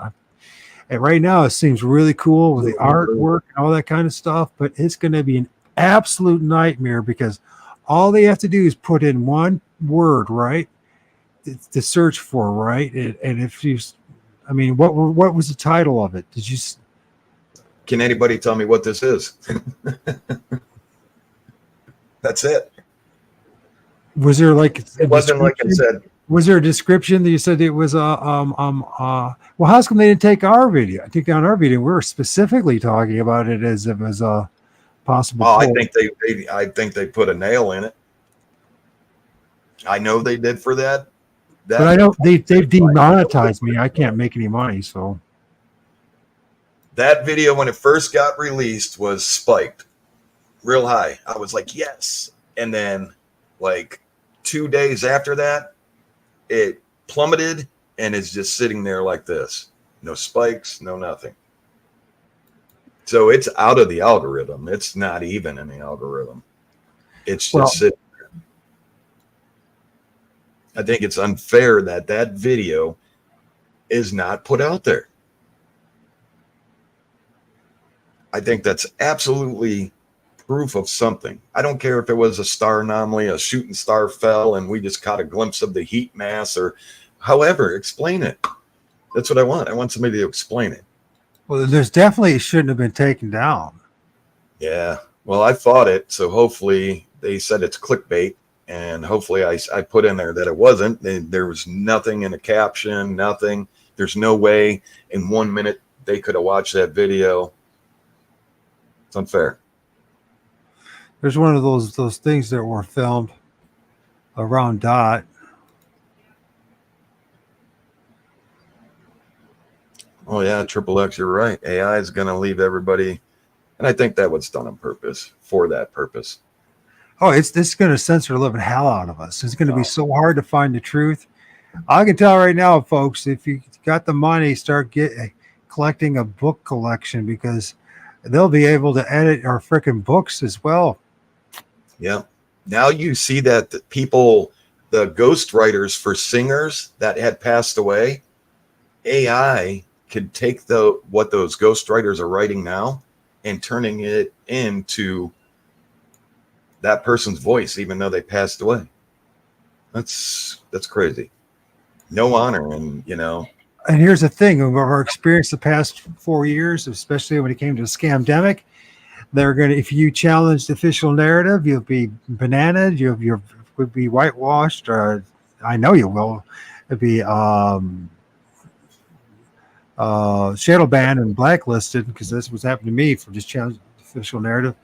And right now, it seems really cool with the artwork and all that kind of stuff, but it's going to be an absolute nightmare because all they have to do is put in one word, right, to search for, right, and if you. I mean, what was the title of it? Did you? Can anybody tell me what this is? That's it. Was there like? It wasn't like I said. Was there a description that you said it was well, how come they didn't take our video? Take down our video. We were specifically talking about it as if it was a possible. Oh, I think they put a nail in it. I know they did for that. But I don't. They've demonetized me. I can't make any money. So that video, when it first got released, was spiked real high. I was like, yes, and then like 2 days after that, it plummeted and is just sitting there like this. No spikes, no nothing. So it's out of the algorithm. It's not even in the algorithm. It's just sitting. I think it's unfair that video is not put out there. I think that's absolutely proof of something. I don't care if it was a star anomaly, a shooting star fell, and we just caught a glimpse of the heat mass, or however, explain it. That's what I want. I want somebody to explain it. Well, there's definitely, it shouldn't have been taken down. Yeah. Well, I fought it, so hopefully they said it's clickbait. And hopefully I put in there that it wasn't. There was nothing in the caption, nothing. There's no way in 1 minute they could have watched that video. It's unfair. There's one of those things that were filmed around Dot. Oh, yeah, Triple X, you're right. AI is going to leave everybody. And I think that was done on purpose, for that purpose. Oh, it's going to censor the living hell out of us. It's going to be so hard to find the truth. I can tell right now, folks, if you got the money, start collecting a book collection because they'll be able to edit our freaking books as well. Yeah. Now you see that the people, the ghost writers for singers that had passed away, AI could take what those ghost writers are writing now and turning it into that person's voice, even though they passed away. That's crazy. No honor, and And here's the thing: of our experience the past 4 years, especially when it came to the scamdemic, they're gonna. If you challenge the official narrative, you'll be bananaed. You would be whitewashed. Or I know you will. It'd be shadow banned and blacklisted because that's what's happened to me for just challenging the official narrative,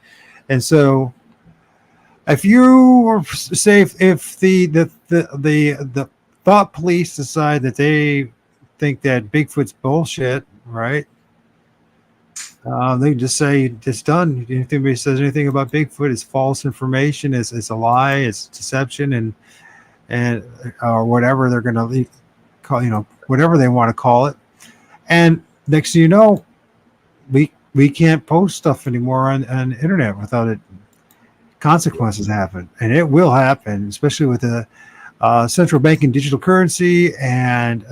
and so. If you were say if the thought police decide that they think that Bigfoot's bullshit, right? They can just say it's done. If anybody says anything about Bigfoot, it's false information, it's a lie, it's deception, and or whatever they're going to call, whatever they want to call it. And next thing you know, we can't post stuff anymore on the internet without it consequences happen, and it will happen, especially with the central banking digital currency and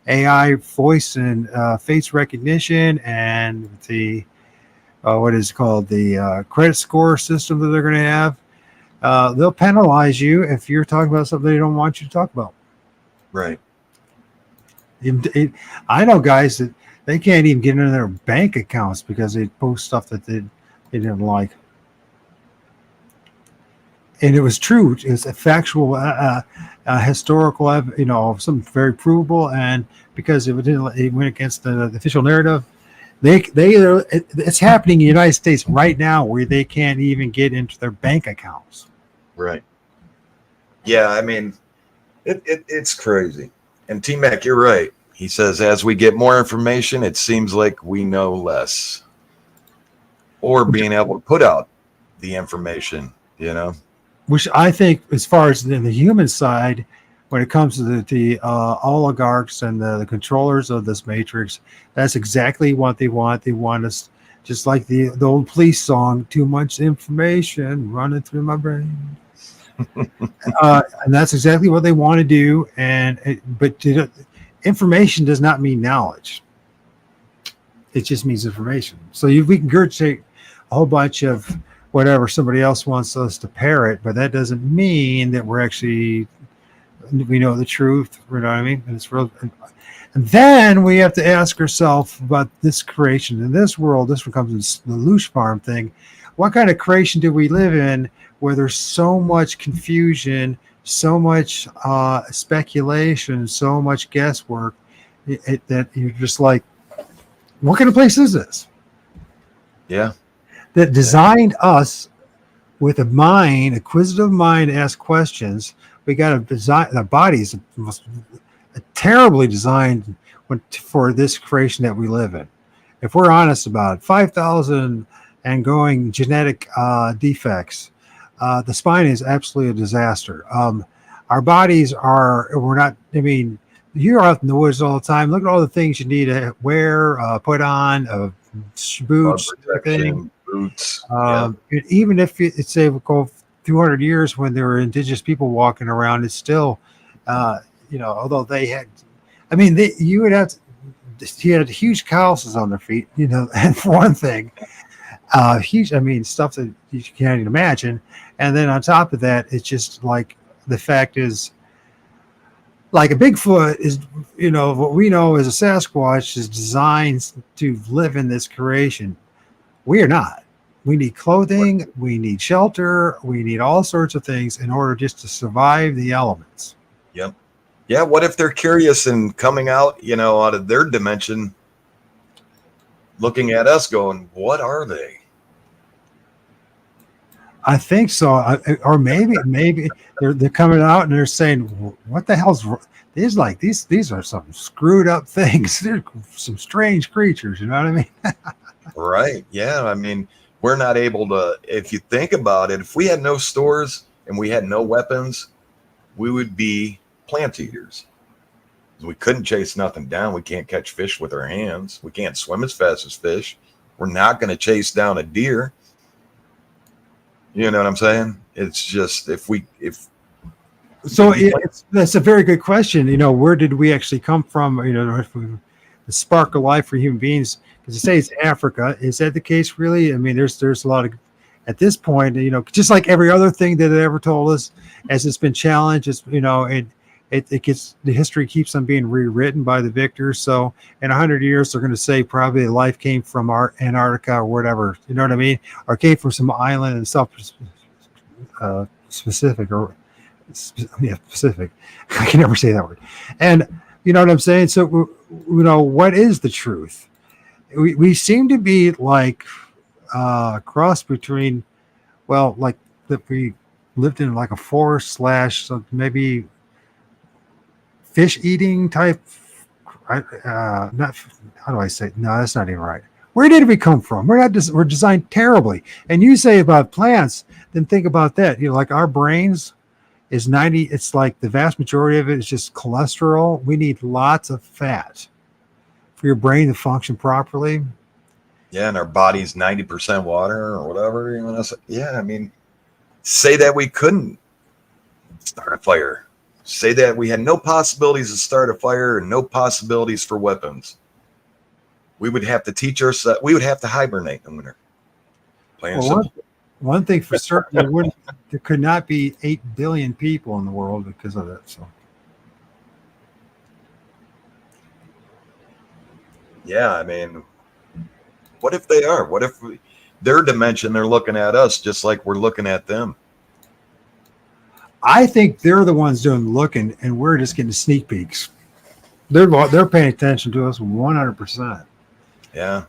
AI voice and face recognition, and the what is called the credit score system that they're going to have. They'll penalize you if you're talking about something they don't want you to talk about. Right. I know guys that they can't even get into their bank accounts because they post stuff that they didn't like. And it was true. It's a factual, historical, something very provable. And because it went against the official narrative, it's happening in the United States right now where they can't even get into their bank accounts. Right. Yeah, I mean, it's crazy. And T-Mac, you're right. He says, as we get more information, it seems like we know less. Or being able to put out the information, Which I think, as far as the human side, when it comes to the oligarchs and the controllers of this matrix, that's exactly what they want. They want us, just like the old police song, too much information running through my brain. And that's exactly what they want to do. But information does not mean knowledge. It just means information. So we can regurgitate a whole bunch of whatever somebody else wants us to parrot, but that doesn't mean that we know the truth. You know what I mean? And it's real. And then we have to ask ourselves about this creation in this world. This becomes the LOOSH FARM thing. What kind of creation do we live in where there's so much confusion, so much speculation, so much guesswork that you're just like, what kind of place is this? Yeah. That designed us with a mind, acquisitive mind, to ask questions. We got to design. The body's terribly designed for this creation that we live in. If we're honest about it, 5,000 and going genetic defects. The spine is absolutely a disaster. Our bodies we're not, I mean, you're out in the woods all the time. Look at all the things you need to wear, put on, boots, boots. Even if it's say we go 200 years when there were indigenous people walking around, it's still, although they had, you had huge calluses on their feet, and for one thing, huge, stuff that you can't even imagine. And then on top of that, it's just like, the fact is, like a Bigfoot is, what we know as a Sasquatch is designed to live in this creation. We are not. We need clothing, we need shelter, we need all sorts of things in order just to survive the elements. Yep. Yeah. What if they're curious and coming out, out of their dimension, looking at us going, what are they? I think so. Or maybe they're coming out and they're saying, what the hell's these are some screwed up things. They're some strange creatures. You know what I mean? Right. Yeah. We're not able to, if you think about it, if we had no stores and we had no weapons, we would be plant eaters. We couldn't chase nothing down. We can't catch fish with our hands. We can't swim as fast as fish. We're not going to chase down a deer. You know what I'm saying? It's just that's a very good question. Where did we actually come from? The spark of life for human beings. Because you say it's Africa, is that the case really? There's a lot of, at this point, just like every other thing that it ever told us, as it's been challenged, it gets, the history keeps on being rewritten by the victors. So in 100 years, they're going to say probably life came from Antarctica or whatever. You know what I mean? Or came from some island and stuff specific Pacific. I can never say that word. And you know what I'm saying? So, what is the truth? We seem to be like a cross between, like that we lived in like a forest / maybe fish eating type. Not, how do I say? No, that's not even right. Where did we come from? We're designed terribly. And you say about plants, then think about that. Like our brains is 90. It's like the vast majority of it is just cholesterol. We need lots of fat for your brain to function properly. Yeah, and our body's 90% water or whatever. You want to say? Yeah, I mean, say that we couldn't start a fire. Say that we had no possibilities to start a fire and no possibilities for weapons. We would have to teach ourselves. We would have to hibernate in the winter. Plain and simple. One thing for certain, there could not be 8 billion people in the world because of it. So, yeah, I mean, what if they are? What if their dimension, they're looking at us just like we're looking at them? I think they're the ones doing the looking, and we're just getting sneak peeks. They're paying attention to us 100%. Yeah.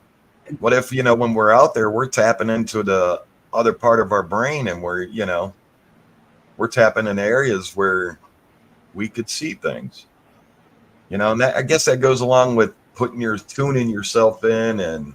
What if, when we're out there, we're tapping into the other part of our brain, and we're tapping in areas where we could see things, and that, I guess that goes along with tuning yourself in, and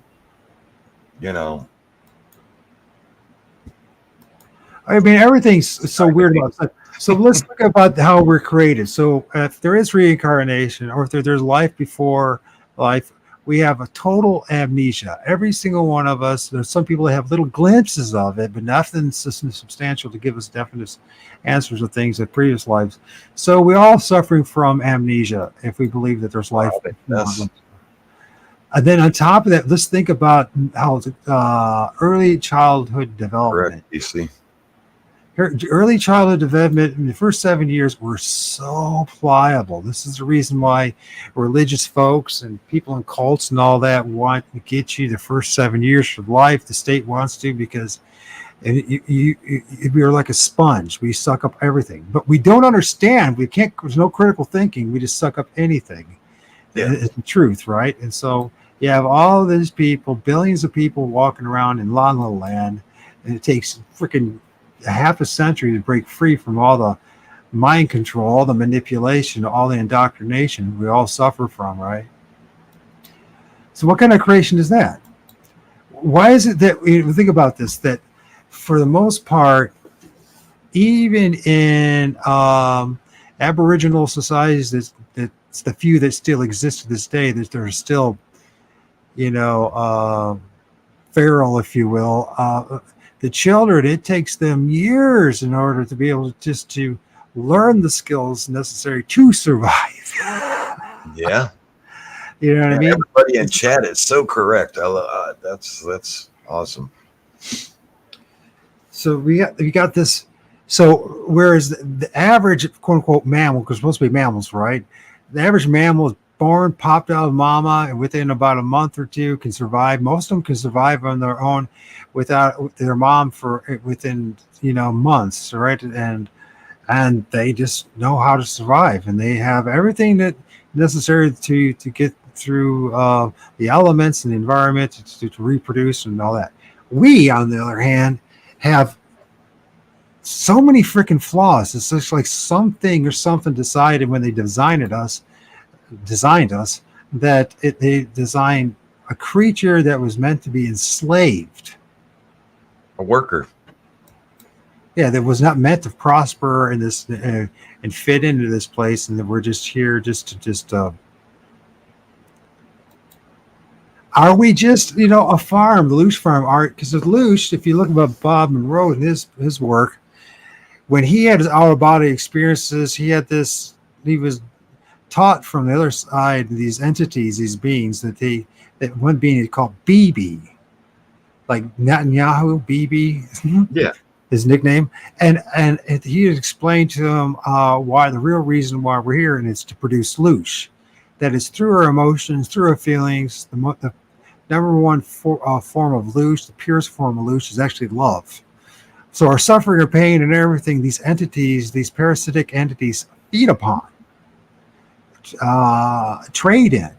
I mean, everything's so weird about it. So let's talk about how we're created. So if there is reincarnation, or if there's life before life, we have a total amnesia. Every single one of us. There's some people that have little glimpses of it, but nothing substantial to give us definite answers to things in previous lives. So we're all suffering from amnesia if we believe that there's life. And then on top of that, let's think about how early childhood development. Correct, you see. Early childhood development in the first 7 years were so pliable. This is the reason why religious folks and people in cults and all that want to get you the first 7 years of life. The state wants to, because we're like a sponge. We suck up everything, but we don't understand. We can't. There's no critical thinking. We just suck up anything. Yeah. It's the truth, right? And so you have all these people, billions of people walking around in La La Land, and it takes freaking half a century to break free from all the mind control, all the manipulation, all the indoctrination we all suffer from, right? So what kind of creation is that? Why is it that we think about this, that for the most part, even in Aboriginal societies, that's the few that still exist to this day, that there's still, feral, if you will, the children, it takes them years in order to be able to learn the skills necessary to survive. Yeah. You know what I mean? Everybody in chat is so correct. I love that's awesome. So we got this. So whereas the average quote unquote mammal, because supposed to be mammals, right? The average mammal is born, popped out of mama, and within about a month or two can survive. Most of them can survive on their own without their mom within months, right? And they just know how to survive, and they have everything that necessary to get through the elements and the environment to reproduce and all that. We, on the other hand, have so many freaking flaws. It's just like something or something decided when they designed us that they designed a creature that was meant to be enslaved, a worker. Yeah, that was not meant to prosper in this and fit into this place, and that we're just here are we just a farm, the LOOSH farm art? Because with LOOSH, if you look about Bob Monroe and his work, when he had his out-of-body experiences, he was taught from the other side, these entities, these beings, that one being is called BB, like Netanyahu, BB, yeah, his nickname, and he had explained to him why the real reason why we're here, and it's to produce LOOSH. That is through our emotions, through our feelings. The number one form of LOOSH, the purest form of LOOSH, is actually love. So our suffering or pain and everything, these entities, these parasitic entities, feed upon, trade in,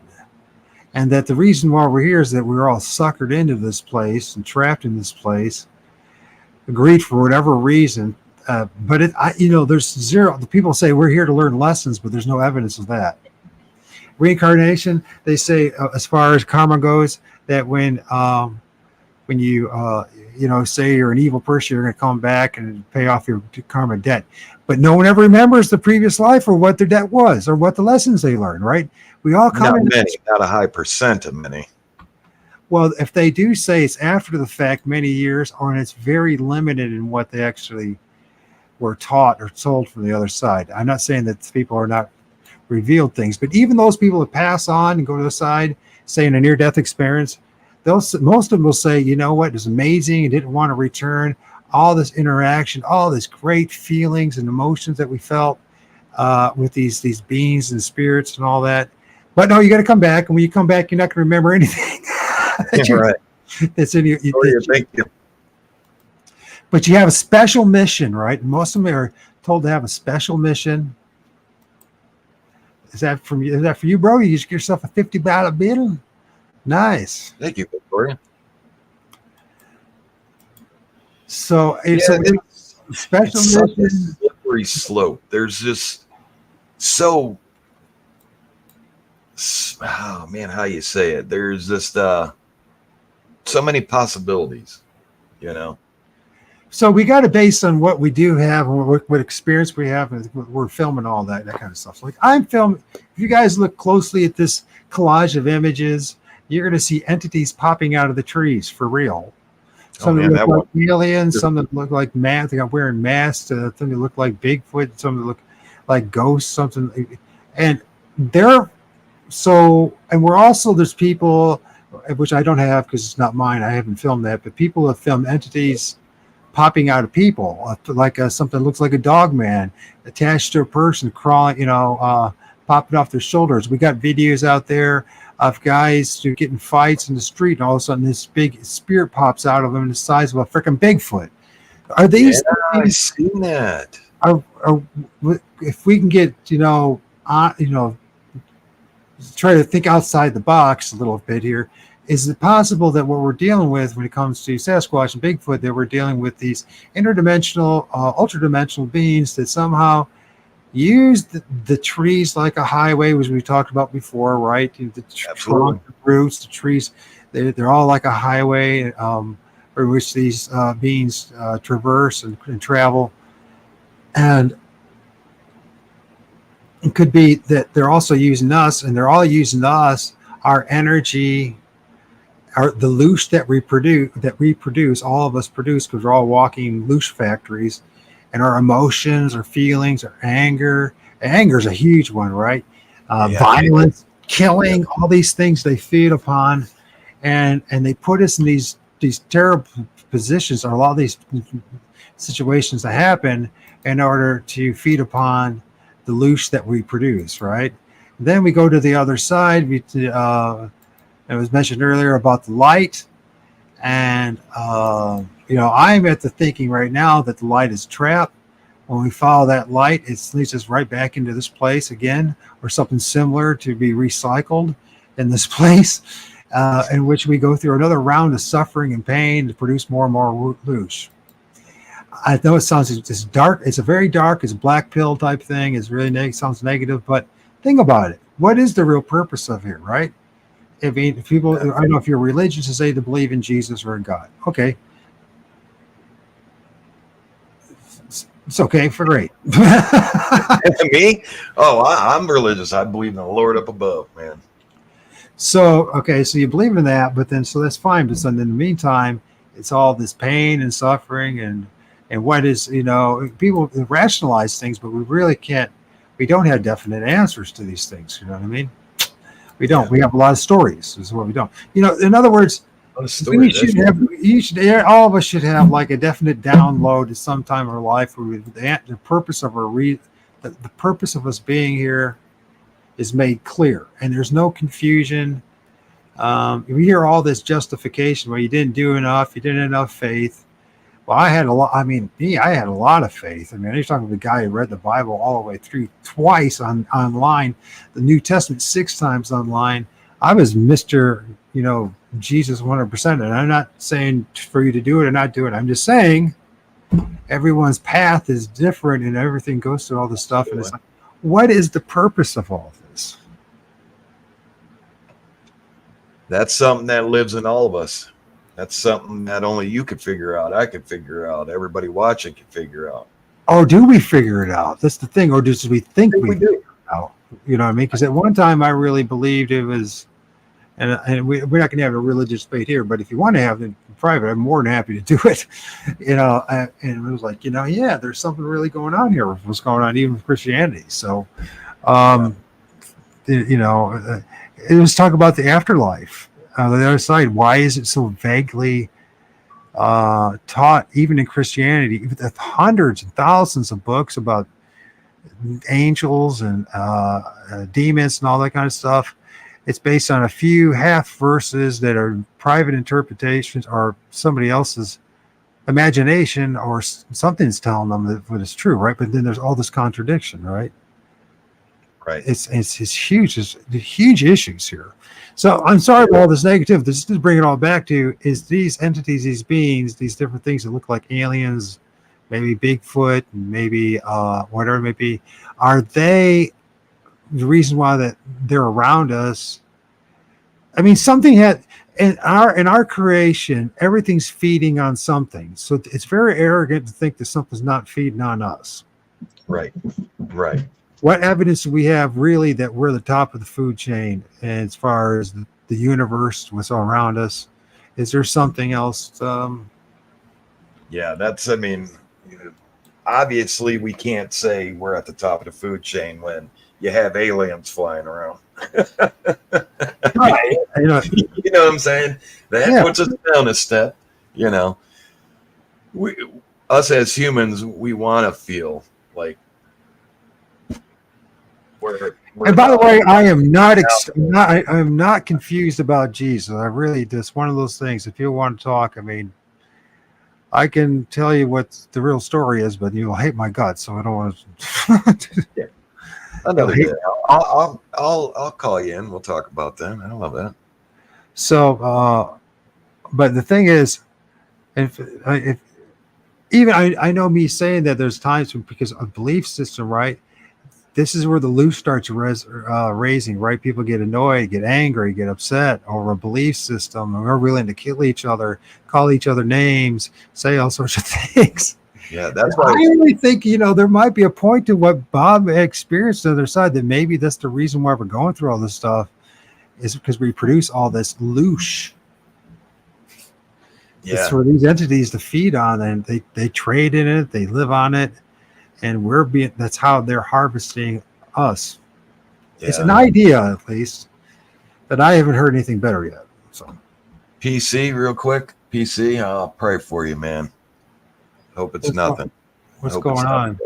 and that the reason why we're here is that we're all suckered into this place and trapped in this place, agreed for whatever reason. But there's zero. The people say we're here to learn lessons, but there's no evidence of that. Reincarnation, they say, as far as karma goes, that when you say you're an evil person, you're going to come back and pay off your karma debt. But no one ever remembers the previous life or what their debt was or what the lessons they learned, right? We all come not a high percent of many. Well, if they do say it's after the fact, many years, or it's very limited in what they actually were taught or told from the other side. I'm not saying that people are not revealed things, but even those people that pass on and go to the side, saying a near-death experience, most of them will say, you know what, it was amazing. I didn't want to return. All this interaction, all this great feelings and emotions that we felt with these beings and spirits and all that. But no, you got to come back, and when you come back, you're not going to remember anything. Right. That's in you. Thank you. But you have a special mission, right? Most of them are told to have a special mission. Is that from you? Is that for you, bro? You just get yourself a $50 bill. Nice. Thank you, Victoria. So it's a special mission. Slippery slope. There's just oh man, how you say it? There's just so many possibilities, you know. So we got to base on what we do have and what experience we have, and we're filming all that kind of stuff. Like I'm filming. If you guys look closely at this collage of images, you're going to see entities popping out of the trees for real. Some that look like aliens, some that look like masks. They got wearing masks. Some that look like Bigfoot. Some that look like ghosts. Something, and they're so. And we're also there's people, which I don't have because it's not mine. I haven't filmed that, but people have filmed entities popping out of people, like something that looks like a dog man attached to a person crawling, popping off their shoulders. We got videos out there of guys who get in fights in the street, and all of a sudden this big spirit pops out of them the size of a freaking Bigfoot. Are these? Yeah, I've seen that. If we can get, try to think outside the box a little bit here. Is it possible that what we're dealing with when it comes to Sasquatch and Bigfoot, that we're dealing with these interdimensional, ultradimensional beings that somehow use the trees like a highway, which we talked about before, right? The trunk, the roots, the trees, they're all like a highway for which these beings traverse and travel. And it could be that they're also using us, and they're all using us, our energy, the loosh that we produce, all of us produce, because we're all walking loosh factories, and our emotions, our feelings, our anger. Anger is a huge one, right? Violence, killing, all these things they feed upon, and they put us in these terrible positions, or a lot of these situations that happen in order to feed upon the loosh that we produce, right? Then we go to the other side. It was mentioned earlier about the light, and I'm at the thinking right now that the light is a trap. When we follow that light, it leads us right back into this place again, or something similar to be recycled in this place, in which we go through another round of suffering and pain to produce more and more loosh. I know it sounds it's dark. It's a very dark. It's a black pill type thing. It's really sounds negative, but think about it. What is the real purpose of here, right? I mean, if people, I don't know if you're religious to say to believe in Jesus or in God. Okay. It's okay for great. Me? Oh, I'm religious. I believe in the Lord up above, man. So, okay. So you believe in that, but then, so that's fine. But then in the meantime, it's all this pain and suffering and what is, people rationalize things, but we really can't, we don't have definite answers to these things. You know what I mean? We don't. We have a lot of stories. This is what we don't. In other words, all of us should have like a definite download at some time in our life where the purpose of the purpose of us being here is made clear, and there's no confusion. We hear all this justification. Well, you didn't do enough. You didn't have enough faith. Well, I had a lot. I mean, I had a lot of faith. I mean, you're talking about the guy who read the Bible all the way through twice online, the New Testament 6 times online. I was Mr. Jesus 100%. And I'm not saying for you to do it or not do it. I'm just saying everyone's path is different, and everything goes through all this stuff. And it's like, what is the purpose of all this? That's something that lives in all of us. That's something that only you could figure out. I could figure out. Everybody watching can figure out. Or do we figure it out? That's the thing. Or do we think we do it out? You know what I mean? Because at one time I really believed it was and we're not going to have a religious debate here, but if you want to have it in private, I'm more than happy to do it. And it was like, yeah, there's something really going on here with what's going on even with Christianity. So, it was talk about the afterlife, the other side. Why is it so vaguely taught, even in Christianity? Hundreds and thousands of books about angels and demons and all that kind of stuff. It's based on a few half verses that are private interpretations or somebody else's imagination, or something's telling them that it's true, right? But then there's all this contradiction, right? Right. It's huge. It's huge issues here. So I'm sorry for all this negativity. Just to bring it all back to is these entities, these beings, these different things that look like aliens, maybe Bigfoot, maybe whatever it may be. Are they the reason why that they're around us? I mean, something had in our creation, everything's feeding on something. So it's very arrogant to think that something's not feeding on us. Right. Right. What evidence do we have really that we're the top of the food chain as far as the universe, what's around us? Is there something else? Yeah, I mean, obviously we can't say we're at the top of the food chain when you have aliens flying around. Right. You know what I'm saying? That puts us down a step. Us as humans, we want to feel like we're and by the way, I am not I am not confused about Jesus. I really just one of those things. If you want to talk, I mean, I can tell you what the real story is, but you'll hate my guts, so I don't want to. Yeah. Another day. I'll call you in. We'll talk about that. I love that. So, but the thing is, if even I know me saying that there's times when, because of belief system, right? This is where the loose starts raising, right? People get annoyed, get angry, get upset over a belief system, and we're willing to kill each other, call each other names, say all sorts of things. Yeah, that's why I really think, there might be a point to what Bob experienced on the other side, that maybe that's the reason why we're going through all this stuff, is because we produce all this loosh. Yeah. It's for these entities to feed on, and they trade in it, they live on it. And that's how they're harvesting us. Yeah. It's an idea, at least, but I haven't heard anything better yet. So, PC, real quick. PC, I'll pray for you, man. Hope it's nothing. What's going on?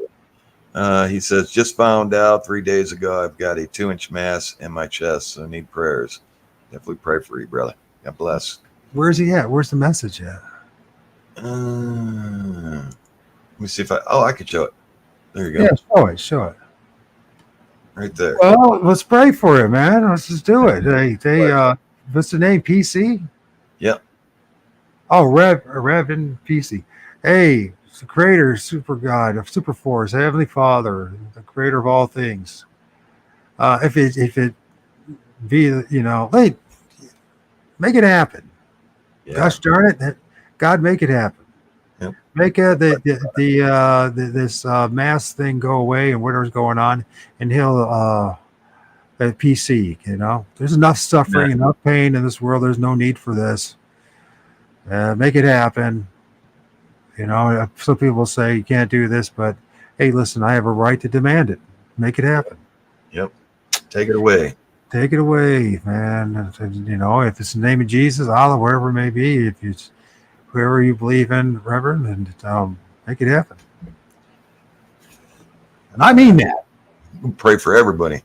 He says, just found out 3 days ago I've got a 2-inch mass in my chest, so I need prayers. Definitely pray for you, brother. God bless. Where's he at? Where's the message at? Let me see if I could show it. There you go. Yeah, show it. Right there. Well, let's pray for it, man. Let's just do it. What's the name? PC? Yep. Oh, Reverend PC. Hey, it's the creator, super God of super force, Heavenly Father, the creator of all things. If it be, make it happen. Yeah. Gosh darn it, God, make it happen. Yep. Make this mass thing go away and whatever's going on, and he'll PC. There's enough suffering, enough pain in this world. There's no need for this. Make it happen. Some people say you can't do this, but hey, listen, I have a right to demand it. Make it happen. Yep. Take it away. Take it away, man. If it's the name of Jesus, Allah, whatever it may be, if it's whoever you believe in, Reverend, and make it happen. And I mean that. Pray for everybody.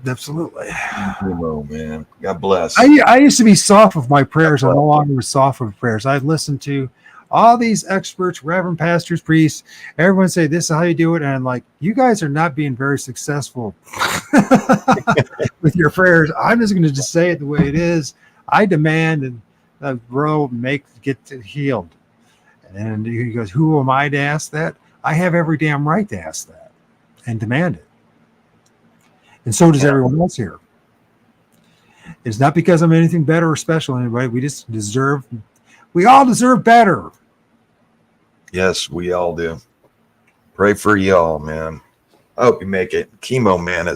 Absolutely. Hello, man. God bless. I used to be soft with my prayers. I'm no longer soft with prayers. I've listened to all these experts, reverend pastors, priests. Everyone say this is how you do it, and I'm like, you guys are not being very successful with your prayers. I'm just going to just say it the way it is. I demand and grow, get healed. And he goes, who am I to ask that? I have every damn right to ask that and demand it. And so does everyone else here. It's not because I'm anything better or special than anybody. We all deserve better. Yes, we all do. Pray for y'all, man. I hope you make it. Chemo, man,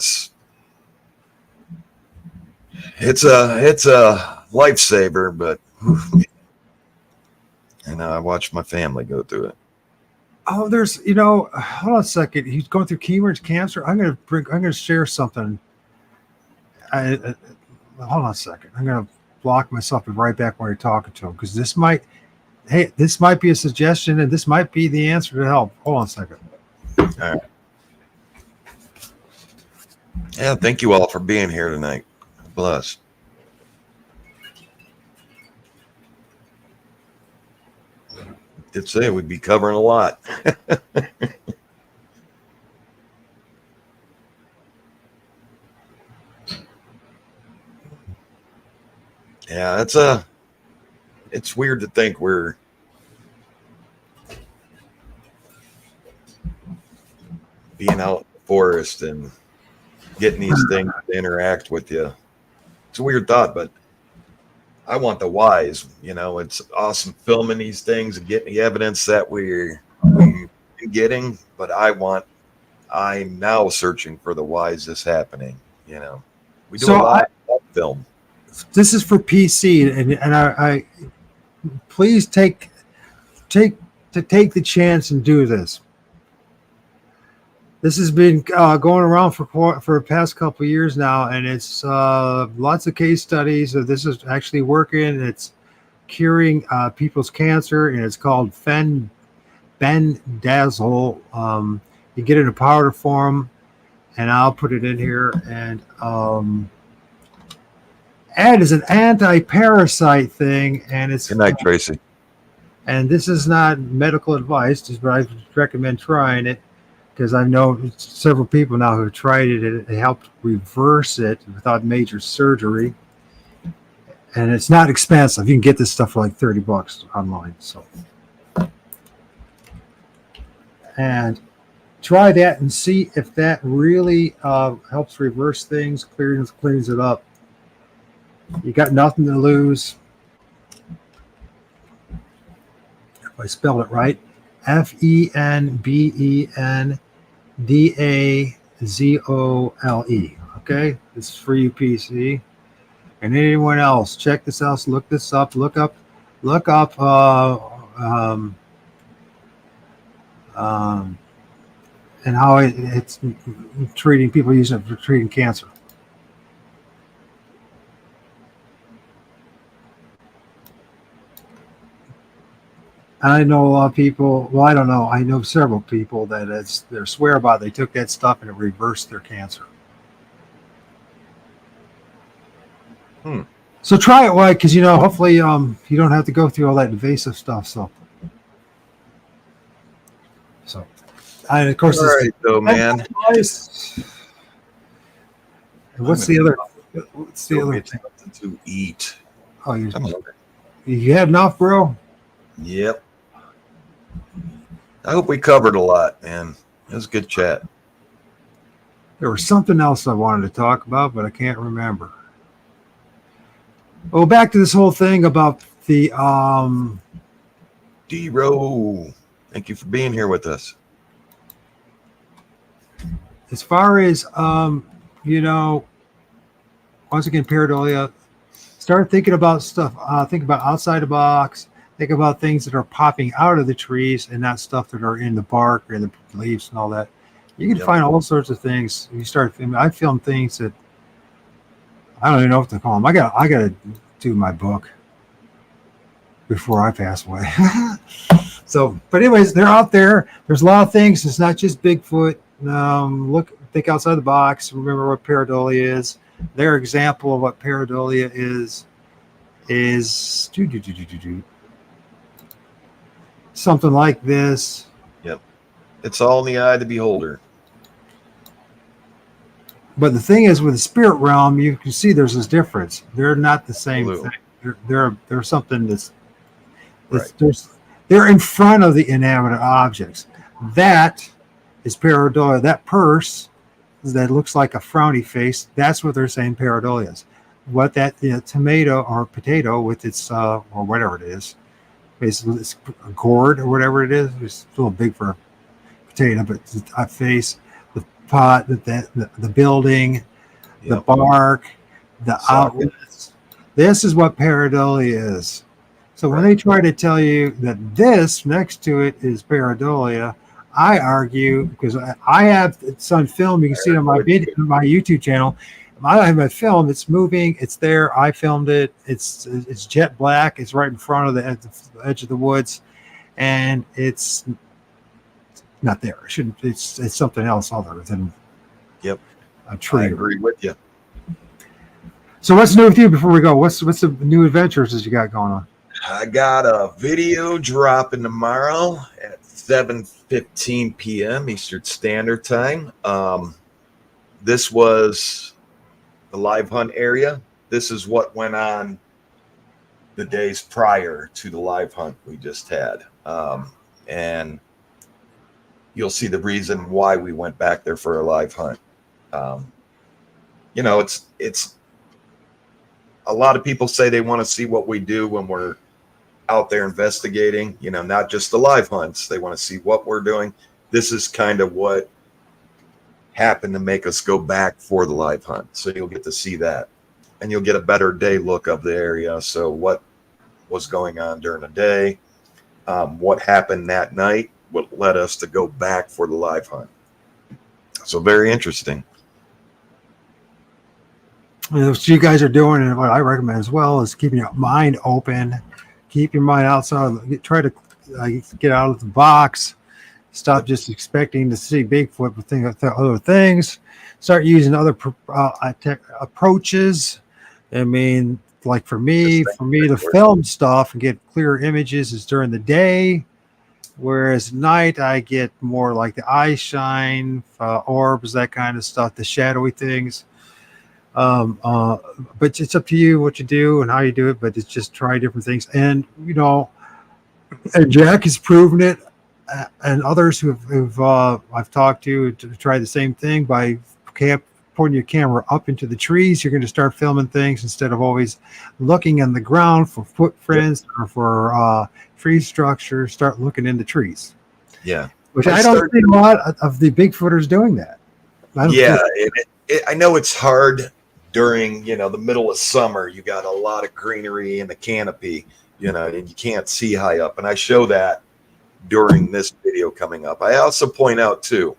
It's a lifesaver, but and I watched my family go through it. Oh, there's, hold on a second. He's going through chemo and cancer. I'm gonna share something. Hold on a second. I'm gonna block myself and right back when you're talking to him, because this might be a suggestion, and this might be the answer to help. Hold on a second. All right. Yeah, thank you all for being here tonight. Bless. Did say we'd be covering a lot. Yeah, it's weird to think we're being out in the forest and getting these things to interact with you. It's a weird thought, but I want the whys. It's awesome filming these things and getting the evidence that we're getting, but I'm now searching for the whys this happening. We do a lot of film. This is for PC, and I please take the chance and do this. This has been going around for the past couple of years now, and it's lots of case studies. This is actually working. It's curing people's cancer, and it's called Bendazole. You get it in a powder form, and I'll put it in here. And it is an anti-parasite thing, and it's Good night, Tracy. And this is not medical advice, but I recommend trying it, because I know several people now who have tried it, and it helped reverse it without major surgery. And it's not expensive. You can get this stuff for like $30 online. So, and try that and see if that really helps reverse things, cleans it up. You got nothing to lose. If I spelled it right, FenBendazole. Okay, this is for you, PC, and anyone else. Check this out. Look this up. Look up. And how it's treating people using it for treating cancer. I know a lot of people. Well, I don't know. I know several people that it's their swear by. They took that stuff and it reversed their cancer. So try it, White, because hopefully you don't have to go through all that invasive stuff. So, and of course, all right, though, man. What's the other? What's the other thing to eat? Oh, you had enough, bro. Yep. I hope we covered a lot, man. It was a good chat. There was something else I wanted to talk about, but I can't remember. Well, back to this whole thing about the D-Row. Thank you for being here with us. As far as once again, Pareidolia, start thinking about stuff. Think about outside the box. Think about things that are popping out of the trees and not stuff that are in the bark or in the leaves and all that. You can find all sorts of things. You start filming. I film things that I don't even know what to call them. I got to do my book before I pass away. So, but anyways, they're out there. There's a lot of things. It's not just Bigfoot. Think outside the box. Remember what Pareidolia is. Their example of what Pareidolia is something like this. Yep. It's all in the eye of the beholder. But the thing is, with the spirit realm, you can see there's this difference. They're not the same thing. They're something that's right. They're in front of the inanimate objects. That is Pareidolia. That purse that looks like a frowny face, that's what they're saying Pareidolia is. What that tomato or potato with its or whatever it is, basically it's a gourd or whatever it is. It's a little big for a potato, but it's a face, the pot, the building, the bark, The Socket. outlets. This is what pareidolia is. So when they try to tell you that this next to it is pareidolia, I argue, because I have it's on film. You can see it on my YouTube channel. I have a film. It's moving. It's there. I filmed it. It's jet black. It's right in front of the edge of the woods, and it's not there. It shouldn't. It's something else other than a tree. I agree with you. So what's new with you before we go? What's the new adventures that you got going on? I got a video dropping tomorrow at 7:15 p.m. Eastern Standard Time. This was the live hunt area. This is what went on the days prior to the live hunt we just had. And you'll see the reason why we went back there for a live hunt. You know, it's a lot of people say they want to see what we do when we're out there investigating, you know, not just the live hunts. They want to see what we're doing. This is kind of what happened to make us go back for the live hunt. So you'll get to see that, and you'll get a better day look of the area. So what was going on during the day, what happened that night, what led us to go back for the live hunt. So very interesting. What you guys are doing, and what I recommend as well, is keeping your mind open. Keep your mind outside. Try to get out of the box. Stop just expecting to see Bigfoot with other things. Start using other approaches. I mean, like for me to film stuff and get clearer images is during the day, whereas at night I get more like the eye shine, orbs, that kind of stuff, the shadowy things. But it's up to you what you do and how you do it, but it's just try different things. And, you know, and Jack has proven it, and others who've I've talked to try the same thing by putting your camera up into the trees. You're going to start filming things instead of always looking on the ground for footprints or for tree structure. Start looking in the trees. Yeah. Which I don't see a lot of the Bigfooters doing that. I know it's hard during, you know, the middle of summer. You got a lot of greenery in the canopy, you know, and you can't see high up. And I show that during this video coming up. I also point out too,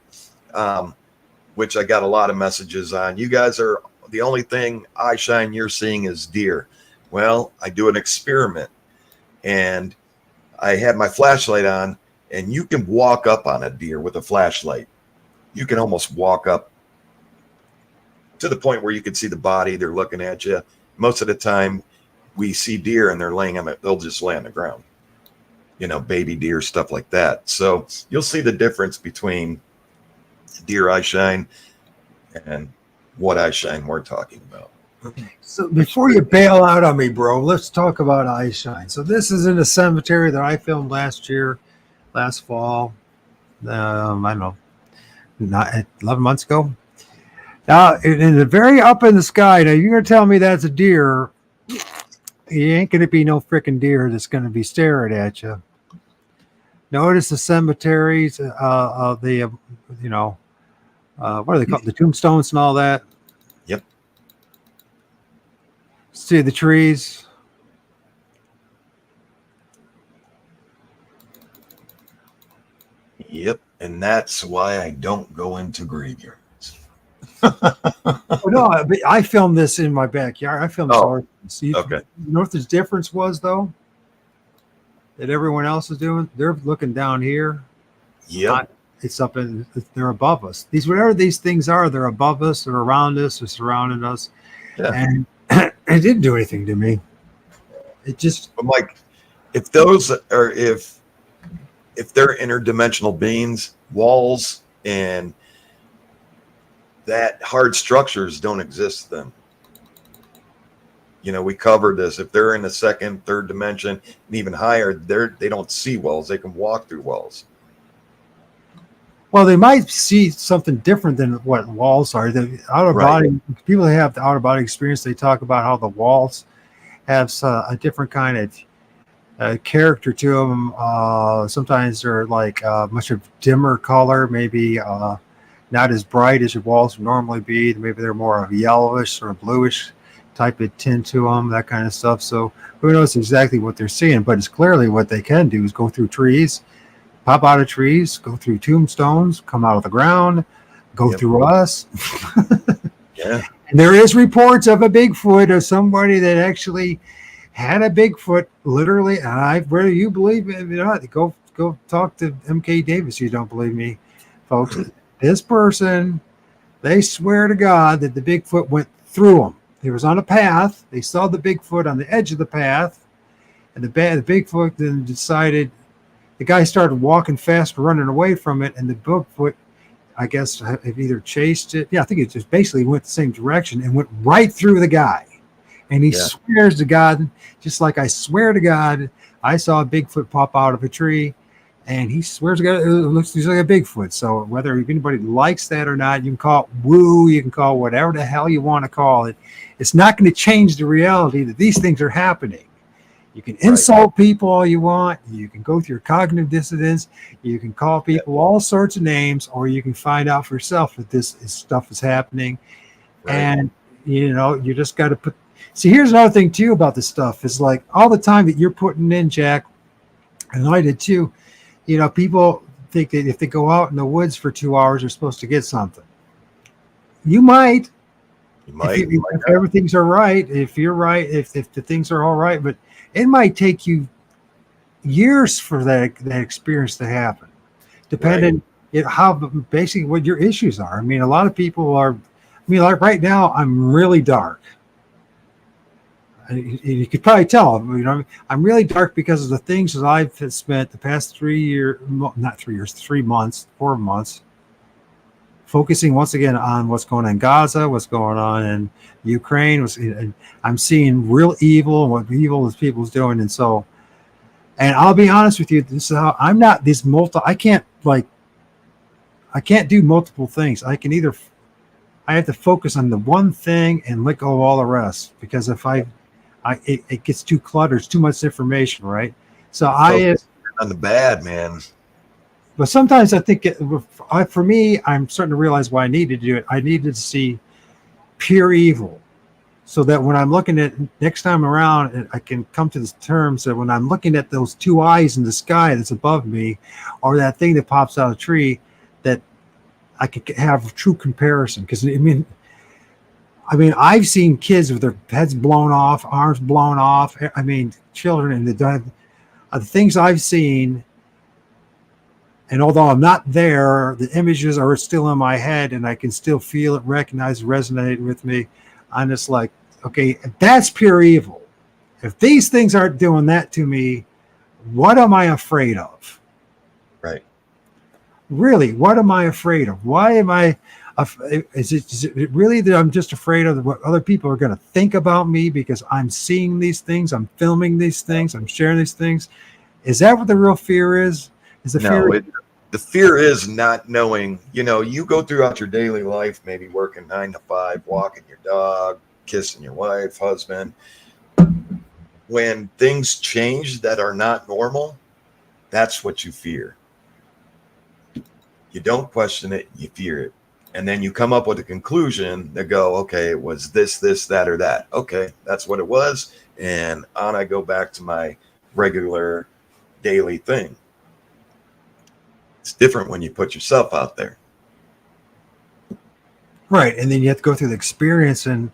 which I got a lot of messages on. You guys are the only thing eye shine you're seeing is deer. Well, I do an experiment, and I had my flashlight on, and you can walk up on a deer with a flashlight. You can almost walk up to the point where you can see the body. They're looking at you. Most of the time we see deer and they're laying on it. They'll just lay on the ground, you know, baby deer, stuff like that. So you'll see the difference between deer eye shine and what eye shine we're talking about. So before you bail out on me, bro, let's talk about eye shine. So this is in a cemetery that I filmed last fall. I don't know, not 11 months ago. Now, in the very up in the sky, now you're going to tell me that's a deer. He ain't going to be no freaking deer that's going to be staring at you. Notice the cemeteries, what are they called? The tombstones and all that. Yep. See the trees. Yep. And that's why I don't go into graveyards. No, I filmed this in my backyard. I filmed this. Okay. You know what the difference was, though? That everyone else is doing? They're looking down here. Yep. It's up in, they're above us. Whatever these things are, they're above us, they're around us, they're surrounding us. Yeah. And it didn't do anything to me. It just. I'm like, if those are, if they're interdimensional beings, walls and that hard structures don't exist then. You know, we covered this. If they're in the second, third dimension, and even higher, they don't see walls. They can walk through walls. Well, they might see something different than what walls are. The outer body, people that have the outer body experience, they talk about how the walls have a different kind of character to them. Sometimes they're like much of dimmer color, maybe not as bright as your walls would normally be. Maybe they're more of a yellowish or bluish type of tint to them, that kind of stuff. So who knows exactly what they're seeing, but it's clearly what they can do is go through trees, pop out of trees, go through tombstones, come out of the ground, go through us. Yeah. And there is reports of a Bigfoot, or somebody that actually had a Bigfoot, literally. And whether you believe it or not, go talk to M.K. Davis. You don't believe me, folks. This person, they swear to God that the Bigfoot went through them. He was on a path. They saw the Bigfoot on the edge of the path, and the Bigfoot then decided. The guy started walking fast, running away from it, and the Bigfoot, I guess, have either chased it. Yeah, I think it just basically went the same direction and went right through the guy. And he swears to God, just like I swear to God, I saw a Bigfoot pop out of a tree, and he swears to God it looks like a Bigfoot. So whether anybody likes that or not, you can call it woo, you can call it whatever the hell you want to call it. It's not going to change the reality that these things are happening. You can insult people all you want. You can go through cognitive dissonance. You can call people all sorts of names, or you can find out for yourself that this stuff is happening. Right. And, you just got to put. See, here's another thing, too, about this stuff. Is like all the time that you're putting in, Jack, and I did, too, people think that if they go out in the woods for 2 hours, they're supposed to get something. You might. If everything's all right, if you're right, if the things are all right, but it might take you years for that experience to happen, depending how basically what your issues are. I mean, a lot of people are. I mean, like right now, I'm really dark. You could probably tell. I'm really dark because of the things that I've spent the past 3 months, 4 months, focusing once again on what's going on in Gaza, what's going on in Ukraine. I'm seeing real evil and what evil is people's doing. And I'll be honest with you, this is how I'm not this I can't do multiple things. I have to focus on the one thing and let go of all the rest, because if it gets too cluttered, it's too much information, right? So on the bad, man. But sometimes I think for me, I'm starting to realize why I needed to do it. I needed to see pure evil, so that when I'm looking at next time around, I can come to the terms that when I'm looking at those two eyes in the sky that's above me, or that thing that pops out of a tree, that I could have a true comparison. Because I mean, I've seen kids with their heads blown off, arms blown off. I mean, children, and the things I've seen. And although I'm not there, the images are still in my head, and I can still feel it, recognize, resonate with me. I'm just like, okay, that's pure evil. If these things aren't doing that to me, what am I afraid of? Right. Really, what am I afraid of? Why am I? Is it really that I'm just afraid of what other people are going to think about me because I'm seeing these things, I'm filming these things, I'm sharing these things? Is that what the real fear is? The fear is not knowing. You go throughout your daily life, maybe working 9 to 5, walking your dog, kissing your wife, husband. When things change that are not normal, that's what you fear. You don't question it, you fear it. And then you come up with a conclusion that go, okay, it was this, that, or that. Okay, that's what it was. And on I go back to my regular daily thing. It's different when you put yourself out there. Right. And then you have to go through the experience. And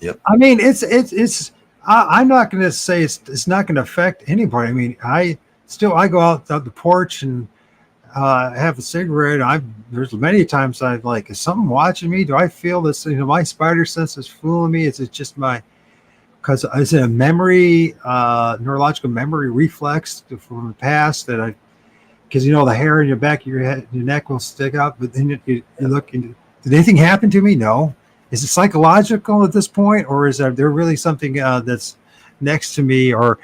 yep. I mean, I'm not going to say it's not going to affect anybody. I mean, I go out the porch and have a cigarette. There's many times I've like, is something watching me? Do I feel this? My spider sense is fooling me. Is it just because is it a memory, neurological memory reflex from the past that because the hair in your back of your head, your neck will stick out, but then you look and did anything happen to me? No. Is it psychological at this point, or is there really something that's next to me or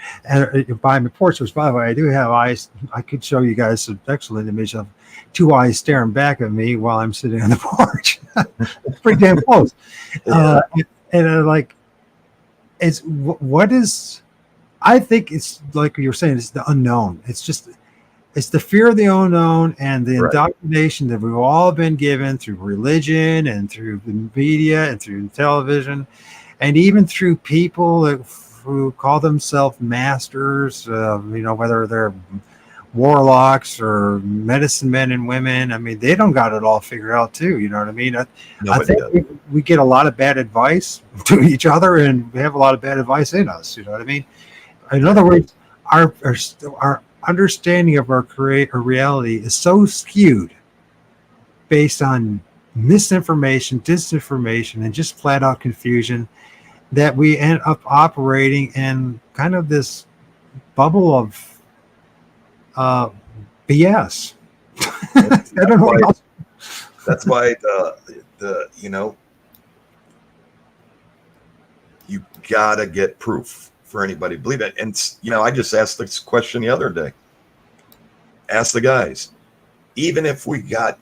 by my porch? Which, by the way, I do have eyes. I could show you guys an excellent image of two eyes staring back at me while I'm sitting on the porch. It's pretty damn close. Yeah. I think it's like you were saying, it's the unknown. It's the fear of the unknown and the indoctrination that we've all been given through religion and through the media and through television. and even through people who call themselves masters, whether they're warlocks or medicine men and women. I mean, they don't got it all figured out too. You know what I mean? I think we get a lot of bad advice to each other, and we have a lot of bad advice in us. You know what I mean? In other words, our understanding of our reality is so skewed based on misinformation, disinformation, and just flat out confusion that we end up operating in kind of this bubble of BS. I don't know. That's why the you gotta get proof for anybody to believe it. And I just asked this question the other day. Ask the guys, even if we got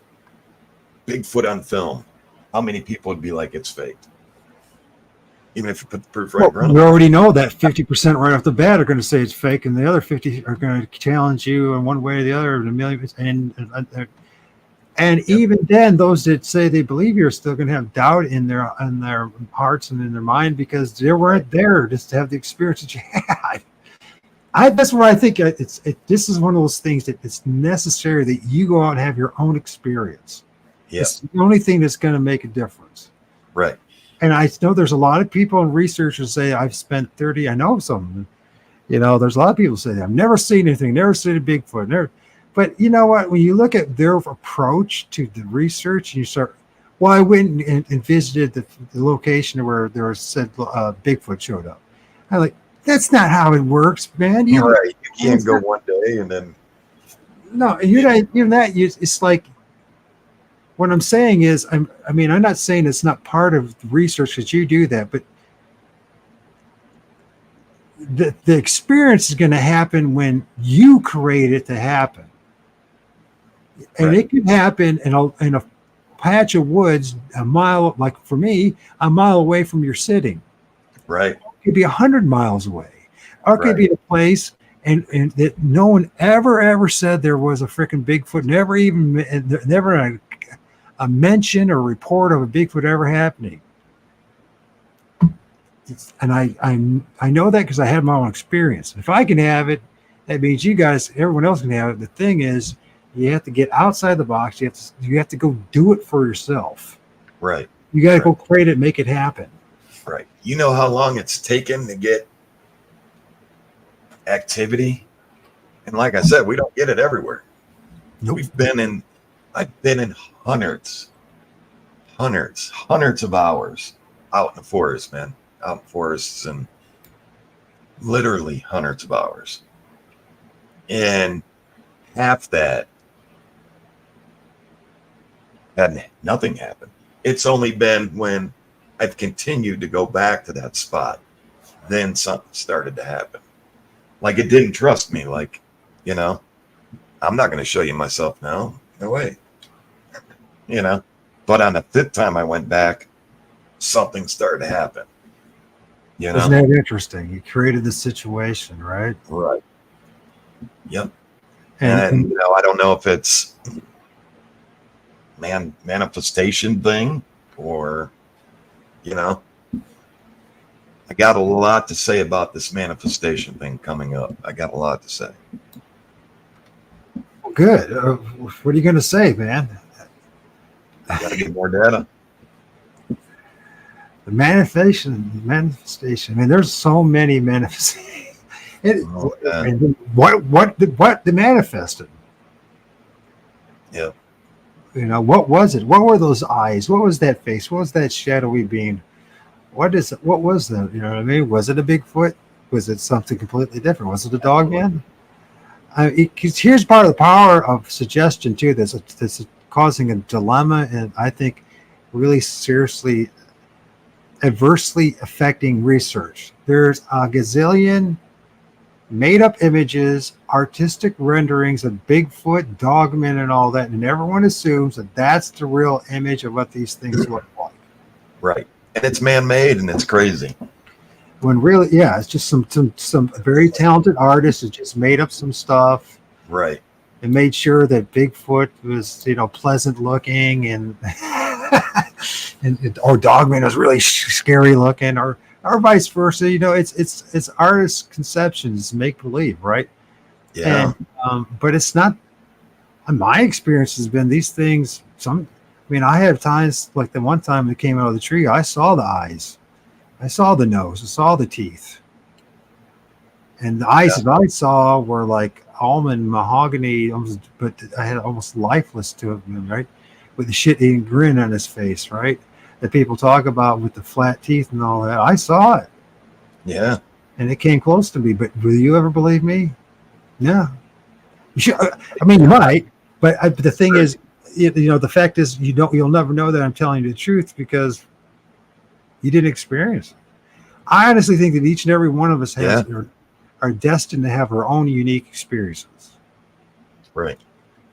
Bigfoot on film, how many people would be like it's fake? Even if you put the proof right in front of them. We already know that 50% right off the bat are going to say it's fake, and the other 50 are going to challenge you in one way or the other in a million. And even then, those that say they believe you are still going to have doubt in their hearts and in their mind, because they weren't there just to have the experience that you had. That's what I think. This is one of those things that it's necessary that you go out and have your own experience. Yeah. It's the only thing that's going to make a difference. Right. And I know there's a lot of people and researchers say I've spent 30. I know some. There's a lot of people say I've never seen anything, never seen a Bigfoot, never. But you know what? When you look at their approach to the research, and you start, I went and visited the location where there was said Bigfoot showed up. I'm like, that's not how it works, man. You're right. You can't go one day and then. No, you're not even that. It's like. What I'm saying is, I'm not saying it's not part of the research that you do that, but the experience is going to happen when you create it to happen. And It can happen in a patch of woods a mile, like for me, a mile away from your sitting. Right. It could be 100 miles away. Or it could be a place and that no one ever said there was a freaking Bigfoot, never a mention or report of a Bigfoot ever happening. And I know that because I had my own experience. If I can have it, that means everyone else can have it. The thing is, you have to get outside the box. You have to go do it for yourself. Right. You got to go create it, make it happen. Right. You know how long it's taken to get activity? And like I said, we don't get it everywhere. Nope. I've been in hundreds of hours out in the forest, man. Out in forests, and literally hundreds of hours. And half that had nothing happen. It's only been when I've continued to go back to that spot, then something started to happen. Like it didn't trust me. Like, I'm not going to show you myself now. No way. But on the fifth time I went back, something started to happen. Isn't that interesting? You created the situation, right? Right. Yep. And I don't know if it's manifestation thing or, I got a lot to say about this manifestation thing coming up. I got a lot to say. Good. What are you going to say, man? Got to get more data. The manifestation. I mean, there's so many manifestations. What they manifested? Yeah. What was it? What were those eyes? What was that face? What was that shadowy being? What was that? You know what I mean? Was it a Bigfoot? Was it something completely different? Was it a dog man? Here's part of the power of suggestion too. That's causing a dilemma, and I think really seriously adversely affecting research. There's a gazillion made up images, artistic renderings of Bigfoot, dogmen, and all that, and everyone assumes that that's the real image of what these things look like. Right. And it's man-made, and it's crazy. When really, it's just some very talented artists that just made up some stuff. Right. And made sure that Bigfoot was, pleasant looking, and or Dogman was really scary looking, or or vice versa. You know, it's artists' conceptions, make believe, right? Yeah. And but it's not. My experience has been these things. I mean, I have times like the one time it came out of the tree. I saw the eyes, I saw the nose, I saw the teeth, and the eyes that I saw were like almond mahogany, almost, but I had almost lifeless to him, right? With the shit-eating grin on his face, right? That people talk about with the flat teeth and all that. I saw it. Yeah. And it came close to me. But will you ever believe me? Yeah. You should, I mean, you might. But the thing is, you know, the fact is, you'll never know that I'm telling you the truth because you didn't experience it. I honestly think that each and every one of us are destined to have our own unique experiences. Right.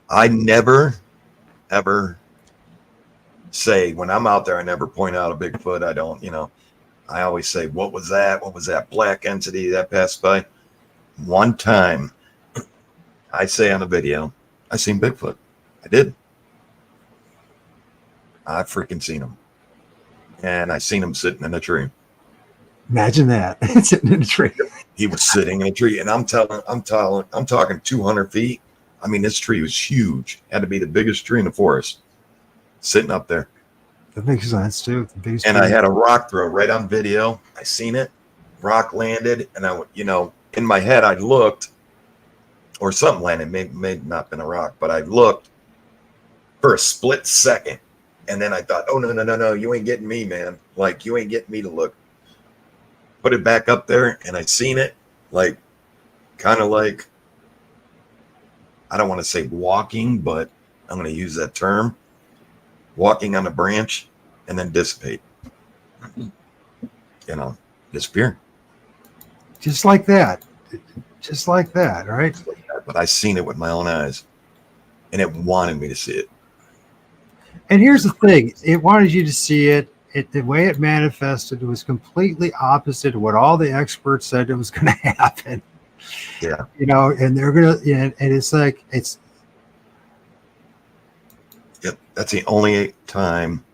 I never, ever say when I'm out there, I never point out a Bigfoot. I don't, you know, I always say, what was that? What was that black entity that passed by? One time I say on a video, I seen Bigfoot. I did. I freaking seen him. And I seen him sitting in a tree. Imagine that. Sitting in a tree. He was sitting in a tree, and I'm talking 200 feet. I mean, this tree was huge. Had to be the biggest tree in the forest. Sitting up there. That makes sense too. And I had a rock throw right on video. I seen it. Rock landed, and I, you know, in my head I looked, or something landed. May not been a rock, but I looked for a split second, and then I thought, oh no, you ain't getting me, man. Like you ain't getting me to look. Put it back up there, and I seen it, like, kind of like, I don't want to say walking, but I'm going to use that term, walking on a branch, and then dissipate. You know, disappear. Just like that. Just like that, right? But I seen it with my own eyes, and it wanted me to see it. And here's the thing. It wanted you to see it. The way it manifested was completely opposite of what all the experts said it was going to happen. Yeah. You know, and they're going to, and it's like, it's. Yep. That's the only time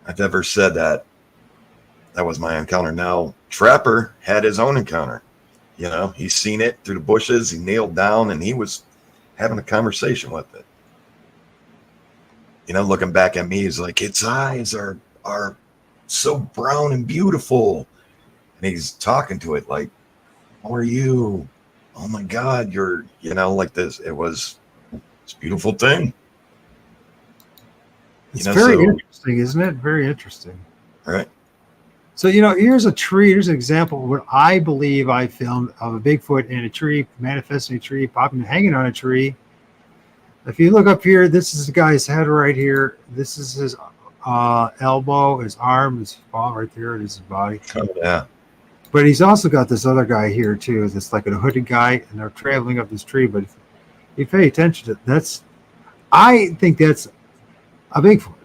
I've ever said that. That was my encounter. Now, Trapper had his own encounter. You know, he's seen it through the bushes. He kneeled down and he was having a conversation with it. You know, looking back at me, he's like, its eyes are so brown and beautiful. And he's talking to it like, how are you? Oh my God, you're, you know, like this. It's a beautiful thing. It's very interesting, isn't it? Very interesting. Right. So, you know, here's a tree. Here's an example of what I believe I filmed of a Bigfoot in a tree, manifesting a tree, popping, hanging on a tree. If you look up here, this is the guy's head right here. This is his elbow, his arm, his paw right there. It is his body. Oh, yeah. But he's also got this other guy here too. That's like a hooded guy, and they're traveling up this tree. But if you pay attention to I think that's a Bigfoot.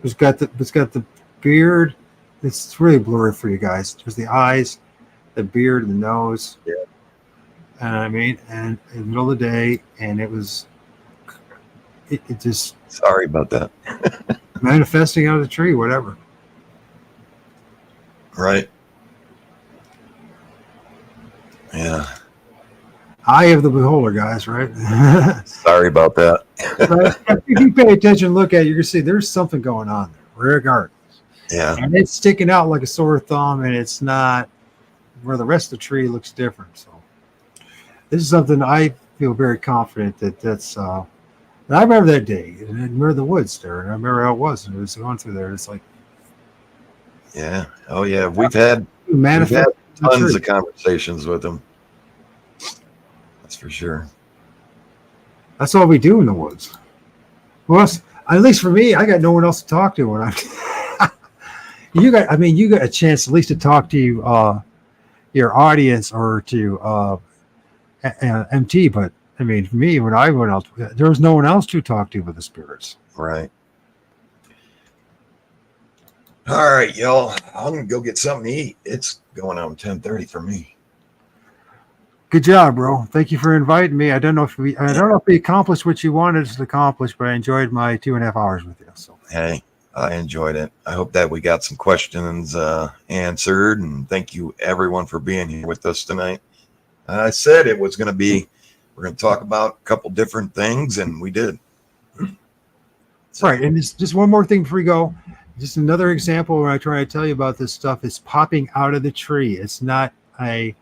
It's got the beard. It's really blurry for you guys. There's the eyes, the beard, and the nose. Yeah. And I mean, and in the middle of the day, and it just. Sorry about that. Manifesting out of the tree, whatever. Right. Yeah. Eye of the beholder, guys, right? Sorry about that. But if you pay attention, look at it, you're going to see there's something going on there, regardless. Yeah. And it's sticking out like a sore thumb, and it's not where the rest of the tree looks different. So this is something I feel very confident that's and I remember that day, and I remember the woods there, and I remember how it was, and it was going through there. It's like, yeah, oh yeah, we've had tons of conversations with them. That's for sure. That's all we do in the woods. Well, at least for me, I got no one else to talk to when I'm. You got a chance at least to talk to your audience or to MT, but. I mean, for me, when I went out, there was no one else to talk to but the spirits. Right. All right, y'all. I'm gonna go get something to eat. It's going on 10:30 for me. Good job, bro. Thank you for inviting me. I don't know if we accomplished what you wanted us to accomplish, but I enjoyed my 2.5 hours with you. So hey, I enjoyed it. I hope that we got some questions answered, and thank you everyone for being here with us tonight. I said it was going to be, we're going to talk about a couple different things, and we did. So. Right, and just one more thing before we go. Just another example where I try to tell you about this stuff is popping out of the tree. It's not, in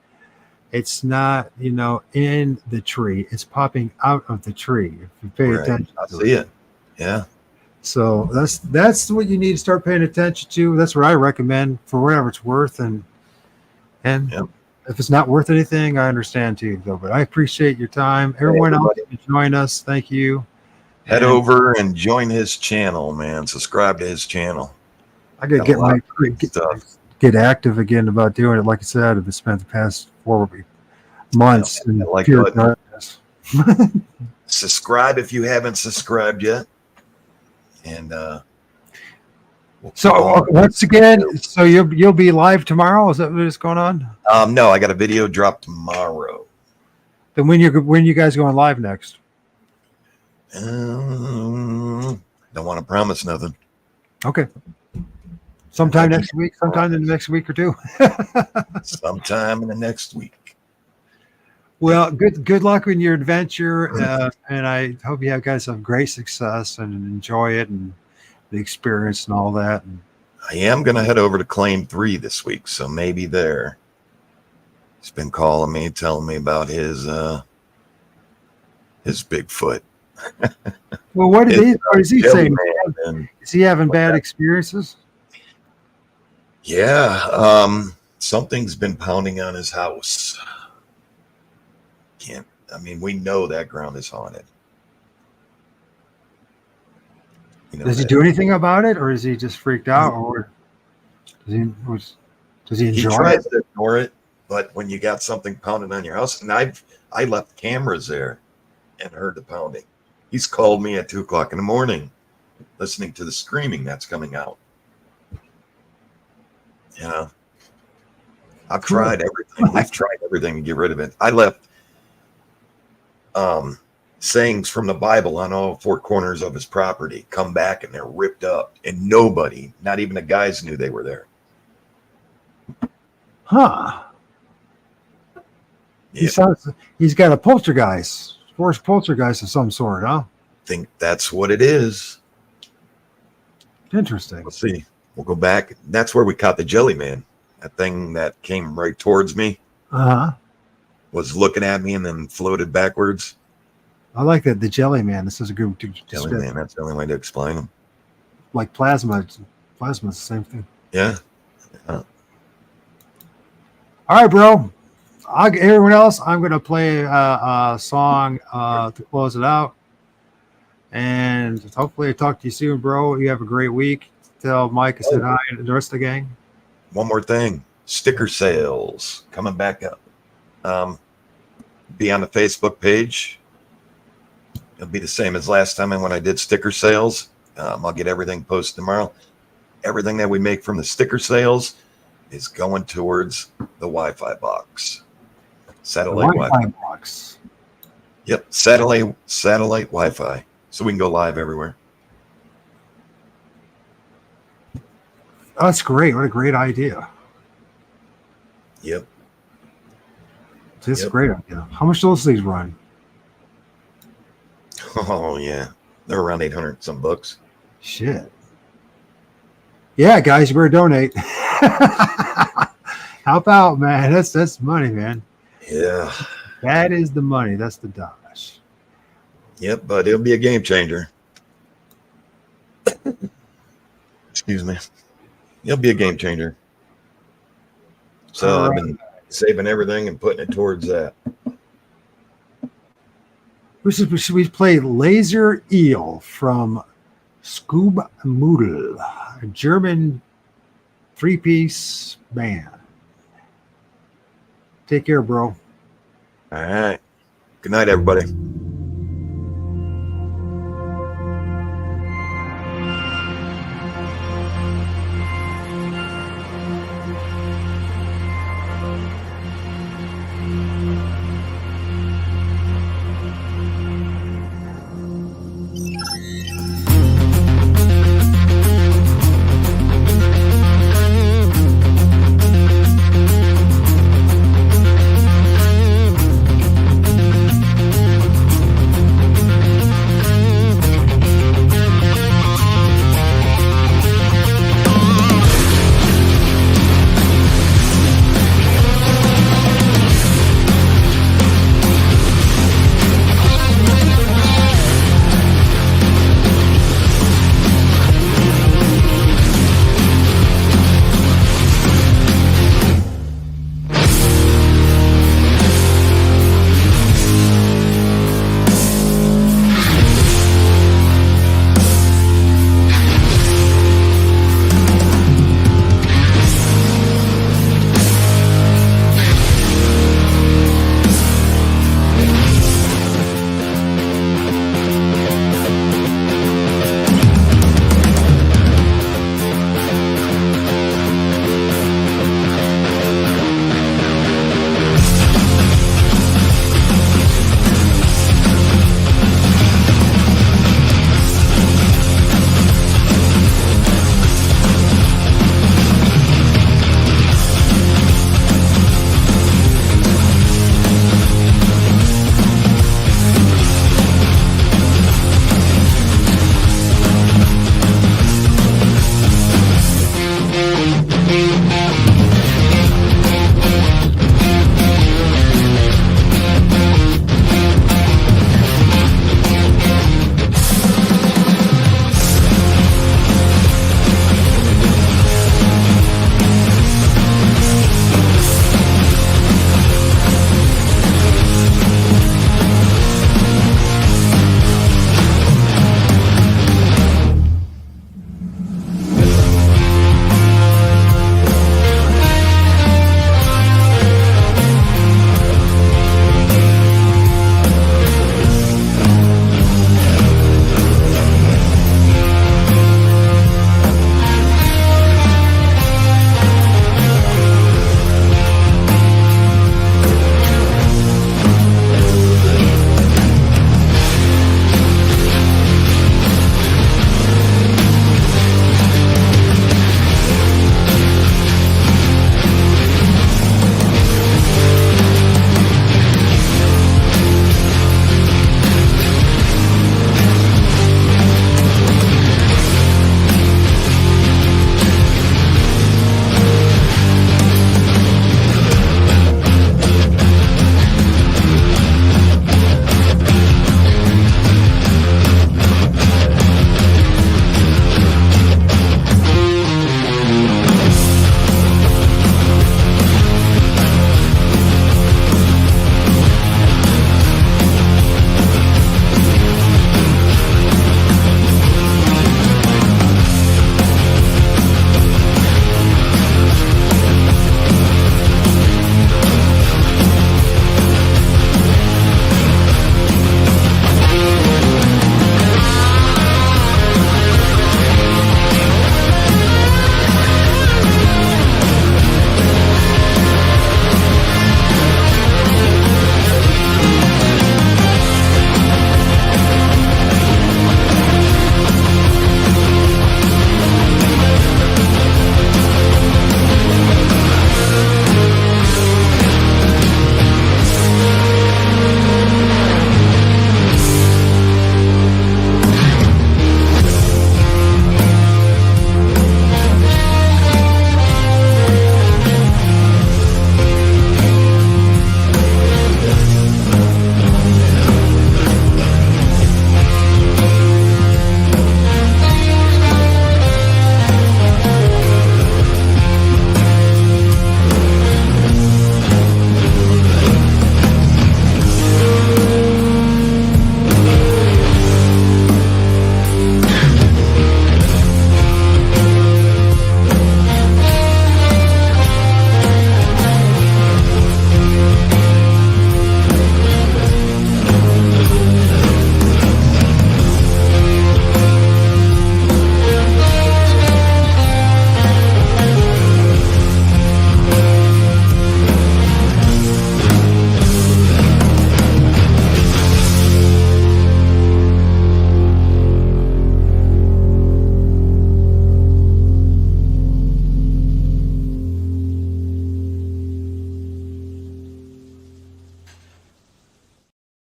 the tree. It's popping out of the tree. If you pay attention, I see it. Yeah. So that's what you need to start paying attention to. That's what I recommend for whatever it's worth. And if it's not worth anything, I understand too, though. But I appreciate your time. Everyone else join us. Thank you. Head over and join his channel, man. Subscribe to his channel. I gotta get active again about doing it. Like I said, I've spent the past 4 months in pure darkness. Subscribe if you haven't subscribed yet. And so once again, so you'll be live tomorrow. Is that what's going on? No, I got a video drop tomorrow. Then when you guys going live next? Don't want to promise nothing. Okay. Sometime next week. Sometime in the next week or two. Sometime in the next week. Well, good luck in your adventure, and I hope you guys have great success and enjoy it and the experience and all that. And I am going to head over to Claim 3 this week, so maybe there. He's been calling me, telling me about his Bigfoot. Well, what is he saying? Is he having bad experiences? Yeah, something's been pounding on his house. We know that ground is haunted. Does he do anything about it, or is he just freaked out, or does he enjoy it? He tries to ignore it, but when you got something pounding on your house, and I left cameras there and heard the pounding. He's called me at 2:00 in the morning, listening to the screaming that's coming out. I've tried everything. I've tried everything to get rid of it. I left sayings from the Bible on all 4 corners of his property. Come back and they're ripped up, and nobody, not even the guys, knew they were there. Huh? Yep. He's got a poltergeist, forced poltergeist of some sort, huh? I think that's what it is. Interesting. Let's see. We'll go back. That's where we caught the jelly man. That thing that came right towards me. Was looking at me and then floated backwards. I like that. The jelly man. This is a good jelly man. That's the only way to explain him. Like plasma. Plasma's the same thing. Yeah. All right, bro. Everyone else, I'm going to play a song to close it out. And hopefully I talk to you soon, bro. You have a great week. Tell Mike I said hi and the rest of the gang. One more thing. Sticker sales coming back up. Be on the Facebook page. It'll be the same as last time when I did sticker sales. I'll get everything posted tomorrow. Everything that we make from the sticker sales is going towards the Wi-Fi box. Satellite Wi-Fi box. Yep, satellite Wi-Fi. So we can go live everywhere. Oh, that's great. What a great idea. Yep. That's a great idea. How much do those things run? Oh, yeah. They're around 800 some bucks. Shit. Yeah, guys, you better donate. Help out, man. That's money, man. Yeah. That is the money. That's the dollars. Yep, but it'll be a game changer. Excuse me. It'll be a game changer. So I've been saving everything and putting it towards that. Should we play Laser Eel from Skubmudel, a German 3-piece band. Take care, bro. All right. Good night, everybody.